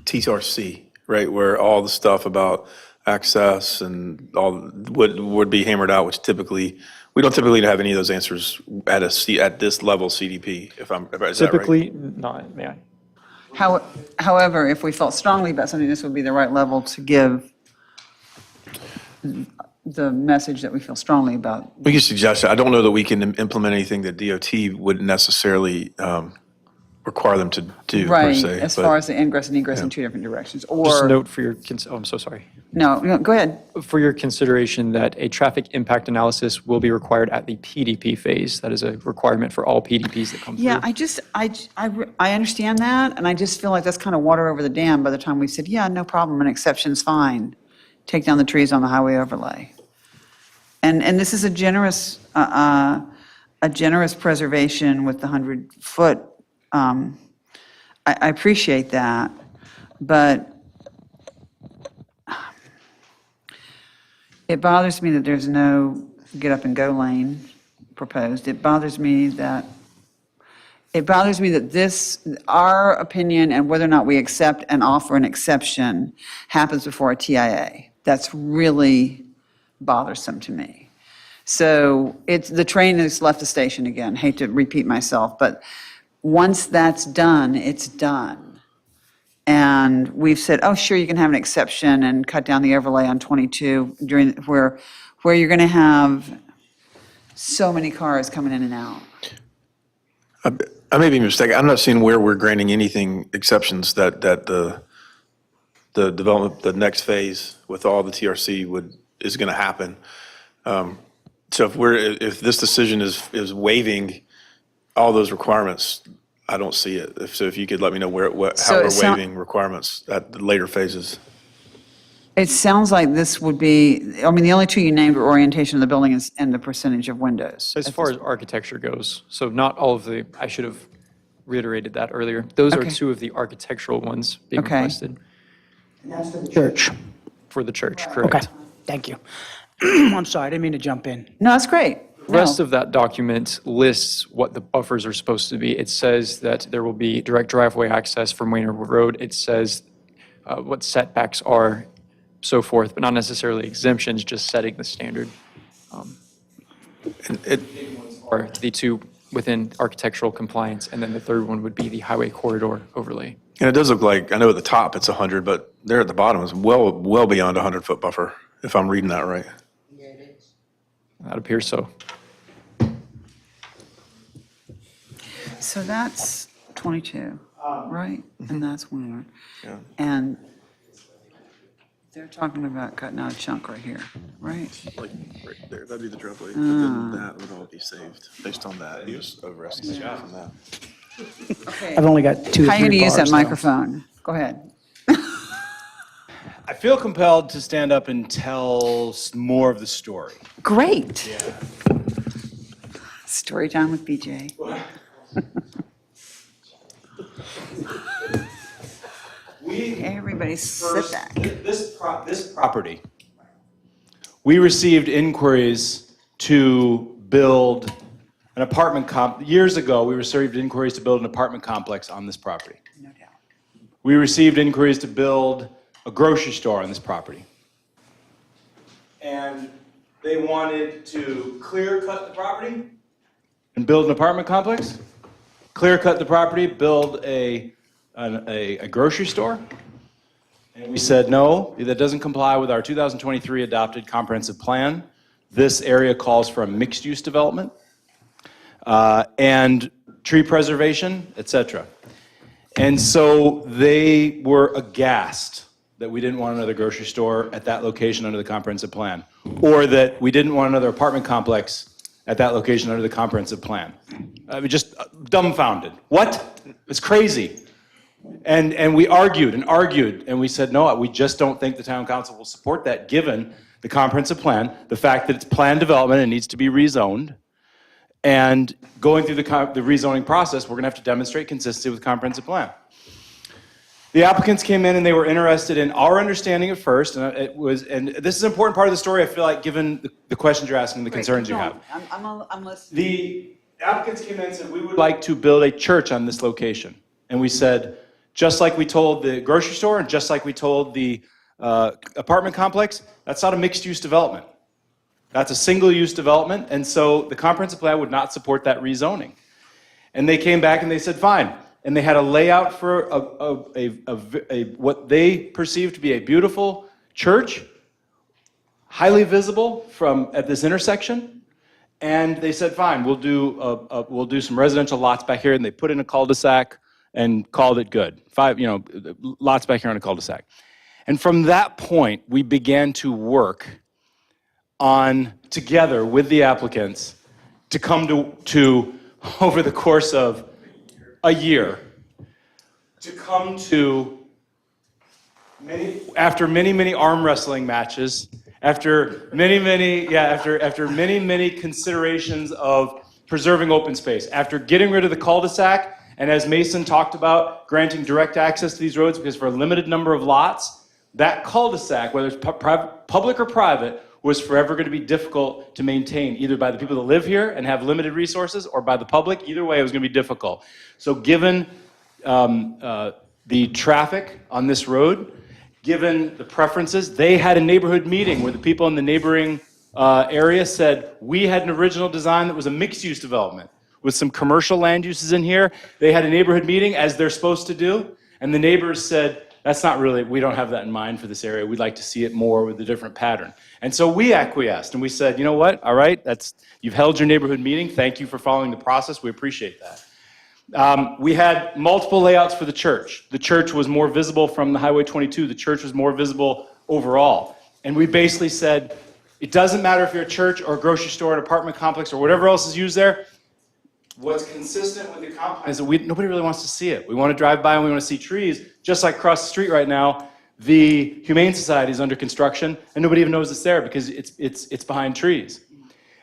TRC, right, where all the stuff about access and all would be hammered out, which typically, we don't typically have any of those answers at this level CDP, is that right? Typically not, may I? however, if we felt strongly about something, this would be the right level to give the message that we feel strongly about. We can suggest it. I don't know that we can implement anything that DOT wouldn't necessarily require them to do, per Right, se. as but- far as the ingress and egress in two different directions, Just or, note for your, oh, I'm so sorry. no, go ahead. For your consideration that a traffic impact analysis will be required at the PDP phase. That is a requirement for all PDPs that come through. Yeah, I understand that, and I just feel like that's kind of water over the dam by the time we said, yeah, no problem, an exception's fine. Take down the trees on the highway overlay. And this is a generous preservation with the 100-foot. I appreciate that, but it bothers me that there's no get up and go lane proposed. It bothers me that this, our opinion and whether or not we accept and offer an exception happens before a TIA. That's really bothersome to me. So the train has left the station again. Hate to repeat myself, but once that's done, it's done. And we've said, oh, sure, you can have an exception and cut down the overlay on 22 during where you're going to have so many cars coming in and out. I may be mistaken. I'm not seeing where we're granting anything exceptions that the development, the next phase with all the TRC is going to happen. So if this decision is waiving all those requirements, I don't see it. So if you could let me know how we're waiving requirements at the later phases. It sounds like this would be, I mean, the only two you named were orientation of the building and the percentage of windows. As far as architecture goes, so not all of the, I should have reiterated that earlier. Those are Okay. two of the architectural ones being Okay. requested That's for the church. for the church, Okay, correct? thank you. I'm sorry, I didn't mean to jump in. No, that's great. The rest of that document lists what the buffers are supposed to be. It says that there will be direct driveway access from Wayner Road. It says what setbacks are, so forth, but not necessarily exemptions, just setting the standard. Or the two within architectural compliance, and then the third one would be the highway corridor overlay. And it does look like, I know at the top it's 100, but there at the bottom is well beyond a 100-foot buffer, if I'm reading that right. That appears so. So that's 22, right? And that's Wayner. Yeah. And they're talking about cutting out a chunk right here, right? Like right there, that'd be the driveway, but then that would all be saved based on that. He was overestimating from that. I've only got 2 or 3 How are you going to use that bars, though. microphone? Go ahead. I feel compelled to stand up and tell more of the story. Great. Story time with BJ. Everybody sit back. This property, we received inquiries to build an apartment years ago, we received inquiries to build an apartment complex on this property. No doubt. We received inquiries to build a grocery store on this property. And they wanted to clear cut the property and build an apartment complex, clear cut the property, build a grocery store. And we said, no, that doesn't comply with our 2023 adopted comprehensive plan. This area calls for a mixed-use development and tree preservation, et cetera. And so they were aghast that we didn't want another grocery store at that location under the comprehensive plan, or that we didn't want another apartment complex at that location under the comprehensive plan. I mean, just dumbfounded. What? It's crazy. And we argued and argued, and we said, no, we just don't think the town council will support that, given the comprehensive plan, the fact that it's planned development and needs to be rezoned. And going through the rezoning process, we're going to have to demonstrate consistency with the comprehensive plan. The applicants came in and they were interested in our understanding at first, and this is an important part of the story, I feel like, given the questions you're asking, the concerns you have. I'm listening. The applicants came in and said, we would like to build a church on this location. And we said, just like we told the grocery store and just like we told the apartment complex, that's not a mixed-use development. That's a single-use development, and so the comprehensive plan would not support that rezoning. And they came back and they said, fine. And they had a layout for what they perceived to be a beautiful church, highly visible at this intersection. And they said, fine, we'll do some residential lots back here. And they put in a cul-de-sac and called it good. 5, lots back here on a cul-de-sac. And from that point, we began to work together with the applicants to come to over the course of a year, to come to after many arm wrestling matches, after many considerations of preserving open space, after getting rid of the cul-de-sac, and as Mason talked about, granting direct access to these roads because for a limited number of lots, that cul-de-sac, whether it's public or private, was forever going to be difficult to maintain, either by the people that live here and have limited resources or by the public. Either way, it was going to be difficult. So given the traffic on this road, given the preferences, they had a neighborhood meeting where the people in the neighboring area said, we had an original design that was a mixed-use development with some commercial land uses in here. They had a neighborhood meeting, as they're supposed to do, and the neighbors said, that's not really, we don't have that in mind for this area. We'd like to see it more with a different pattern. And so we acquiesced and we said, you know what? All right, you've held your neighborhood meeting. Thank you for following the process. We appreciate that. We had multiple layouts for the church. The church was more visible from the Highway 22. The church was more visible overall. And we basically said, it doesn't matter if you're a church or a grocery store, an apartment complex, or whatever else is used there. What's consistent with the comp is that nobody really wants to see it. We want to drive by and we want to see trees. Just like across the street right now, the Humane Society is under construction and nobody even knows it's there because it's behind trees.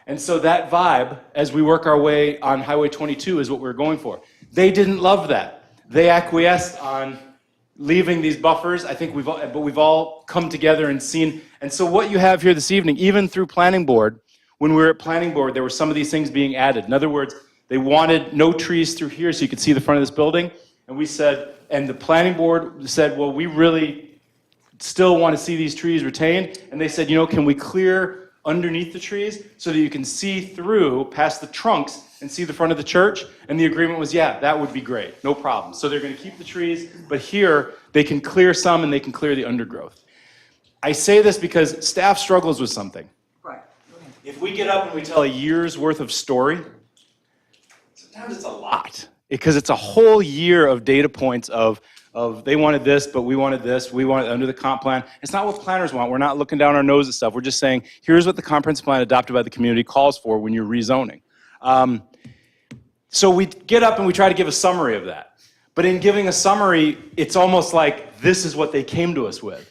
And so that vibe, as we work our way on Highway 22, is what we're going for. They didn't love that. They acquiesced on leaving these buffers. I think we've all come together and seen. And so what you have here this evening, even through Planning Board, when we were at Planning Board, there were some of these things being added. In other words, they wanted no trees through here so you could see the front of this building. And we said, and the Planning Board said, well, we really still want to see these trees retained. And they said, can we clear underneath the trees so that you can see through past the trunks and see the front of the church? And the agreement was, yeah, that would be great, no problem. So they're going to keep the trees, but here they can clear some and they can clear the undergrowth. I say this because staff struggles with something. Right. If we get up and we tell a year's worth of story, sometimes it's a lot because it's a whole year of data points of they wanted this, but we wanted this, we wanted under the comp plan. It's not what planners want. We're not looking down our nose at stuff. We're just saying, here's what the comprehensive plan adopted by the community calls for when you're rezoning. So we get up and we try to give a summary of that. But in giving a summary, it's almost like this is what they came to us with.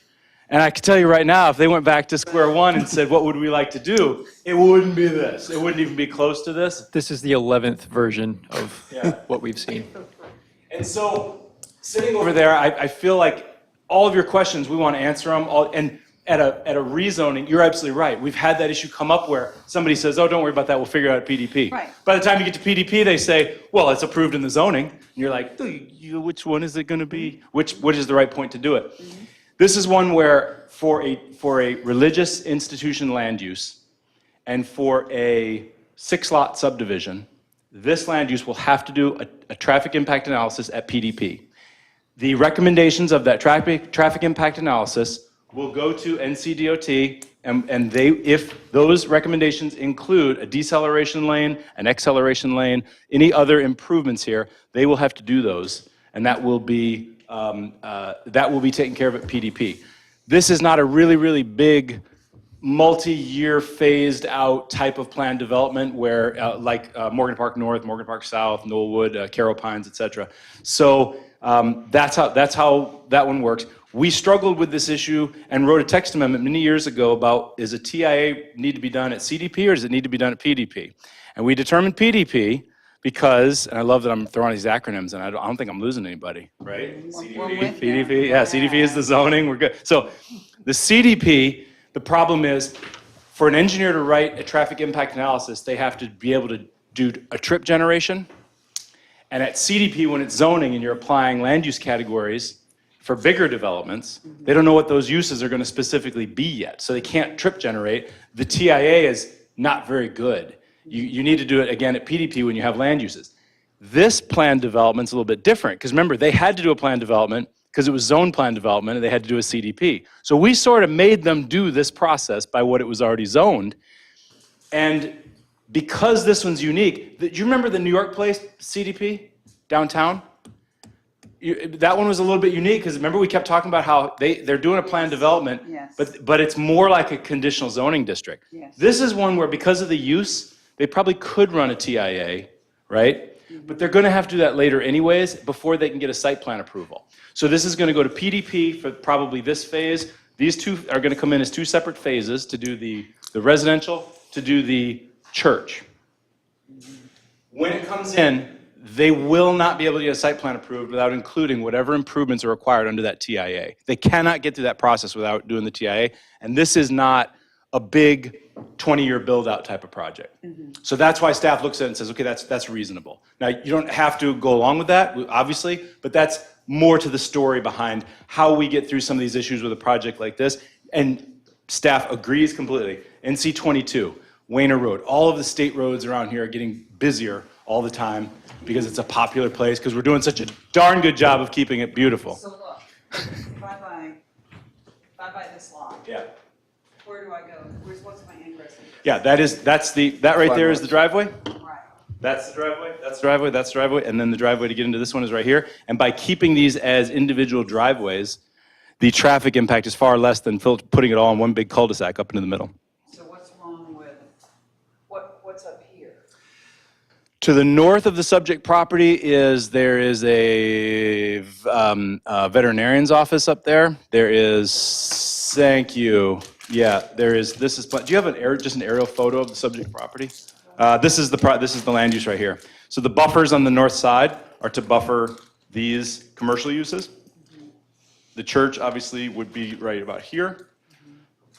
And I can tell you right now, if they went back to square one and said, what would we like to do? It wouldn't be this. It wouldn't even be close to this. This is the 11th version of what we've seen. And so sitting over there, I feel like all of your questions, we want to answer them. And at a rezoning, you're absolutely right. We've had that issue come up where somebody says, oh, don't worry about that. We'll figure it out at PDP. Right. By the time you get to PDP, they say, well, it's approved in the zoning. And you're like, which one is it going to be? Which is the right point to do it? Mm-hmm. This is one where for a religious institution land use and for a 6-lot subdivision, this land use will have to do a traffic impact analysis at PDP. The recommendations of that traffic impact analysis will go to NCDOT, and they, if those recommendations include a deceleration lane, an acceleration lane, any other improvements here, they will have to do those, and that will be taken care of at PDP. This is not a really, really big, multi-year phased out type of plan development where, like Morgan Park North, Morgan Park South, Knollwood, Carroll Pines, et cetera. So that's how that one works. We struggled with this issue and wrote a text amendment many years ago about, is a TIA need to be done at CDP or does it need to be done at PDP? And we determined PDP because, and I love that I'm throwing these acronyms and I don't think I'm losing anybody, right? CDP, PDP, yeah, CDP is the zoning, we're good. So the CDP, the problem is for an engineer to write a traffic impact analysis, they have to be able to do a trip generation. And at CDP, when it's zoning and you're applying land use categories for bigger developments, they don't know what those uses are going to specifically be yet. So they can't trip generate. The TIA is not very good. You need to do it again at PDP when you have land uses. This plan development's a little bit different because remember, they had to do a plan development because it was zone plan development and they had to do a CDP. So we sort of made them do this process by what it was already zoned. And because this one's unique, do you remember the New York Place CDP downtown? That one was a little bit unique because remember we kept talking about how they're doing a plan development, Yes. but it's more like a conditional zoning district. Yes. This is one where because of the use, they probably could run a TIA, right? But they're going to have to do that later anyways before they can get a site plan approval. So this is going to go to PDP for probably this phase. These two are going to come in as two separate phases to do the residential, to do the church. When it comes in, they will not be able to get a site plan approved without including whatever improvements are required under that TIA. They cannot get through that process without doing the TIA, and this is not a big 20-year build-out type of project. So that's why staff looks at it and says, okay, that's reasonable. Now, you don't have to go along with that, obviously, but that's more to the story behind how we get through some of these issues with a project like this, and staff agrees completely. NC 22, Wayner Road, all of the state roads around here are getting busier all the time because it's a popular place, because we're doing such a darn good job of keeping it beautiful. So look, if I buy this lot, Yeah. where do I go? What's my ingress? Yeah, that right there is the driveway. Right. That's the driveway, that's the driveway, that's the driveway, and then the driveway to get into this one is right here. And by keeping these as individual driveways, the traffic impact is far less than putting it all in one big cul-de-sac up into the middle. So what's wrong with, what's up here? To the north of the subject property there is a veterinarian's office up there. There is, thank you. Yeah, there is, do you have just an aerial photo of the subject property? This is the land use right here. So the buffers on the north side are to buffer these commercial uses. The church obviously would be right about here.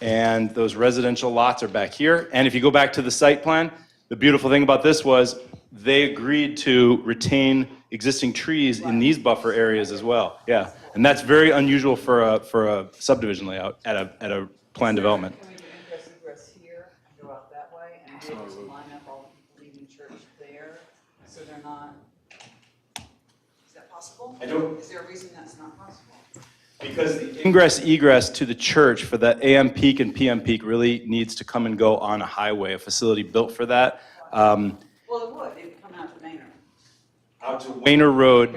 And those residential lots are back here. And if you go back to the site plan, the beautiful thing about this was they agreed to retain existing trees in these buffer areas as well. Yeah, and that's very unusual for a subdivision layout at a plan development. Can we do ingress egress here, go out that way, and be able to line up all the people leaving church there, so they're not, is that possible? Is there a reason that's not possible? Because the ingress egress to the church for the AM peak and PM peak really needs to come and go on a highway, a facility built for that. Well, it would, it would come out to Maynard. Out to Wayner Road.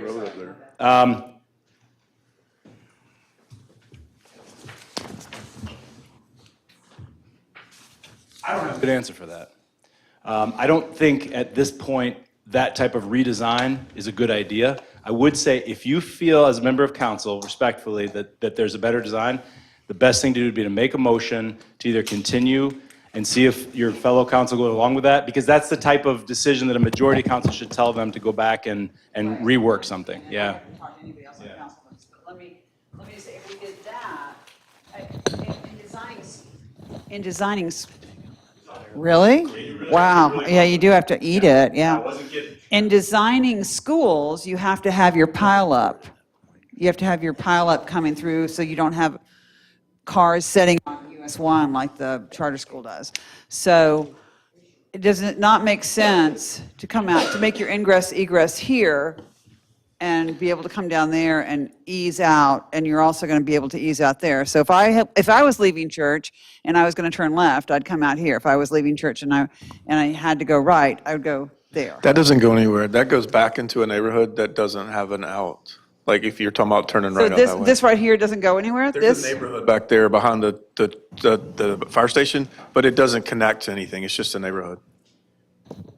I don't have a good answer for that. I don't think at this point that type of redesign is a good idea. I would say if you feel as a member of council respectfully that there's a better design, the best thing to do would be to make a motion to either continue and see if your fellow council go along with that, because that's the type of decision that a majority council should tell them to go back and rework something. Yeah. Let me just say, if we did that, in designing, really? Wow, yeah, you do have to eat it, yeah. In designing schools, you have to have your pile up. You have to have your pile up coming through so you don't have cars sitting on US 1 like the charter school does. So does it not make sense to come out, to make your ingress egress here and be able to come down there and ease out, and you're also going to be able to ease out there. So if I was leaving church and I was going to turn left, I'd come out here. If I was leaving church and I had to go right, I would go there. That doesn't go anywhere. That goes back into a neighborhood that doesn't have an out. Like if you're talking about turning So right out that way. this right here doesn't go anywhere? There's a neighborhood back there behind the fire station, but it doesn't connect to anything. It's just a neighborhood.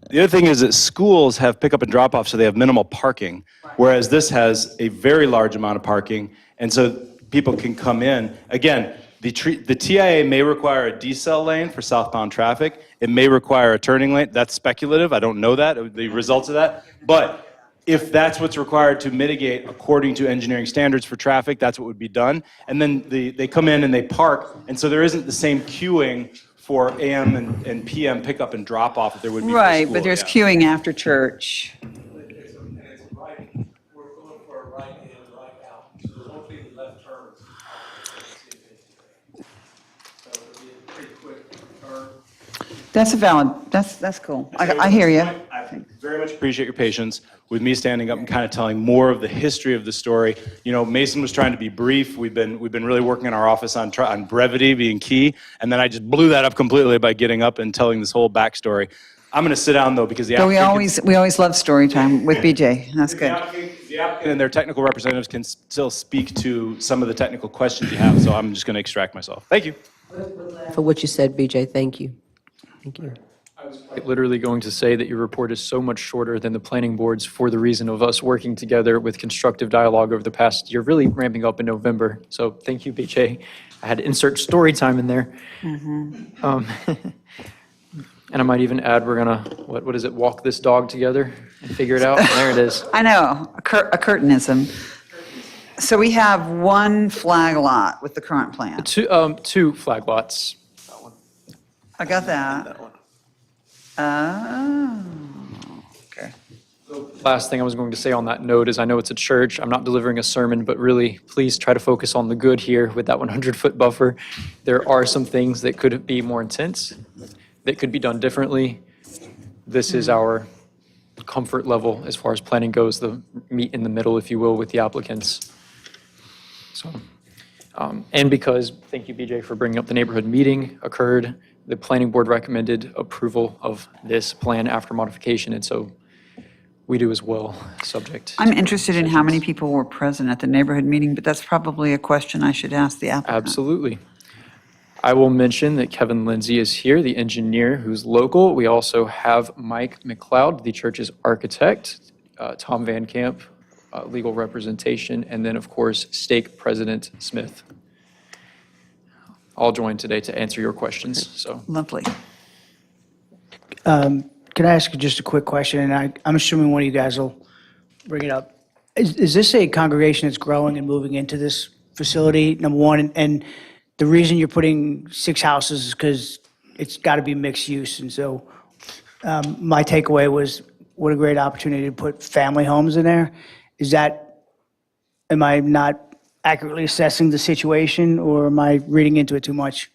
The other thing is that schools have pickup and drop off, so they have minimal parking, whereas this has a very large amount of parking, and so people can come in. Again, the TIA may require a decel lane for southbound traffic. It may require a turning lane. That's speculative. I don't know that, the results of that. But if that's what's required to mitigate according to engineering standards for traffic, that's what would be done. And then they come in and they park, and so there isn't the same queuing for AM and PM pickup and drop off that there would be for Right, school, but there's yeah. queuing after church. That's a valid, that's cool. I hear you. I very much appreciate your patience with me standing up and kind of telling more of the history of the story. You know, Mason was trying to be brief. We've been really working in our office on brevity being key, and then I just blew that up completely by getting up and telling this whole backstory. I'm going to sit down though because the But applicant we always love story time with BJ. That's good. the applicant and their technical representatives can still speak to some of the technical questions you have. So I'm just going to extract myself. Thank you. For what you said, BJ, thank you. Thank you. Literally going to say that your report is so much shorter than the planning board's for the reason of us working together with constructive dialogue over the past year, really ramping up in November. So thank you, BJ. I had to insert story time in there. And I might even add, we're gonna, what is it, walk this dog together and figure it out? There it is. I know, a curtainism. So we have one flag lot with the current plan. Two flag lots. I got that. Oh, okay. Last thing I was going to say on that note is I know it's a church. I'm not delivering a sermon, but really, please try to focus on the good here with that 100-foot buffer. There are some things that could be more intense, that could be done differently. This is our comfort level as far as planning goes, the meet in the middle, if you will, with the applicants. So, and because, thank you, BJ, for bringing up the neighborhood meeting occurred, the planning board recommended approval of this plan after modification, and so we do as well, subject. I'm interested in how many people were present at the neighborhood meeting, but that's probably a question I should ask the applicant. Absolutely. I will mention that Kevin Lindsay is here, the engineer who's local. We also have Mike McLeod, the church's architect, Tom Van Camp, legal representation, and then, of course, stake president Smith. All joined today to answer your questions, so. Lovely. Can I ask you just a quick question? And I'm assuming one of you guys will bring it up. Is this a congregation that's growing and moving into this facility, number one? And the reason you're putting 6 houses is because it's got to be mixed use. And so my takeaway was, what a great opportunity to put family homes in there. Am I not accurately assessing the situation, or am I reading into it too much?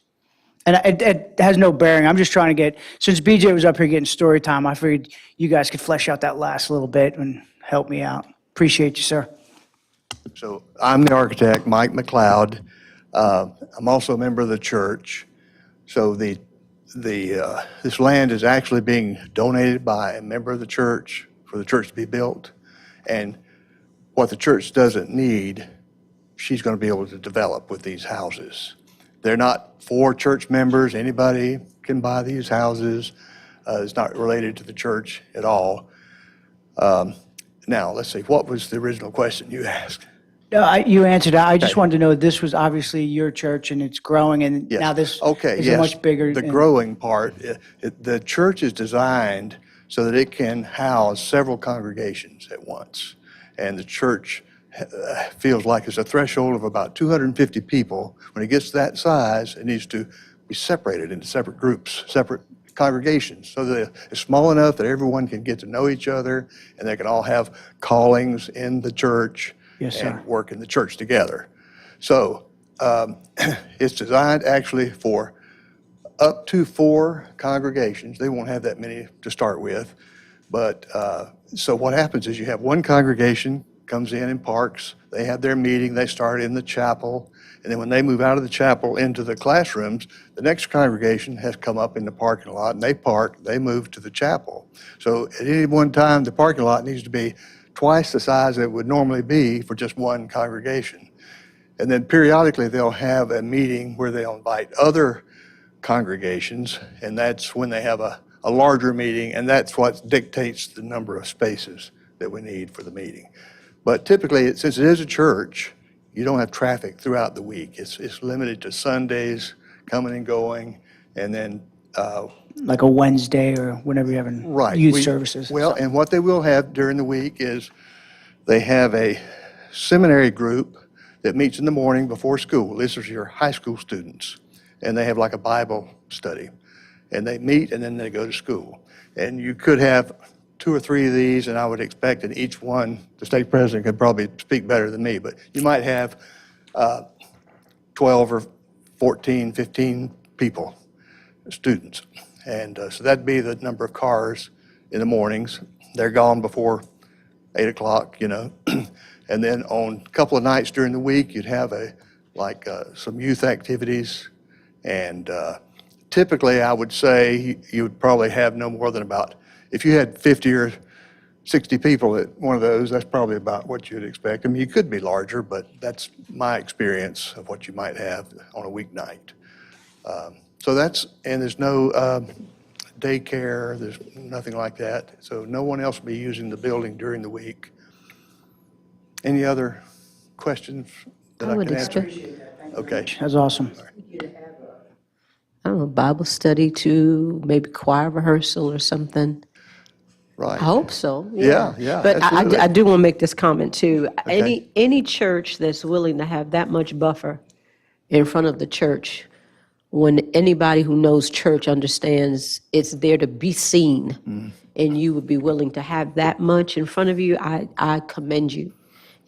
And it has no bearing. I'm just trying to get, since BJ was up here getting story time, I figured you guys could flesh out that last little bit and help me out. Appreciate you, sir. So I'm the architect, Mike McLeod. I'm also a member of the church. So this land is actually being donated by a member of the church for the church to be built. And what the church doesn't need, she's going to be able to develop with these houses. They're not for church members. Anybody can buy these houses. It's not related to the church at all. Now, let's see, what was the original question you asked? You answered it. I just Okay. wanted to know, this was obviously your church and it's growing, and Yes. now this Okay, is a yes. much bigger. The and- growing part, the church is designed so that it can house several congregations at once. And the church feels like it's a threshold of about 250 people. When it gets that size, it needs to be separated into separate groups, separate congregations, so that it's small enough that everyone can get to know each other and they can all have callings in the church Yes, sir. and work in the church together. So it's designed actually for up to 4 congregations. They won't have that many to start with. But so what happens is you have one congregation comes in and parks. They have their meeting. They start in the chapel. And then when they move out of the chapel into the classrooms, the next congregation has come up in the parking lot and they park, they move to the chapel. So at any one time, the parking lot needs to be twice the size it would normally be for just one congregation. And then periodically, they'll have a meeting where they'll invite other congregations, and that's when they have a larger meeting, and that's what dictates the number of spaces that we need for the meeting. But typically, since it is a church, you don't have traffic throughout the week. It's limited to Sundays, coming and going, and then Like a Wednesday or whenever you're having right. youth services. Well, and what they will have during the week is they have a seminary group that meets in the morning before school. This is your high school students. And they have like a Bible study. And they meet and then they go to school. And you could have 2 or 3 of these, and I would expect in each one, the stake president could probably speak better than me, but you might have 12 or 14, 15 people, students. And so that'd be the number of cars in the mornings. They're gone before 8 o'clock, you know. And then on a couple of nights during the week, you'd have some youth activities. And typically, I would say you would probably have no more than about, if you had 50 or 60 people at one of those, that's probably about what you'd expect. I mean, you could be larger, but that's my experience of what you might have on a weeknight. So and there's no daycare, there's nothing like that. So no one else will be using the building during the week. Any other questions that I would can answer? expect- Okay. That's awesome. I don't know, Bible study too, maybe choir rehearsal or something. Right. I hope so. Yeah, But absolutely. I do want to make this comment too. Okay. Any church that's willing to have that much buffer in front of the church, when anybody who knows church understands it's there to be seen, and you would be willing to have that much in front of you, I commend you.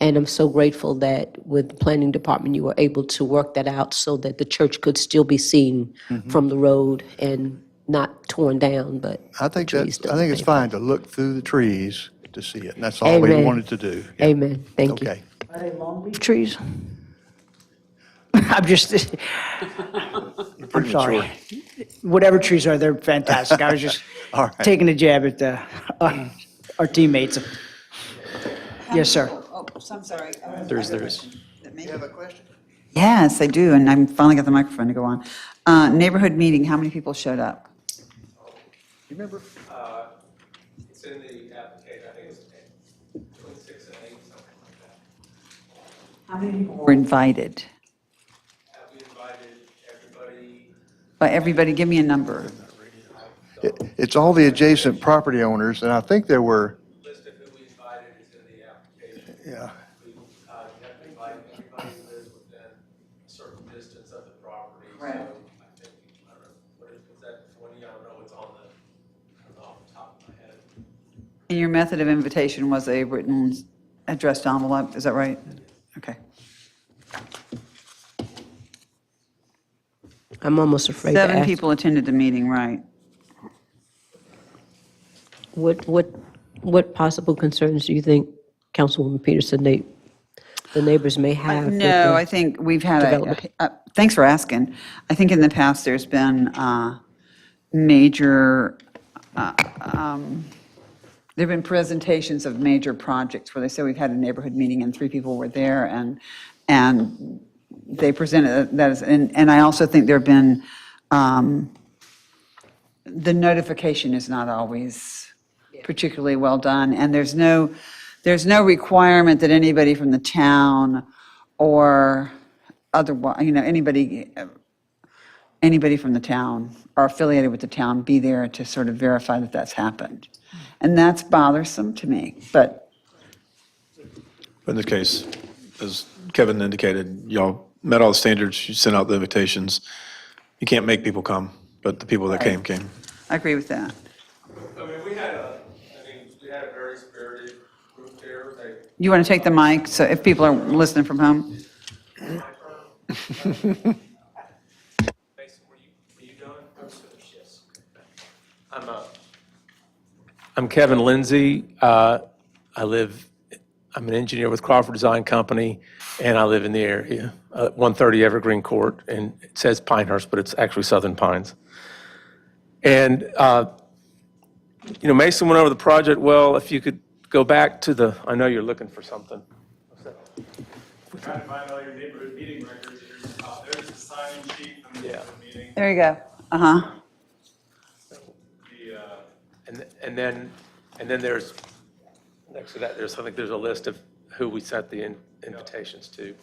And I'm so grateful that with the planning department, you were able to work that out so that the church could still be seen from the road and not torn down, but I think trees I think it's still. fine to look through the trees to see it, and that's all we Amen. wanted to do. Yeah. Amen. Thank you. Okay. Are they longleaf trees? I'm just, I'm sorry. Whatever trees are, they're fantastic. I was just All right. taking a jab at our teammates. Yes, sir. Oh, I'm sorry. There's. You have a question? Yes, I do, and I'm finally got the microphone to go on. Neighborhood meeting, how many people showed up? You remember? It's in the application, I think it's between 6 and 8, something like that. How many people were invited? Have we invited everybody? By everybody, give me a number. It's all the adjacent property owners, and I think there were, List of who we invited is in the application. yeah, We have to invite everybody who lives within a certain distance of the property. Right. So I think, I don't know, what is that 20? I don't know what's on off the top of my head. And your method of invitation was a written addressed envelope, is that right? Okay. I'm almost afraid to 7 ask. people attended the meeting, right? What possible concerns do you think, Councilwoman Peterson, the neighbors may have? with No, the I think we've had development? thanks for asking. I think in the past, there's been major, there've been presentations of major projects where they say we've had a neighborhood meeting and 3 people were there, and they presented that as, and I also think there've been, the notification is not always particularly well done, and there's no requirement that anybody from the town or otherwise, anybody from the town or affiliated with the town be there to sort of verify that that's happened. And that's bothersome to me, but In this case, as Kevin indicated, y'all met all the standards, you sent out the invitations. You can't make people come, but the people that came. I agree with that. I mean, we had a very spirited group there. You want to take the mic, so if people are listening from home? Mason, were you done? Yes. I'm Kevin Lindsay. I'm an engineer with Crawford Design Company, and I live in the area, 130 Evergreen Court, and it says Pinehurst, but it's actually Southern Pines. And, Mason went over the project well. If you could go back to I know you're looking for something. We're trying to find all your neighborhood meeting records. There's the sign-in sheet from the neighborhood meeting. There you go. Uh-huh. And then there's, next to that, I think there's a list of who we sent the invitations to.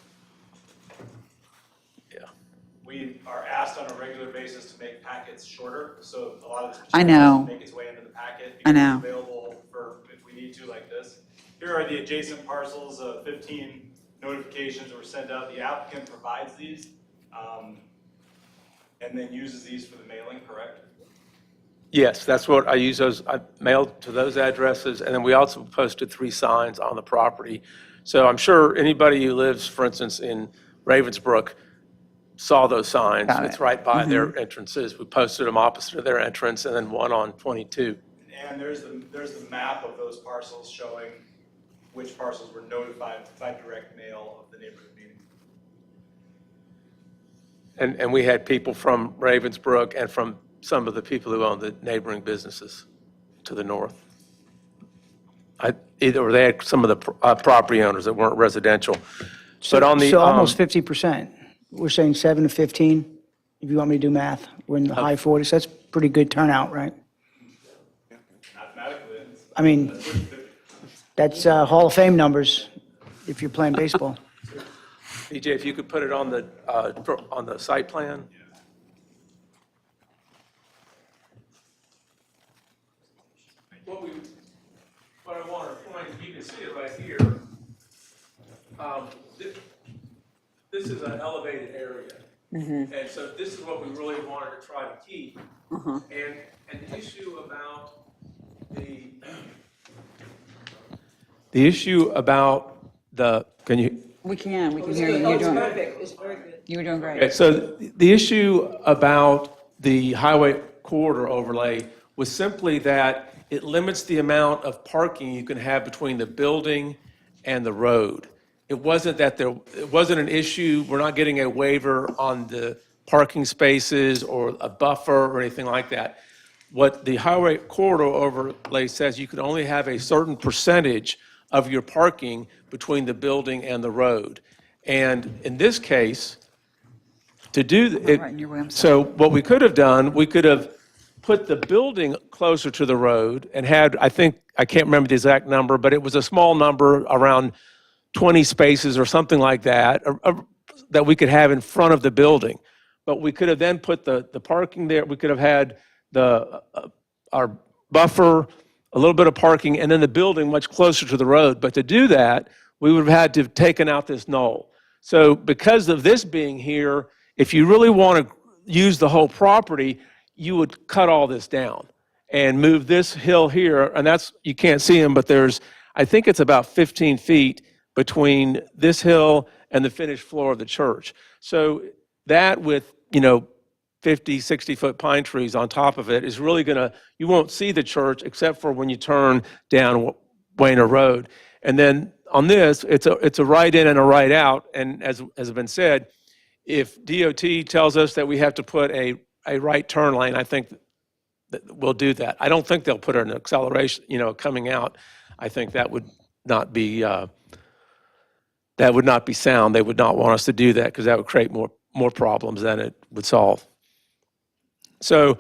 Yeah. We are asked on a regular basis to make packets shorter, so a lot of this I material know. doesn't make its way into the packet. I know. Because it's available for if we need to, like this. Here are the adjacent parcels of 15 notifications that were sent out. The applicant provides these, and then uses these for the mailing, correct? Yes, that's what I use I mailed to those addresses, and then we also posted 3 signs on the property. So I'm sure anybody who lives, for instance, in Ravensbrook saw those signs. Got it. It's right by their entrances. We posted them opposite of their entrance, and then one on 22. And there's the map of those parcels showing which parcels were notified by direct mail of the neighborhood meeting. And we had people from Ravensbrook and from some of the people who own the neighboring businesses to the north. Or they had some of the property owners that weren't residential. But on the So almost 50%. We're saying 7 to 15, if you want me to do math. We're in the high 40s. That's pretty good turnout, right? Mathematically, I mean, that's Hall of Fame numbers if you're playing baseball. BJ, if you could put it on the site plan. What I want to point, you can see it right here. This is an elevated area. And so this is what we really wanted to try to keep. And an issue about The issue about can you? We can hear you. You're doing it. You were doing great. Okay, so the issue about the highway corridor overlay was simply that it limits the amount of parking you can have between the building and the road. It wasn't an issue, we're not getting a waiver on the parking spaces or a buffer or anything like that. What the highway corridor overlay says, you can only have a certain percentage of your parking between the building and the road. And in this case, to do it, so what we could have done, we could have put the building closer to the road and had, I can't remember the exact number, but it was a small number, around 20 spaces or something like that, that we could have in front of the building. But we could have then put the parking there, we could have had our buffer, a little bit of parking, and then the building much closer to the road. But to do that, we would have had to have taken out this knoll. So because of this being here, if you really want to use the whole property, you would cut all this down and move this hill here, and you can't see them, but I think it's about 15 feet between this hill and the finished floor of the church. So that with, 50, 60-foot pine trees on top of it is really you won't see the church except for when you turn down Wayner Road. And then on this, it's a right in and a right out, and as has been said, if DOT tells us that we have to put a right turn lane, I think that we'll do that. I don't think they'll put an acceleration, coming out. I think that would not be sound. They would not want us to do that because that would create more problems than it would solve. So,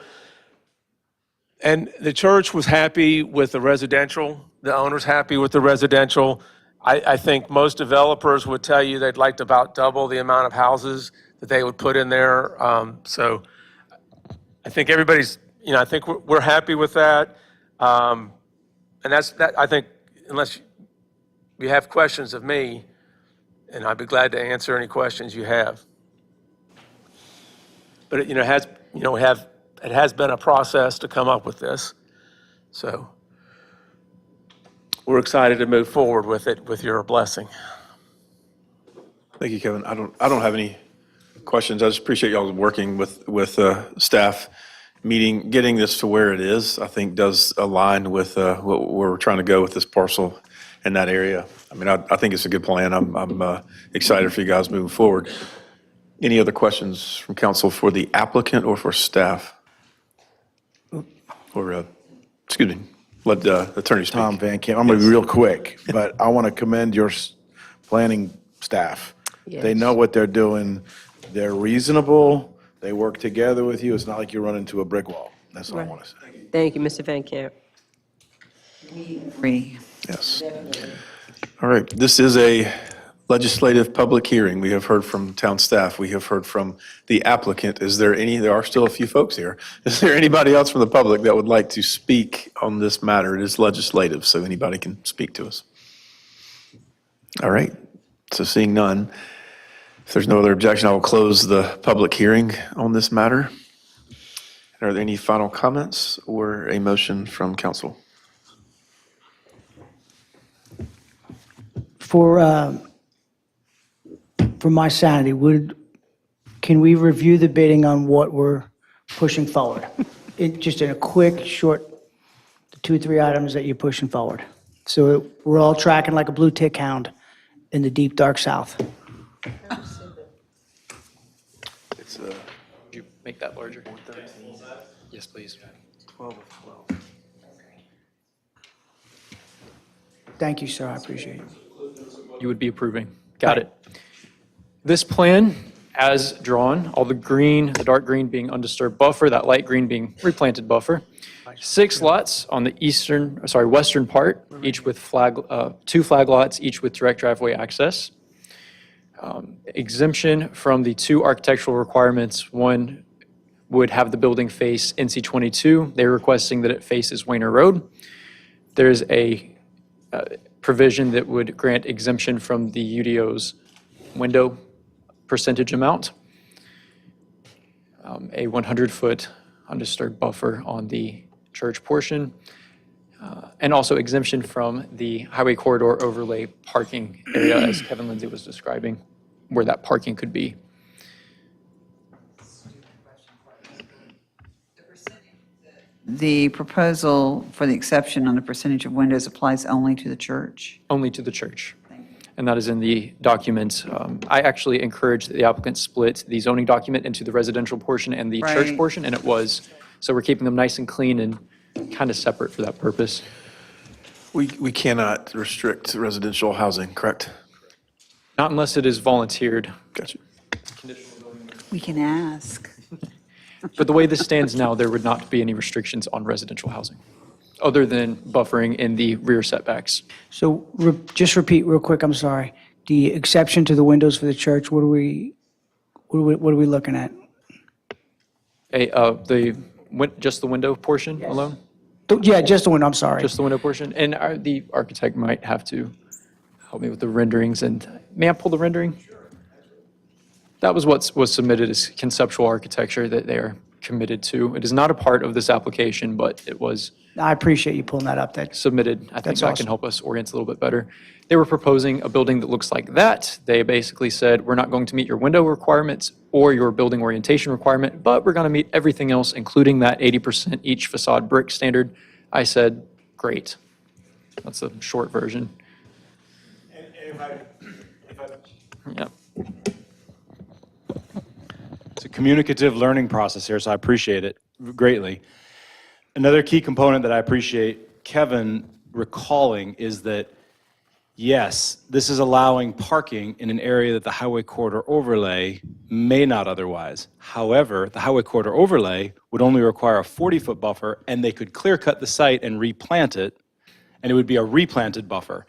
And the church was happy with the residential. The owner's happy with the residential. I think most developers would tell you they'd like to about double the amount of houses that they would put in there. So I think everybody's, I think we're happy with that. And that's that. I think unless you have questions of me, and I'd be glad to answer any questions you have. But it has been a process to come up with this. So we're excited to move forward with it with your blessing. Thank you, Kevin. I don't have any questions. I just appreciate y'all working with staff. Getting this to where it is, I think does align with what we're trying to go with this parcel in that area. I mean, I think it's a good plan. I'm excited for you guys moving forward. Any other questions from council for the applicant or for staff? Or, excuse me, let the attorney speak. Tom Van Camp, I'm going to be real quick, but I want to commend your planning staff. They know what they're doing. They're reasonable. They work together with you. It's not like you run into a brick wall. That's all I want to say. Thank you, Mr. Van Camp. Agree. Yes. All right, this is a legislative public hearing. We have heard from town staff. We have heard from the applicant. There are still a few folks here. Is there anybody else from the public that would like to speak on this matter? It is legislative, so anybody can speak to us. All right, so seeing none, if there's no other objection, I will close the public hearing on this matter. Are there any final comments or a motion from council? For my sanity, can we review the bidding on what we're pushing forward? Just in a quick, short, the 2 or 3 items that you're pushing forward. So we're all tracking like a blue tick hound in the deep, dark south. Could you make that larger? Yes, please. 12 of 12. Thank you, sir, I appreciate it. You would be approving. Got it. This plan, as drawn, all the green, the dark green being undisturbed buffer, that light green being replanted buffer. 6 lots on the western part, each with 2 flag lots, each with direct driveway access. Exemption from the 2 architectural requirements. One would have the building face NC 22. They're requesting that it faces Wayner Road. There's a provision that would grant exemption from the UDO's window percentage amount, a 100-foot undisturbed buffer on the church portion, and also exemption from the highway corridor overlay parking area, as Kevin Lindsay was describing, where that parking could be. The proposal for the exception on the percentage of windows applies only to the church? Only to the church. And that is in the document. I actually encouraged the applicant split the zoning document into the residential portion and the church Right. portion, and it was. So we're keeping them nice and clean and kind of separate for that purpose. We cannot restrict residential housing, correct? Not unless it is volunteered. Gotcha. We can ask. But the way this stands now, there would not be any restrictions on residential housing, other than buffering in the rear setbacks. So just repeat real quick, I'm sorry. The exception to the windows for the church, what are we looking at? Just the window portion alone? Yeah, just the window, I'm sorry. Just the window portion? And the architect might have to help me with the renderings. And may I pull the rendering? That was what was submitted as conceptual architecture that they are committed to. It is not a part of this application, but it was I appreciate you pulling that up. submitted. I think That's that awesome. can help us orient a little bit better. They were proposing a building that looks like that. They basically said, we're not going to meet your window requirements or your building orientation requirement, but we're going to meet everything else, including that 80% each facade brick standard. I said, great. That's the short version. Yeah. It's a communicative learning process here, so I appreciate it greatly. Another key component that I appreciate Kevin recalling is that yes, this is allowing parking in an area that the highway corridor overlay may not otherwise. However, the highway corridor overlay would only require a 40-foot buffer, and they could clear cut the site and replant it, and it would be a replanted buffer.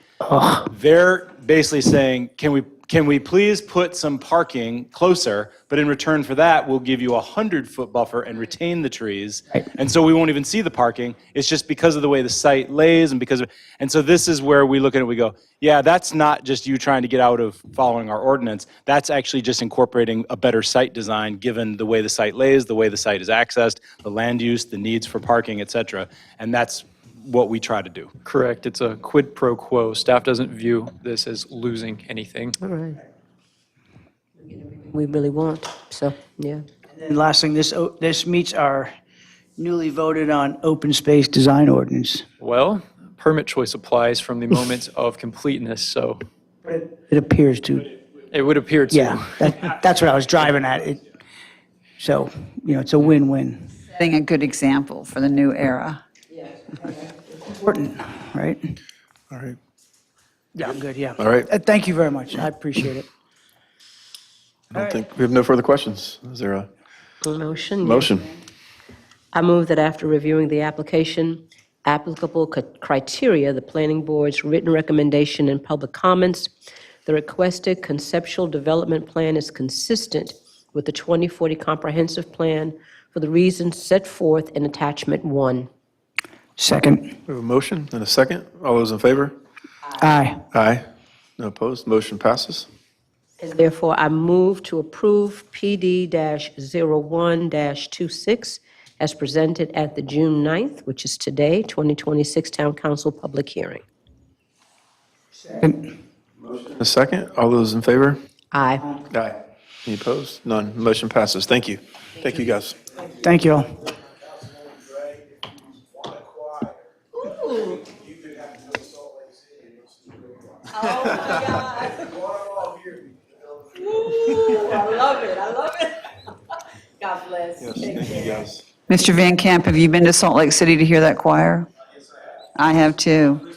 They're basically saying, can we please put some parking closer, but in return for that, we'll give you a 100-foot buffer and retain the trees. And so we won't even see the parking. It's just because of the way the site lays and so this is where we look at it, we go, yeah, that's not just you trying to get out of following our ordinance. That's actually just incorporating a better site design, given the way the site lays, the way the site is accessed, the land use, the needs for parking, et cetera. And that's what we try to do. Correct. It's a quid pro quo. Staff doesn't view this as losing anything. All right. We really want, so, yeah. And last thing, this meets our newly voted on open space design ordinance. Well, permit choice applies from the moment of completeness, so It appears to. it would appear to. Yeah, that's what I was driving at. So, it's a win-win. Setting a good example for the new era. Important, right? All right. Yeah, I'm good, yeah. All right. Thank you very much. I appreciate it. I don't think, we have no further questions. Is there a Motion? motion? I move that after reviewing the application, applicable criteria, the planning board's written recommendation, and public comments, the requested conceptual development plan is consistent with the 2040 comprehensive plan for the reasons set forth in attachment 1. Second. We have a motion and a second. All those in favor? Aye. Aye. No opposed. Motion passes. And therefore, I move to approve PD-01-26 as presented at the June 9th, which is today, 2026 Town Council public hearing. Second. A second. All those in favor? Aye. Aye. Any opposed? None. Motion passes. Thank you. Thank you, guys. Thank you all. I love it. I love it. God bless. Yes, thank you, guys. Mr. Van Camp, have you been to Salt Lake City to hear that choir? I have too.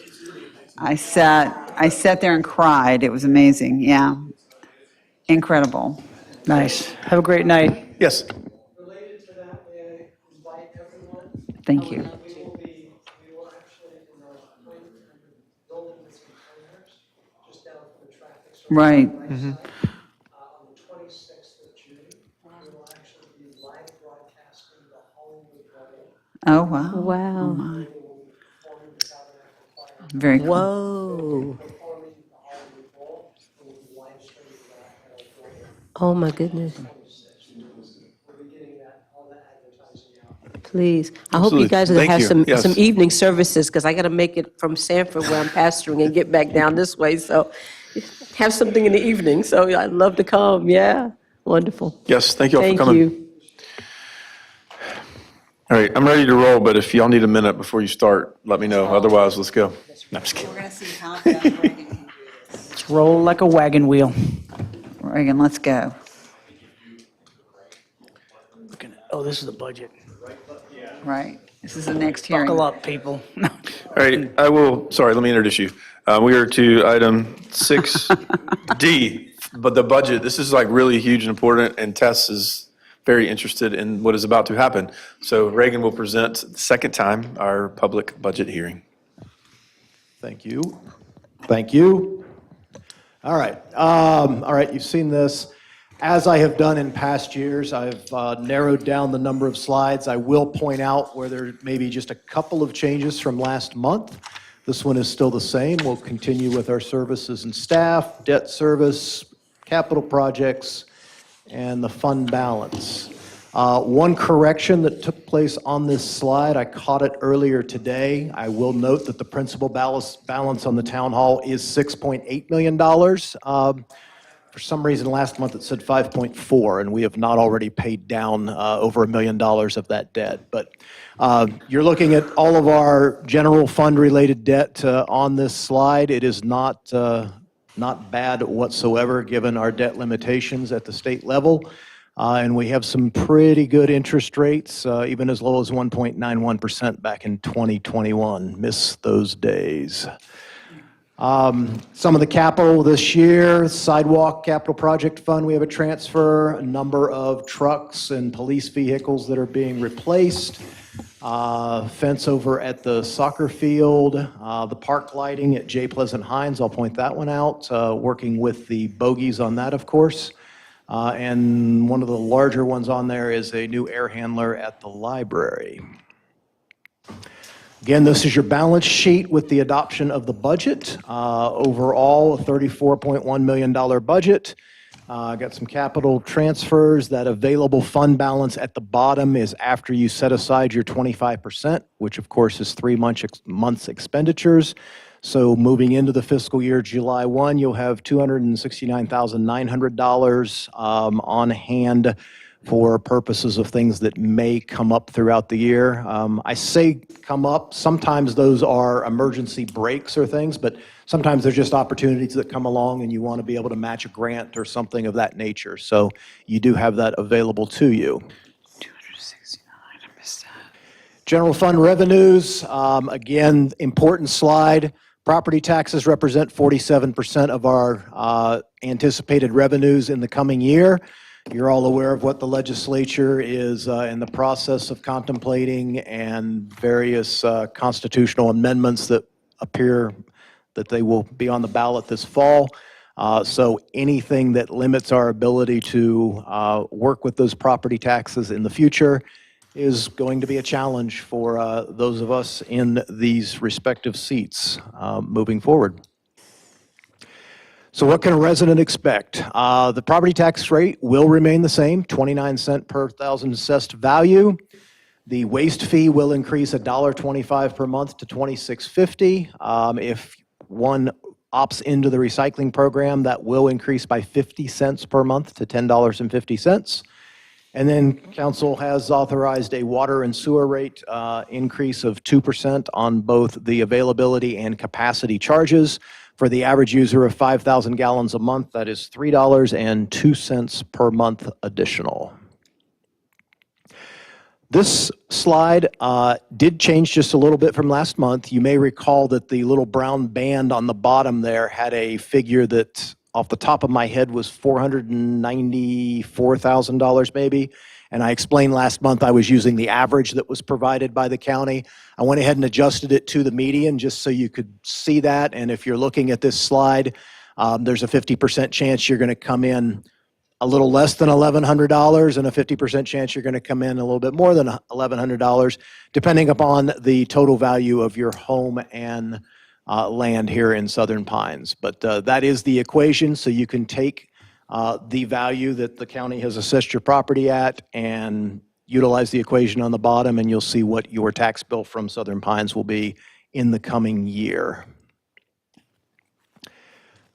I sat there and cried. It was amazing. Yeah. Incredible. Nice. Have a great night. Yes. Thank you. Right. Mhm. Oh, wow. Wow. My. Very cool. Whoa. Oh, my goodness. Please. I hope you Absolutely. guys will Thank have you. some Yes. evening services, because I got to make it from Sanford, where I'm pastoring, and get back down this way. So have something in the evening. So I'd love to come. Yeah. Wonderful. Yes, thank you all for Thank coming. you. All right, I'm ready to roll, but if y'all need a minute before you start, let me know. Otherwise, let's go. No, I'm just kidding. We're going to see how fast Reagan can do this. Let's roll like a wagon wheel. Reagan, let's go. Oh, this is the budget. Right. This is the next hearing. Buckle up, people. All right, let me introduce you. We are to item 6D, but the budget, this is like really huge and important, and Tess is very interested in what is about to happen. So Reagan will present the second time our public budget hearing. Thank you. Thank you. All right, you've seen this. As I have done in past years, I've narrowed down the number of slides. I will point out where there may be just a couple of changes from last month. This one is still the same. We'll continue with our services and staff, debt service, capital projects, and the fund balance. One correction that took place on this slide, I caught it earlier today. I will note that the principal balance on the town hall is $6.8 million. For some reason, last month it said 5.4, and we have not already paid down over $1 million of that debt. But you're looking at all of our general fund-related debt on this slide. It is not bad whatsoever, given our debt limitations at the state level. And we have some pretty good interest rates, even as low as 1.91% back in 2021. Miss those days. Some of the capital this year, sidewalk capital project fund, we have a transfer, a number of trucks and police vehicles that are being replaced, fence over at the soccer field, the park lighting at J. Pleasant Hines, I'll point that one out, working with the bogies on that, of course. And one of the larger ones on there is a new air handler at the library. Again, this is your balance sheet with the adoption of the budget. Overall, a $34.1 million budget. Got some capital transfers. That available fund balance at the bottom is after you set aside your 25%, which of course is 3 months expenditures. So moving into the fiscal year July 1, you'll have $269,900 on hand for purposes of things that may come up throughout the year. I say come up, sometimes those are emergency breaks or things, but sometimes they're just opportunities that come along and you want to be able to match a grant or something of that nature. So you do have that available to you. 269, I missed that. General fund revenues, again, important slide. Property taxes represent 47% of our anticipated revenues in the coming year. You're all aware of what the legislature is in the process of contemplating and various constitutional amendments that appear that they will be on the ballot this fall. So anything that limits our ability to work with those property taxes in the future is going to be a challenge for those of us in these respective seats moving forward. So what can a resident expect? The property tax rate will remain the same, 29 cents per thousand assessed value. The waste fee will increase $1.25 per month to $26.50. If one opts into the recycling program, that will increase by 50 cents per month to $10.50. And then council has authorized a water and sewer rate increase of 2% on both the availability and capacity charges. For the average user of 5,000 gallons a month, that is $3.02 per month additional. This slide did change just a little bit from last month. You may recall that the little brown band on the bottom there had a figure that off the top of my head was $494,000 maybe. And I explained last month I was using the average that was provided by the county. I went ahead and adjusted it to the median just so you could see that. And if you're looking at this slide, there's a 50% chance you're going to come in a little less than $1,100 and a 50% chance you're going to come in a little bit more than $1,100, depending upon the total value of your home and land here in Southern Pines. But that is the equation, so you can take the value that the county has assessed your property at and utilize the equation on the bottom, and you'll see what your tax bill from Southern Pines will be in the coming year.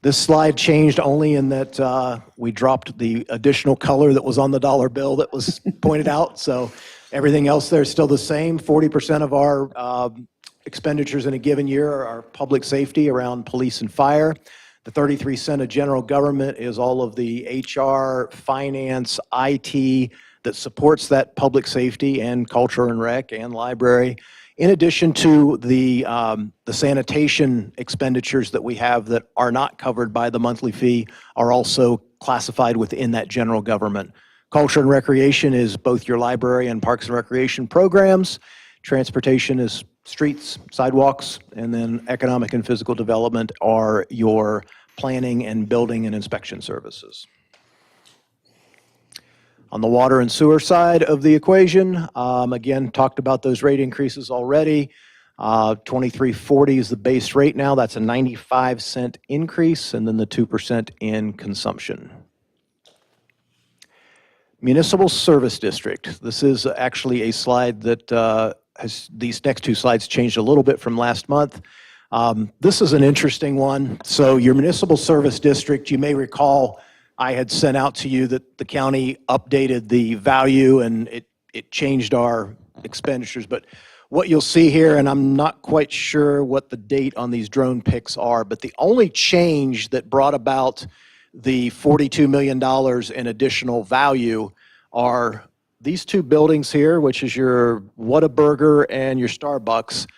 This slide changed only in that we dropped the additional color that was on the dollar bill that was pointed out. So everything else there is still the same. 40% of our expenditures in a given year are public safety around police and fire. The 33 cent of general government is all of the HR, finance, IT that supports that public safety and culture and rec and library. In addition to the sanitation expenditures that we have that are not covered by the monthly fee are also classified within that general government. Culture and recreation is both your library and parks and recreation programs. Transportation is streets, sidewalks, and then economic and physical development are your planning and building and inspection services. On the water and sewer side of the equation, again, talked about those rate increases already. $23.40 is the base rate now. That's a 95-cent increase, and then the 2% in consumption. Municipal Service District. This is actually a slide that these next two slides changed a little bit from last month. This is an interesting one. So your municipal service district, you may recall I had sent out to you that the county updated the value and it changed our expenditures. But what you'll see here, and I'm not quite sure what the date on these drone pics are, but the only change that brought about the $42 million in additional value are these two buildings here, which is your Whataburger and your Starbucks.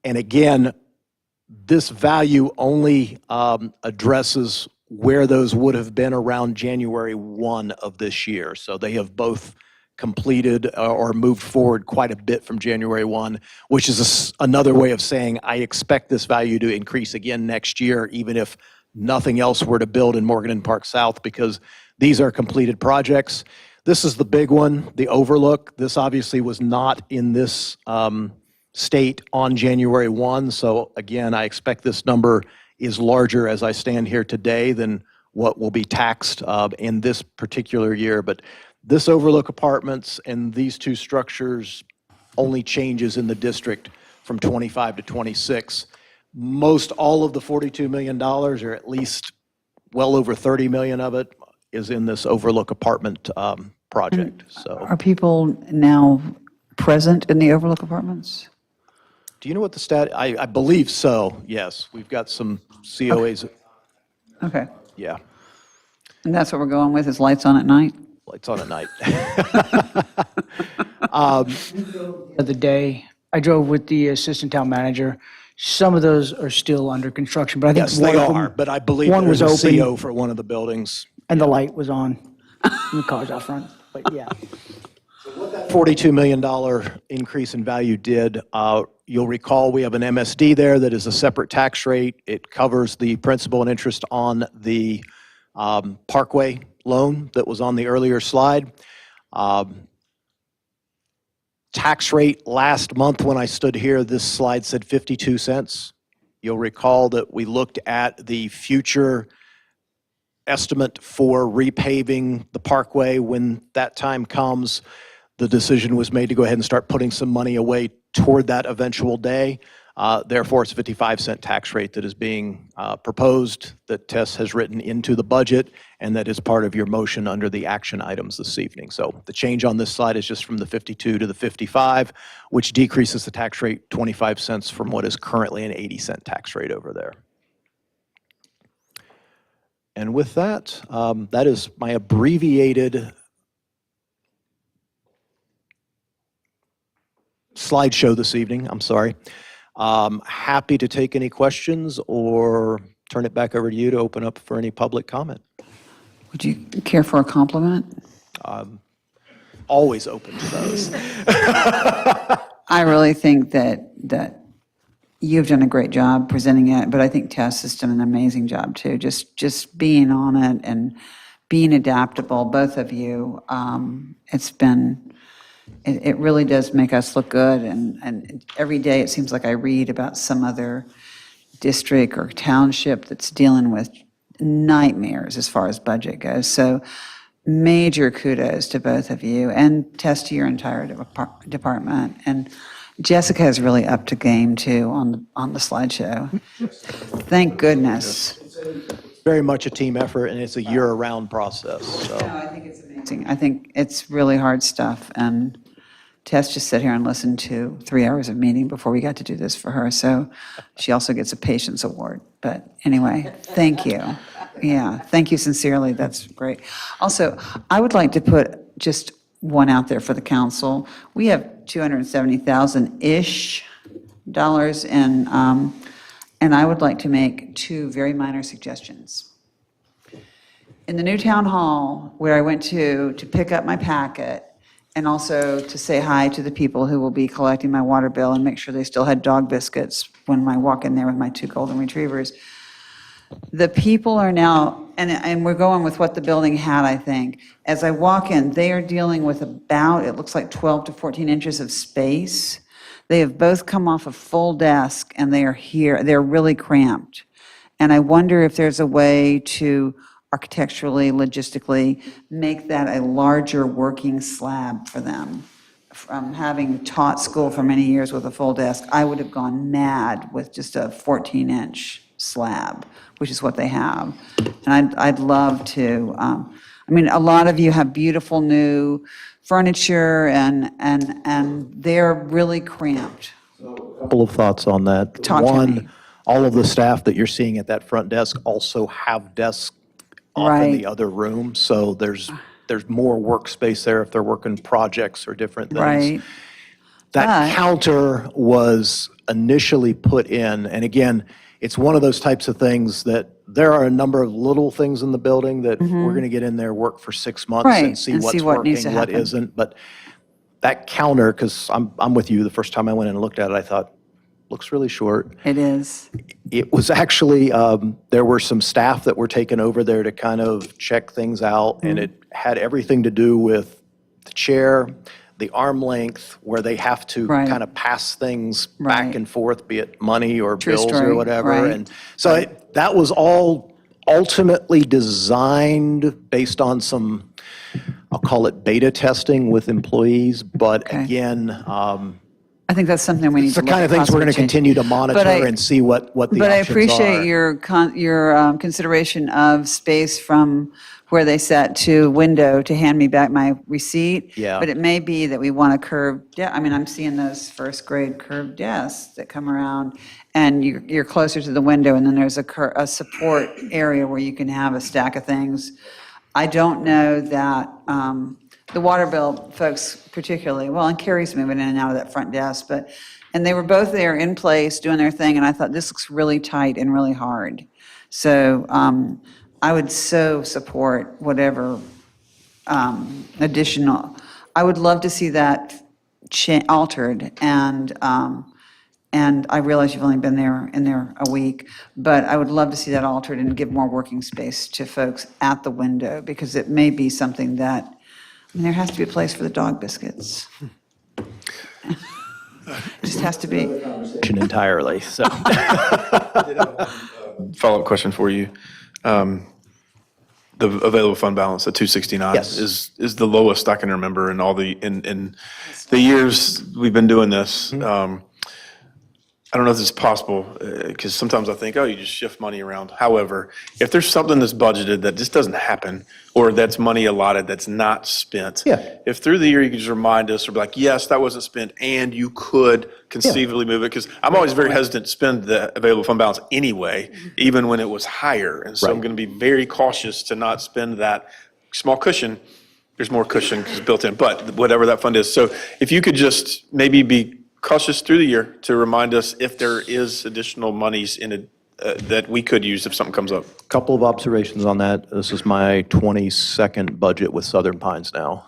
And again, This value only addresses where those would have been around January 1 of this year. So they have both completed or moved forward quite a bit from January 1, which is another way of saying I expect this value to increase again next year, even if nothing else were to build in Morgan and Park South, because these are completed projects. This is the big one, the Overlook. This obviously was not in this state on January 1. So again, I expect this number is larger as I stand here today than what will be taxed in this particular year. But this Overlook Apartments and these two structures only changes in the district from 25 to 26. Most all of the $42 million, or at least well over 30 million of it, is in this Overlook Apartment project. So, Are people now present in the Overlook Apartments? do you know what the I believe so, yes. We've got some COAs. Okay. Yeah, And that's what we're going with, is lights on at night? lights on at night. The other day, I drove with the assistant town manager. Some of those are still under construction, but I think Yes, one they of them- are, but I believe one there's was a open. CO for one of the buildings. And the light was on, and the car's out front, but yeah. $42 million increase in value did. You'll recall we have an MSD there that is a separate tax rate. It covers the principal and interest on the Parkway loan that was on the earlier slide. Tax rate last month when I stood here, this slide said 52 cents. You'll recall that we looked at the future estimate for repaving the Parkway. When that time comes, the decision was made to go ahead and start putting some money away toward that eventual day. Therefore, it's a 55-cent tax rate that is being proposed, that Tess has written into the budget, and that is part of your motion under the action items this evening. So the change on this slide is just from the 52 to the 55, which decreases the tax rate 25 cents from what is currently an 80-cent tax rate over there. And with that, that is my abbreviated slideshow this evening. I'm sorry. Happy to take any questions or turn it back over to you to open up for any public comment. Would you care for a compliment? Always open to those. I really think that you've done a great job presenting it, but I think Tess has done an amazing job too. Just being on it and being adaptable, both of you. It really does make us look good, and every day it seems like I read about some other district or township that's dealing with nightmares as far as budget goes. So major kudos to both of you, and Tess, to your entire department. And Jessica is really up to game too on the slideshow. Thank goodness. Very much a team effort, and it's a year-round process. So. No, I think it's amazing. I think it's really hard stuff, and Tess just sat here and listened to 3 hours of meeting before we got to do this for her, so she also gets a patience award. But anyway, thank you. Yeah, thank you sincerely. That's great. Also, I would like to put just one out there for the council. We have $270,000-ish and I would like to make two very minor suggestions. In the new town hall, where I went to pick up my packet, and also to say hi to the people who will be collecting my water bill and make sure they still had dog biscuits when I walk in there with my 2 golden retrievers. The people are now, and we're going with what the building had, I think. As I walk in, they are dealing with about, it looks like 12 to 14 inches of space. They have both come off a full desk, and they are here. They're really cramped. And I wonder if there's a way to architecturally, logistically, make that a larger working slab for them. From having taught school for many years with a full desk, I would have gone mad with just a 14-inch slab, which is what they have. And I'd love to, I mean, a lot of you have beautiful new furniture, and they're really cramped. Couple of thoughts on that. Talk to me. One, all of the staff that you're seeing at that front desk also have desks off in the Right. other room, so there's more workspace there if they're working projects or different things. Right. That But- counter was initially put in, and again, it's one of those types of things that there are a number of little things in the building that we're going to get in there, work for 6 months Right, and see and what's see what needs working, to what happen. isn't. But that counter, because I'm with you, the first time I went in and looked at it, I thought, looks really short. It is. It was actually, there were some staff that were taken over there to kind of check things out, and it had everything to do with the chair, the arm length, where they have to Right. kind of pass things Right. back and forth, be it money or True bills story, or whatever. right. And so that was all ultimately designed based on some, I'll call it beta testing with employees. But Okay. again, I think that's something we need it's to the look kind at of things we're going to possibly changing. continue to monitor But I- and see what the options are. But I appreciate your consideration of space from where they sat to window to hand me back my receipt. Yeah. But it may be that we want a curved, I mean, I'm seeing those first grade curved desks that come around, and you're closer to the window, and then there's a support area where you can have a stack of things. I don't know that, the water bill folks particularly, well, and Carrie's moving in and out of that front desk, and they were both there in place doing their thing, and I thought, this looks really tight and really hard. So I would so support whatever additional, I would love to see that altered, and I realize you've only been in there a week, but I would love to see that altered and give more working space to folks at the window, because it may be something that, I mean, there has to be a place for the dog biscuits. It just has to be. Entirely, so. Follow-up question for you. The available fund balance, the 269, Yes. is the lowest I can remember in all in the years we've been doing this. I don't know if it's possible, because sometimes I think, oh, you just shift money around. However, if there's something that's budgeted that just doesn't happen, or that's money allotted that's not spent. Yeah. If through the year you could just remind us, or be like, yes, that wasn't spent, and you could conceivably move it, because I'm always very hesitant to spend the available fund balance anyway, even when it was higher. And so I'm Right. going to be very cautious to not spend that small cushion. There's more cushion 'cause it's built in, but whatever that fund is. So if you could just maybe be cautious through the year to remind us if there is additional monies in it that we could use if something comes up. Couple of observations on that. This is my 22nd budget with Southern Pines now.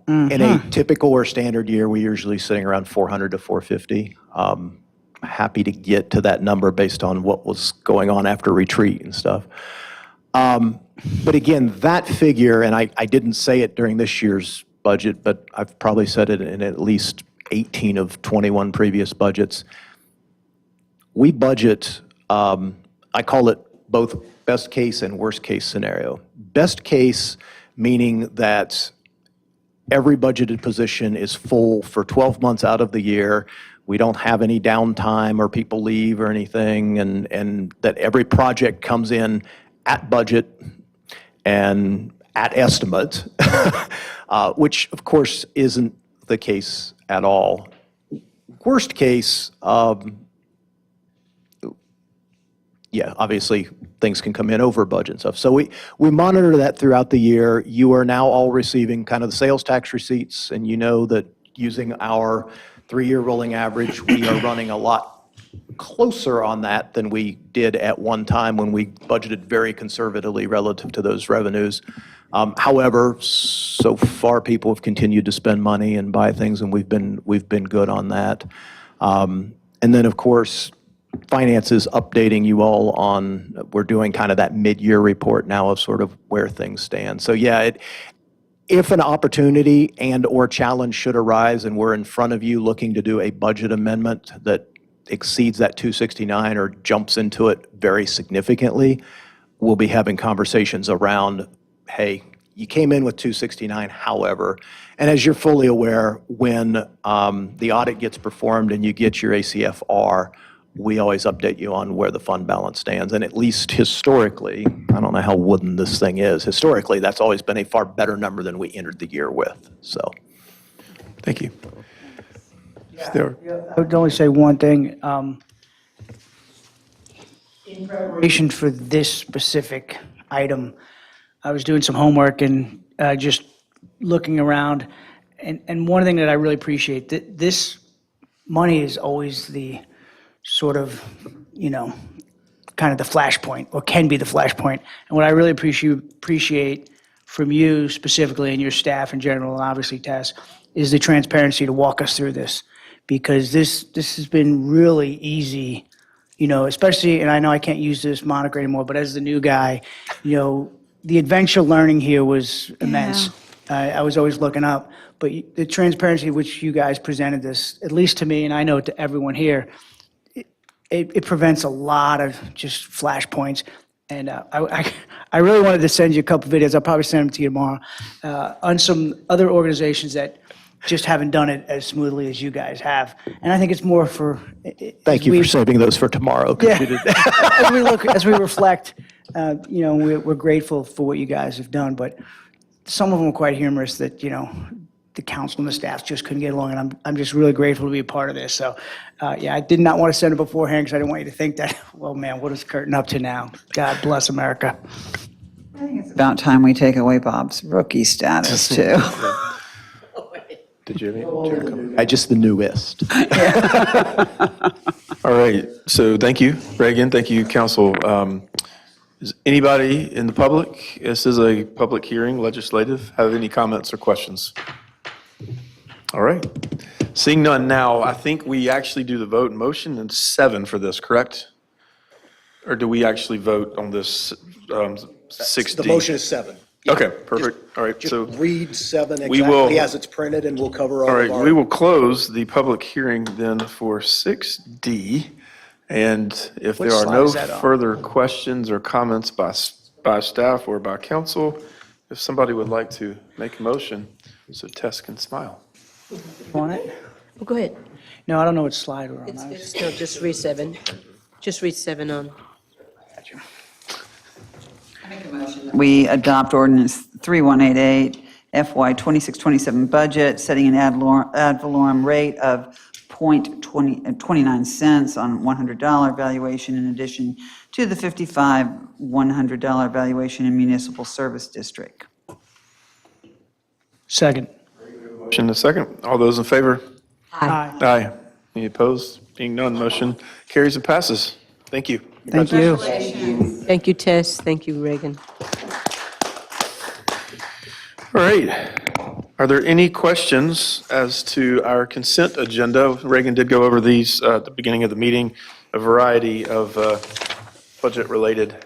In a typical or standard year, we're usually sitting around 400 to 450. Happy to get to that number based on what was going on after retreat and stuff. But again, that figure, and I didn't say it during this year's budget, but I've probably said it in at least 18 of 21 previous budgets. We budget, I call it both best case and worst case scenario. Best case meaning that every budgeted position is full for 12 months out of the year. We don't have any downtime or people leave or anything, and that every project comes in at budget and at estimate, which of course isn't the case at all. Worst case, yeah, obviously, things can come in over budget and stuff. So we monitor that throughout the year. You are now all receiving kind of the sales tax receipts, and you know that using our 3-year rolling average, we are running a lot closer on that than we did at one time when we budgeted very conservatively relative to those revenues. However, so far, people have continued to spend money and buy things, and we've been good on that. And then, of course, finance is updating you all on, we're doing kind of that mid-year report now of sort of where things stand. So yeah, if an opportunity and/or challenge should arise and we're in front of you looking to do a budget amendment that exceeds that 269 or jumps into it very significantly, we'll be having conversations around, hey, you came in with 269, however, and as you're fully aware, when the audit gets performed and you get your ACFR, we always update you on where the fund balance stands. And at least historically, I don't know how wooden this thing is, historically, that's always been a far better number than we entered the year with, so. Thank you. I would only say one thing. In preparation for this specific item, I was doing some homework and just looking around, And one thing that I really appreciate, that this money is always the sort of, kind of the flashpoint, or can be the flashpoint. And what I really appreciate from you specifically and your staff in general, and obviously Tess, is the transparency to walk us through this. Because this has been really easy, especially, and I know I can't use this moniker anymore, but as the new guy, the adventure learning here was immense. I was always looking up, but the transparency which you guys presented this, at least to me, and I know to everyone here, it prevents a lot of just flashpoints. And I really wanted to send you a couple videos. I'll probably send them to you tomorrow on some other organizations that just haven't done it as smoothly as you guys have. And I think it's more for. Thank you for saving those for tomorrow. 'Cause Yeah. we did- as we reflect, we're grateful for what you guys have done, but some of them are quite humorous that, the council and the staff just couldn't get along, and I'm just really grateful to be a part of this. So, I did not want to send it beforehand because I didn't want you to think that, well, man, what is Curtin up to now? God bless America. I think it's about time we take away Bob's rookie status, too. Did you have any? I just the newest. All right, so thank you, Reagan, thank you, council. Does anybody in the public, this is a public hearing, legislative, have any comments or questions? All right, seeing none now, I think we actually do the vote in motion and 7 for this, correct? Or do we actually vote on this 6D? The motion is 7. Okay, perfect, all right, Just so. read 7 We will- exactly as it's printed, and we'll cover all All of right, our. we will close the public hearing then for 6D. And if there Which are slide no is that on? further questions or comments by staff or by council, if somebody would like to make a motion so Tess can smile. Want it? Well, go ahead. No, I don't know which slide we're on. No, just read 7. Just read 7 on. We adopt ordinance 3188, FY 2627 budget, setting an ad valorem rate of .29 on $100 valuation in addition to the $55 $100 valuation in municipal service district. Second. Motion and a second. All those in favor? Aye. Aye. Any opposed? Being none, motion carries and passes. Thank you. Thank you. Thank you, Tess. Thank you, Reagan. All right. Are there any questions as to our consent agenda? Reagan did go over these at the beginning of the meeting, a variety of budget-related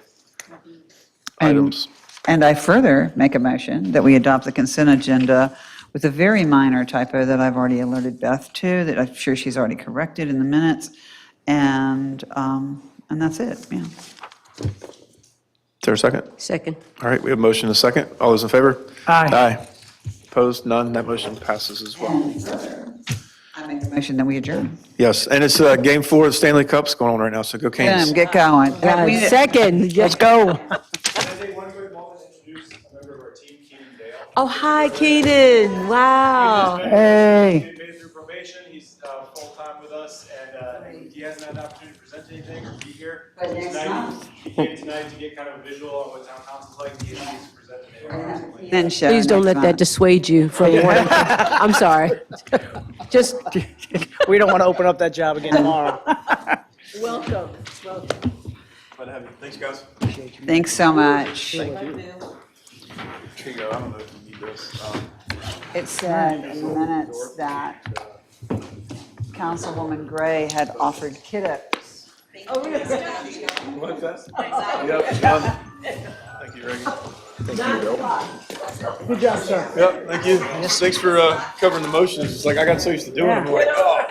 items. And I further make a motion that we adopt the consent agenda with a very minor typo that I've already alerted Beth to, that I'm sure she's already corrected in the minutes. And that's it, yeah. Is there a second? Second. All right, we have motion and a second. All those in favor? Aye. Aye. Opposed? None. That motion passes as well. I make a motion that we adjourn. Yes, and it's Game 4 of the Stanley Cup's going on right now, so go Canes. Get going. Second. Let's go. Can I take one quick moment to introduce a member of our team, Keenan Dale? Oh, hi, Keenan. Wow. Hey. He made it through probation, he's full-time with us, and he hasn't had the opportunity to present anything or be here. Tonight, he came tonight to get kind of a visual on what town council's like, he needs to present today. Please don't let that dissuade you from wanting to. I'm sorry. Just We don't want to open up that job again tomorrow. welcome. Glad to have you. Thanks, guys. Thanks so much. Here you go. I don't know if you need this. It said in the minutes that Councilwoman Gray had offered kiddos. What's that? Yep. Thank you, Reagan. Thank you, Bill. Good job, sir. Yep, thank you. Thanks for covering the motions. It's like I got so used to doing them. I'm like, oh.